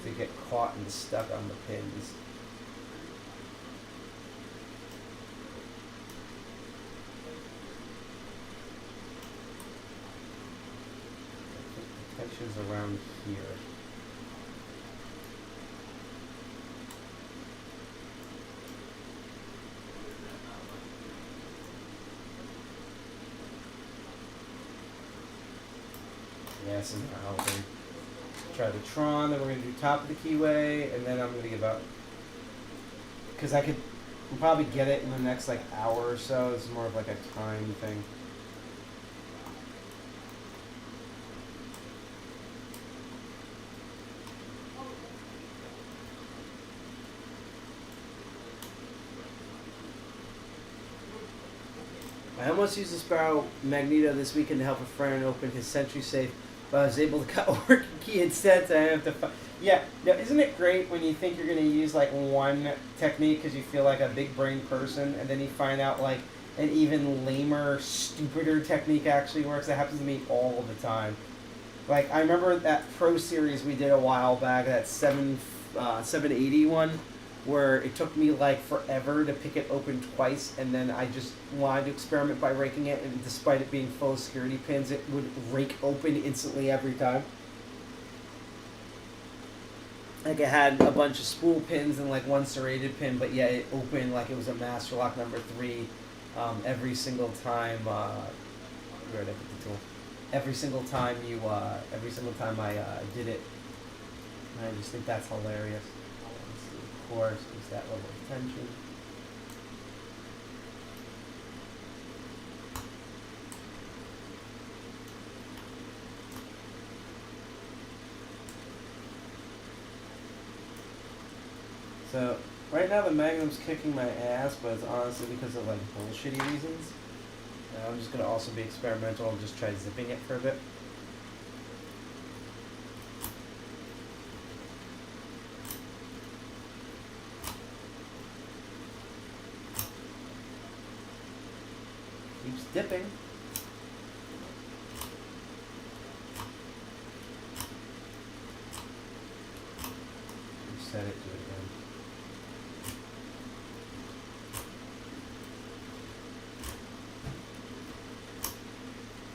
they get caught and stuck on the pins. Tension's around here. Yeah, this is not helping. Try the Tron, then we're going to do top of the keyway, and then I'm going to give up. Because I could probably get it in the next like hour or so. It's more of like a time thing. I almost used the Sparrow Magneto this weekend to help a friend open his Sentry safe, but I was able to cut a working key instead, so I have to yeah, now, isn't it great when you think you're going to use like one technique because you feel like a big brain person, and then you find out like an even lamer, stupider technique actually works? That happens to me all the time. Like, I remember that Pro Series we did a while back, that 780 one, where it took me like forever to pick it open twice, and then I just wanted to experiment by raking it, and despite it being full of security pins, it would rake open instantly every time. Like, it had a bunch of spool pins and like one serrated pin, but yeah, it opened like it was a Master Lock number 3 every single time. Where did I put the tool? Every single time I did it. And I just think that's hilarious. Of course, is that level of tension. So, right now the Magnum's kicking my ass, but it's honestly because of like bullshitty reasons. I'm just going to also be experimental and just try zipping it for a bit. Keeps dipping. Reset it to it again.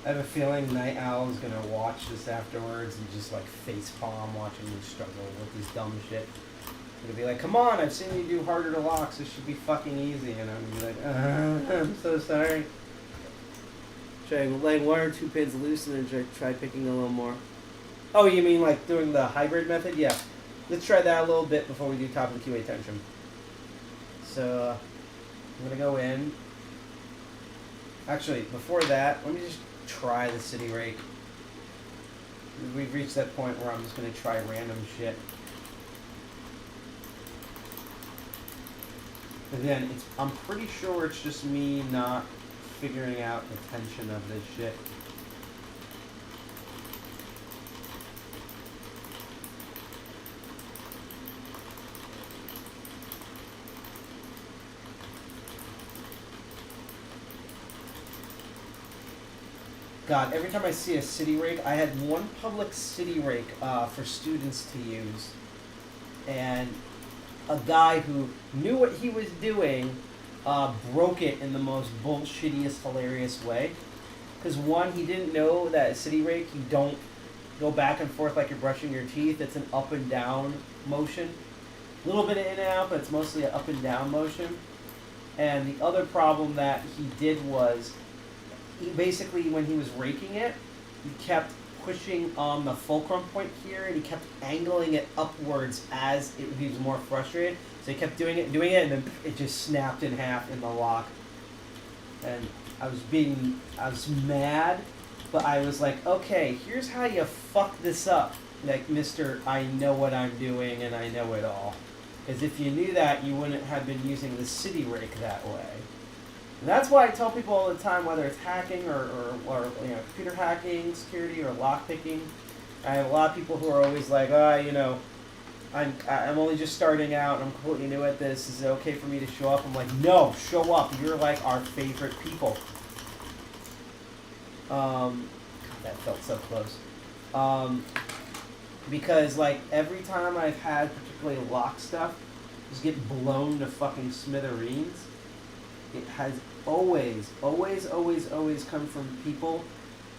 I have a feeling Night Owl is going to watch this afterwards and just like facepalm watching me struggle with this dumb shit. He'll be like, come on, I've seen you do harder to locks, this should be fucking easy. And I'm going to be like, I'm so sorry. Try laying 1 or 2 pins loose and then try picking a little more. Oh, you mean like doing the hybrid method? Yeah. Let's try that a little bit before we do top of the QA tension. So, I'm going to go in. Actually, before that, let me just try the city rake. We've reached that point where I'm just going to try random shit. And then I'm pretty sure it's just me not figuring out the tension of this shit. God, every time I see a city rake, I had one public city rake for students to use, and a guy who knew what he was doing broke it in the most bullshittiest, hilarious way. Because one, he didn't know that a city rake, you don't go back and forth like you're brushing your teeth. It's an up and down motion. A little bit of in and out, but it's mostly an up and down motion. And the other problem that he did was, he basically, when he was raking it, he kept pushing on the fulcrum point here, and he kept angling it upwards as he was more frustrated. So he kept doing it, and then it just snapped in half in the lock. and I was mad, but I was like, okay, here's how you fuck this up, like Mr. I know what I'm doing and I know it all. Because if you knew that, you wouldn't have been using the city rake that way. And that's why I tell people all the time, whether it's hacking or computer hacking, security, or lockpicking. I have a lot of people who are always like, I'm only just starting out, I'm completely new at this, is it okay for me to show up? I'm like, no, show up, you're like our favorite people. God, that felt so close. Because like every time I've had particularly lock stuff just get blown to fucking smithereens, it has always come from people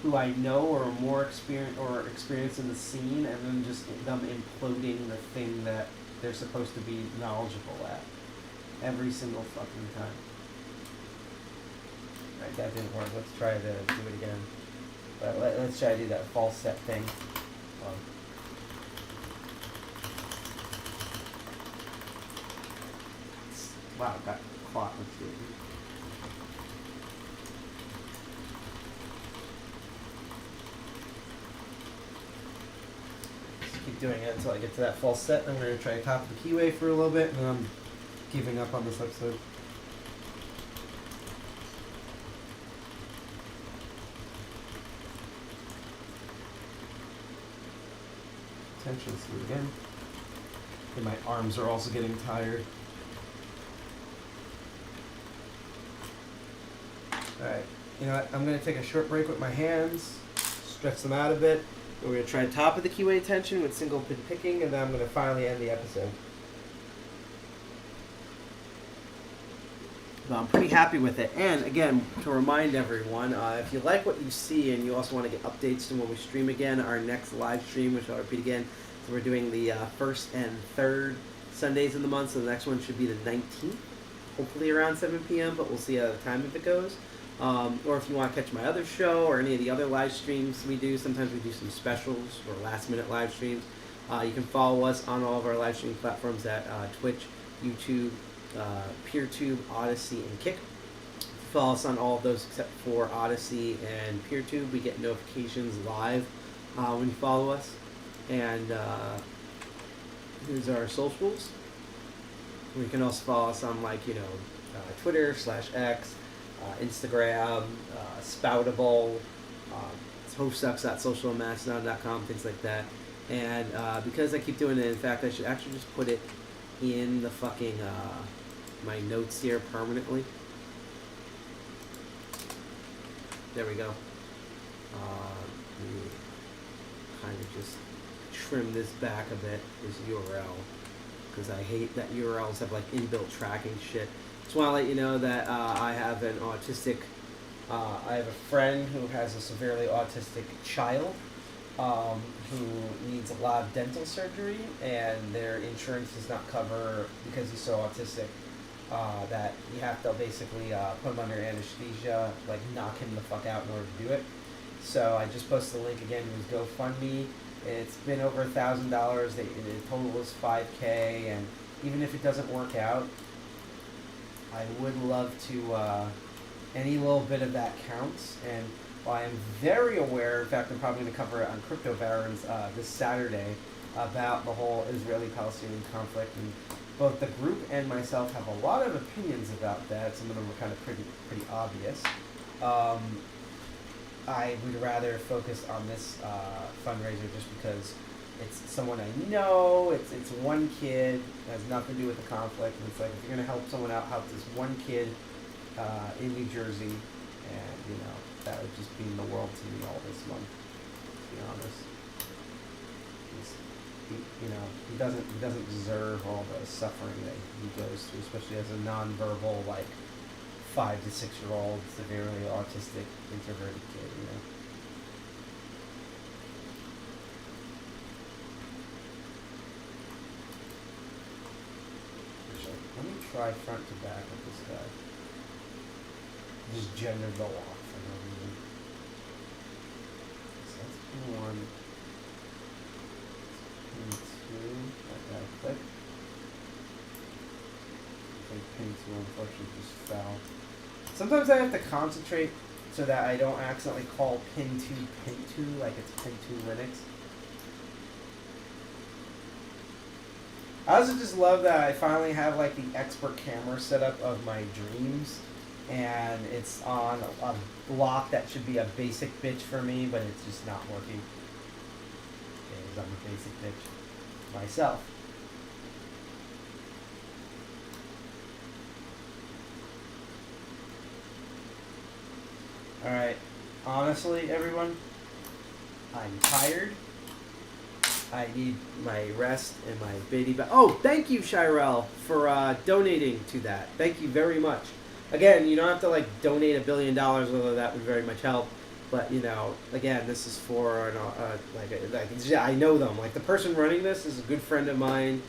who I know are more experienced in the scene, and then just them imploding the thing that they're supposed to be knowledgeable at every single fucking time. Right, that didn't work. Let's try to do it again. But let's try to do that false set thing. Wow, got caught. Let's do it. Keep doing it until I get to that false set. I'm going to try to top the keyway for a little bit, and then I'm giving up on this episode. Tension through again. And my arms are also getting tired. Alright, you know what? I'm going to take a short break with my hands, stretch them out a bit. We're going to try top of the keyway tension with single pin picking, and then I'm going to finally end the episode. But I'm pretty happy with it. And again, to remind everyone, if you like what you see and you also want to get updates to when we stream again, our next live stream, which I'll repeat again, so we're doing the first and third Sundays of the month, so the next one should be the 19th, hopefully around 7 p.m., but we'll see how the time if it goes. Or if you want to catch my other show or any of the other live streams we do, sometimes we do some specials or last-minute live streams. You can follow us on all of our live stream platforms at Twitch, YouTube, PeerTube, Odyssey, and Kick. Follow us on all of those except for Odyssey and PeerTube. We get notifications live when you follow us. And here's our socials. You can also follow us on Twitter /X. Instagram, Spoutable, hosucks.socialmastodon.com, things like that. And because I keep doing it, in fact, I should actually just put it in the fucking my notes here permanently. There we go. Kind of just trim this back a bit, this URL, because I hate that URLs have like inbuilt tracking shit. Just want to let you know that I have an autistic, I have a friend who has a severely autistic child who needs a lot of dental surgery, and their insurance does not cover, because he's so autistic, that you have to basically put him under anesthesia, like knock him the fuck out in order to do it. So I just posted the link again to his GoFundMe. It's been over $1,000. The total was $5,000, and even if it doesn't work out, I would love to, any little bit of that counts. And while I am very aware, in fact, I'm probably going to cover it on Crypto Barons this Saturday about the whole Israeli-Palestinian conflict, and both the group and myself have a lot of opinions about that. Some of them are kind of pretty obvious. I would rather focus on this fundraiser just because it's someone I know, it's one kid, it has nothing to do with the conflict, and it's like, if you're going to help someone out, help this one kid in New Jersey, and, you know, that would just mean the world to me all this month, to be honest. He doesn't deserve all the suffering that he goes through, especially as a nonverbal, 5 to 6 year old, severely autistic, introverted kid, you know. Let me try front to back with this guy. Just gender go off for no reason. So that's P1. P2. That guy click. I think P2 unfortunately just fell. Sometimes I have to concentrate so that I don't accidentally call pin 2 like it's pin 2 Linux. I also just love that I finally have like the expert camera setup of my dreams, and it's on a block that should be a basic bitch for me, but it's just not working. Because I'm a basic bitch myself. Alright, honestly, everyone, I'm tired. I need my rest and my baby back. Oh, thank you, Shirel, for donating to that. Thank you very much. Again, you don't have to like donate $1 billion, although that would very much help. But you know, again, this is for I know them. Like the person running this is a good friend of mine.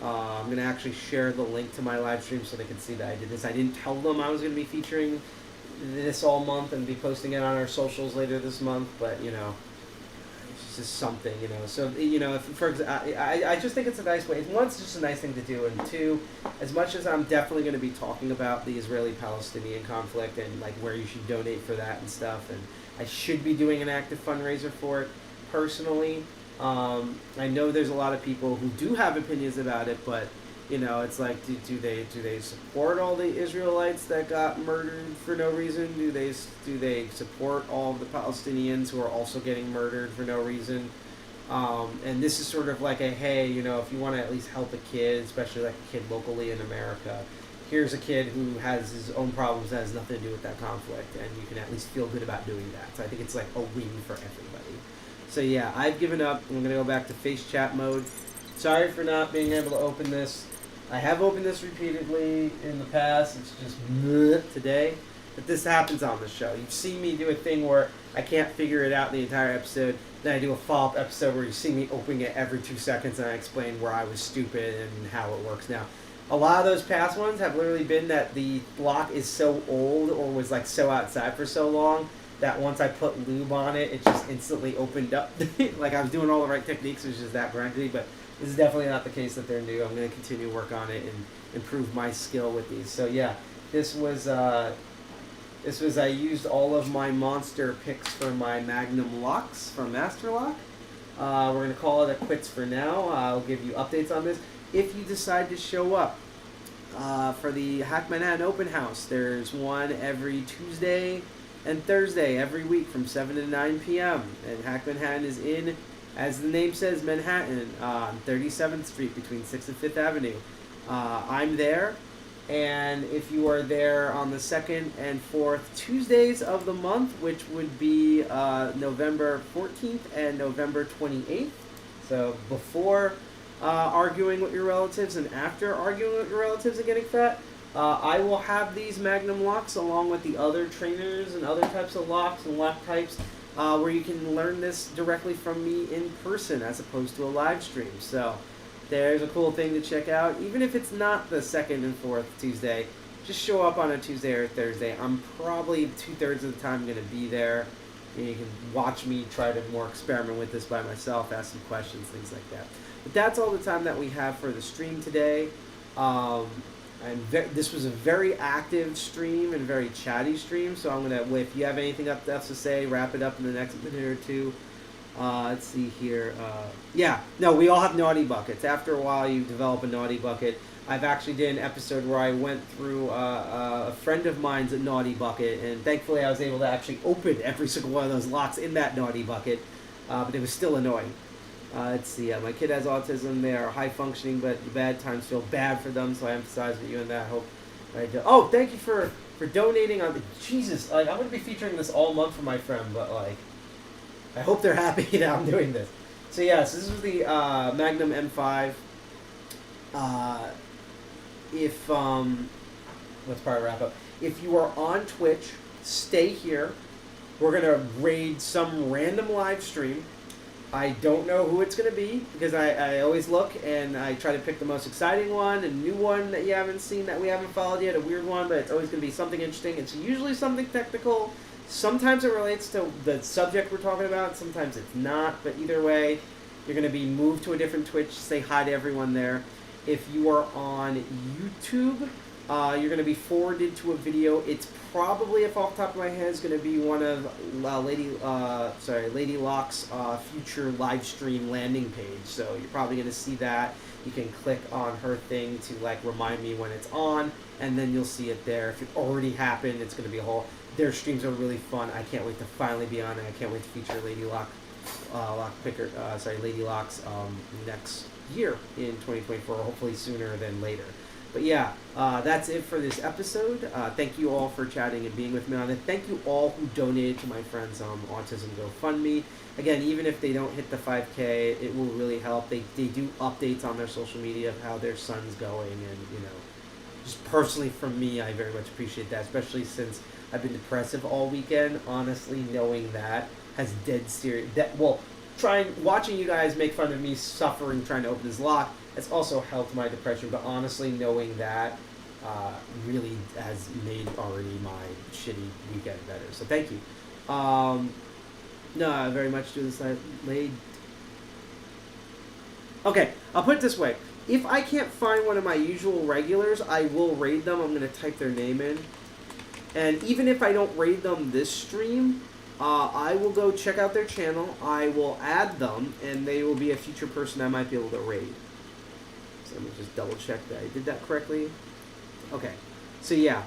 I'm gonna actually share the link to my live stream so they can see that I did this. I didn't tell them I was gonna be featuring this all month and be posting it on our socials later this month, but you know. Is something, you know. So, you know, I just think it's a nice way. One, it's just a nice thing to do, and two, as much as I'm definitely going to be talking about the Israeli-Palestinian conflict and like where you should donate for that and stuff, and I should be doing an active fundraiser for it personally. I know there's a lot of people who do have opinions about it, but you know, it's like, do they support all the Israelites that got murdered for no reason? Do they support all of the Palestinians who are also getting murdered for no reason? And this is sort of like a, hey, you know, if you want to at least help a kid, especially like a kid locally in America, here's a kid who has his own problems that has nothing to do with that conflict, and you can at least feel good about doing that. So I think it's like a win for everybody. So yeah, I've given up. I'm gonna go back to face chat mode. Sorry for not being able to open this. I have opened this repeatedly in the past. It's just today. But this happens on the show. You've seen me do a thing where I can't figure it out the entire episode. Then I do a follow-up episode where you see me opening it every 2 seconds and I explain where I was stupid and how it works now. A lot of those past ones have literally been that the block is so old or was like so outside for so long that once I put lube on it, it just instantly opened up. Like I was doing all the right techniques. It was just that grungy, but this is definitely not the case that they're new. I'm going to continue to work on it and improve my skill with these. So yeah, this was I used all of my monster picks for my Magnum locks from Master Lock. We're going to call it a quits for now. I'll give you updates on this. If you decide to show up for the Hack Manhattan Open House, there's one every Tuesday and Thursday every week from 7 to 9 p.m. And Hack Manhattan is in, as the name says, Manhattan, on 37th Street between 6th and 5th Avenue. I'm there, and if you are there on the 2nd and 4th Tuesdays of the month, which would be November 14th and November 28th, so before arguing with your relatives and after arguing with your relatives and getting fat, I will have these Magnum locks along with the other trainers and other types of locks and lock types where you can learn this directly from me in person as opposed to a live stream. So there's a cool thing to check out. Even if it's not the 2nd and 4th Tuesday, just show up on a Tuesday or Thursday. I'm probably 2/3 of the time going to be there. And you can watch me try to more experiment with this by myself, ask some questions, things like that. But that's all the time that we have for the stream today. This was a very active stream and very chatty stream, so I'm going to, if you have anything else to say, wrap it up in the next minute or two. Let's see here. We all have naughty buckets. After a while, you develop a naughty bucket. I've actually did an episode where I went through a friend of mine's naughty bucket, and thankfully I was able to actually open every single one of those locks in that naughty bucket, but it was still annoying. Let's see, my kid has autism. They are high functioning, but the bad times feel bad for them, so I emphasize with you on that. I hope I do. Oh, thank you for donating on the, Jesus, like, I'm going to be featuring this all month for my friend, but like, I hope they're happy that I'm doing this. So yes, this is the Magnum M5. Let's probably wrap up. If you are on Twitch, stay here. We're going to raid some random live stream. I don't know who it's going to be because I always look and I try to pick the most exciting one, a new one that you haven't seen that we haven't followed yet, a weird one, but it's always going to be something interesting. It's usually something technical. Sometimes it relates to the subject we're talking about. Sometimes it's not, but either way, you're going to be moved to a different Twitch. Say hi to everyone there. If you are on YouTube, You're going to be forwarded to a video. It's probably, if off the top of my head, is going to be one of Lady Locke's future live stream landing page. So you're probably going to see that. You can click on her thing to like remind me when it's on, and then you'll see it there. If it already happened, it's going to be a whole. Their streams are really fun. I can't wait to finally be on it. I can't wait to feature Lady Locke, Lady Locke's next year in 2024. Hopefully sooner than later. But yeah, that's it for this episode. Thank you all for chatting and being with me on it. Thank you all who donated to my friends' Autism GoFundMe. Again, even if they don't hit the 5K, it will really help. They do updates on their social media of how their son's going, and just personally from me, I very much appreciate that, especially since I've been depressive all weekend. Honestly, knowing that has dead serious. Watching you guys make fun of me suffering trying to open this lock, it's also helped my depression, but honestly, knowing that really has made already my shitty weekend better. So thank you. No, I very much do this. Okay, I'll put it this way. If I can't find one of my usual regulars, I will raid them. I'm going to type their name in. And even if I don't raid them this stream, I will go check out their channel. I will add them, and they will be a future person I might be able to raid. So let me just double check that I did that correctly. Okay. So yeah,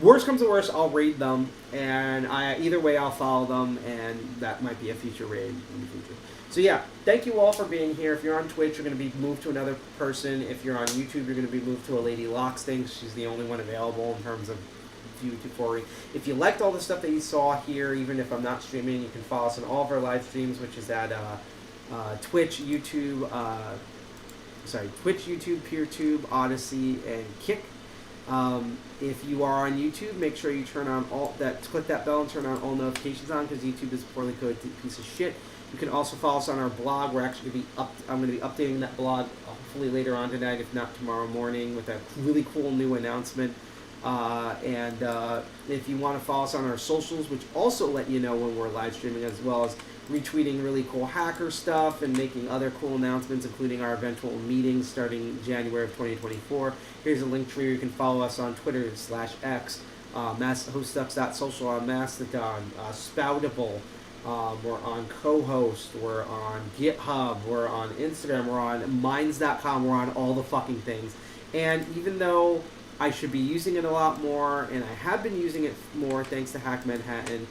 worst comes to worst, I'll raid them, and either way I'll follow them, and that might be a future raid in the future. So yeah, thank you all for being here. If you're on Twitch, you're going to be moved to another person. If you're on YouTube, you're going to be moved to a Lady Locke's thing. She's the only one available in terms of YouTube forwarding. If you liked all the stuff that you saw here, even if I'm not streaming, you can follow us on all of our live streams, which is at Twitch, YouTube, PeerTube, Odyssey, and Kick. If you are on YouTube, make sure you turn on click that bell and turn on all notifications on, because YouTube is a poorly coded piece of shit. You can also follow us on our blog. We're actually going to be I'm going to be updating that blog hopefully later on tonight, if not tomorrow morning, with a really cool new announcement. And if you want to follow us on our socials, which also let you know when we're live streaming, as well as retweeting really cool hacker stuff and making other cool announcements, including our eventual meetings starting January of 2024. Here's a link tree where you can follow us on Twitter /X, hostups.social on Mastodon, Spoutable. We're on Co-Host, we're on GitHub, we're on Instagram, we're on Minds.com, we're on all the fucking things. And even though I should be using it a lot more, and I have been using it more thanks to Hack Manhattan,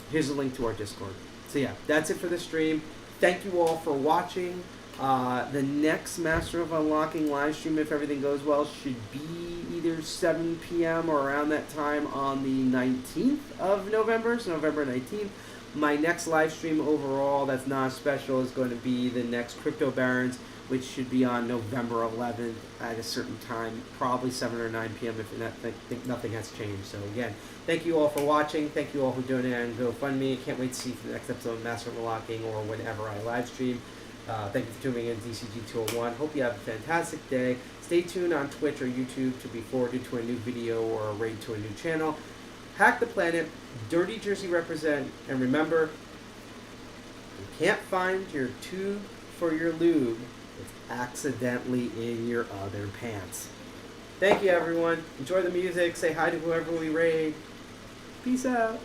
here's a link to our Discord. So yeah, that's it for the stream. Thank you all for watching. The next Master of Unlocking live stream, if everything goes well, should be either 7 p.m. or around that time on the 19th of November, so November 19th. My next live stream overall that's not special is going to be the next Crypto Barons, which should be on November 11th at a certain time, probably 7 or 9 p.m. if nothing has changed. So again, thank you all for watching. Thank you all for doing it on GoFundMe. Can't wait to see you for the next episode of Master of Unlocking or whenever I live stream. Thank you for tuning in, DCG201. Hope you have a fantastic day. Stay tuned on Twitch or YouTube to be forwarded to a new video or a raid to a new channel. Hack the planet, Dirty Jersey represent, and remember, you can't find your tube for your lube. It's accidentally in your other pants. Thank you, everyone. Enjoy the music. Say hi to whoever we raid. Peace out.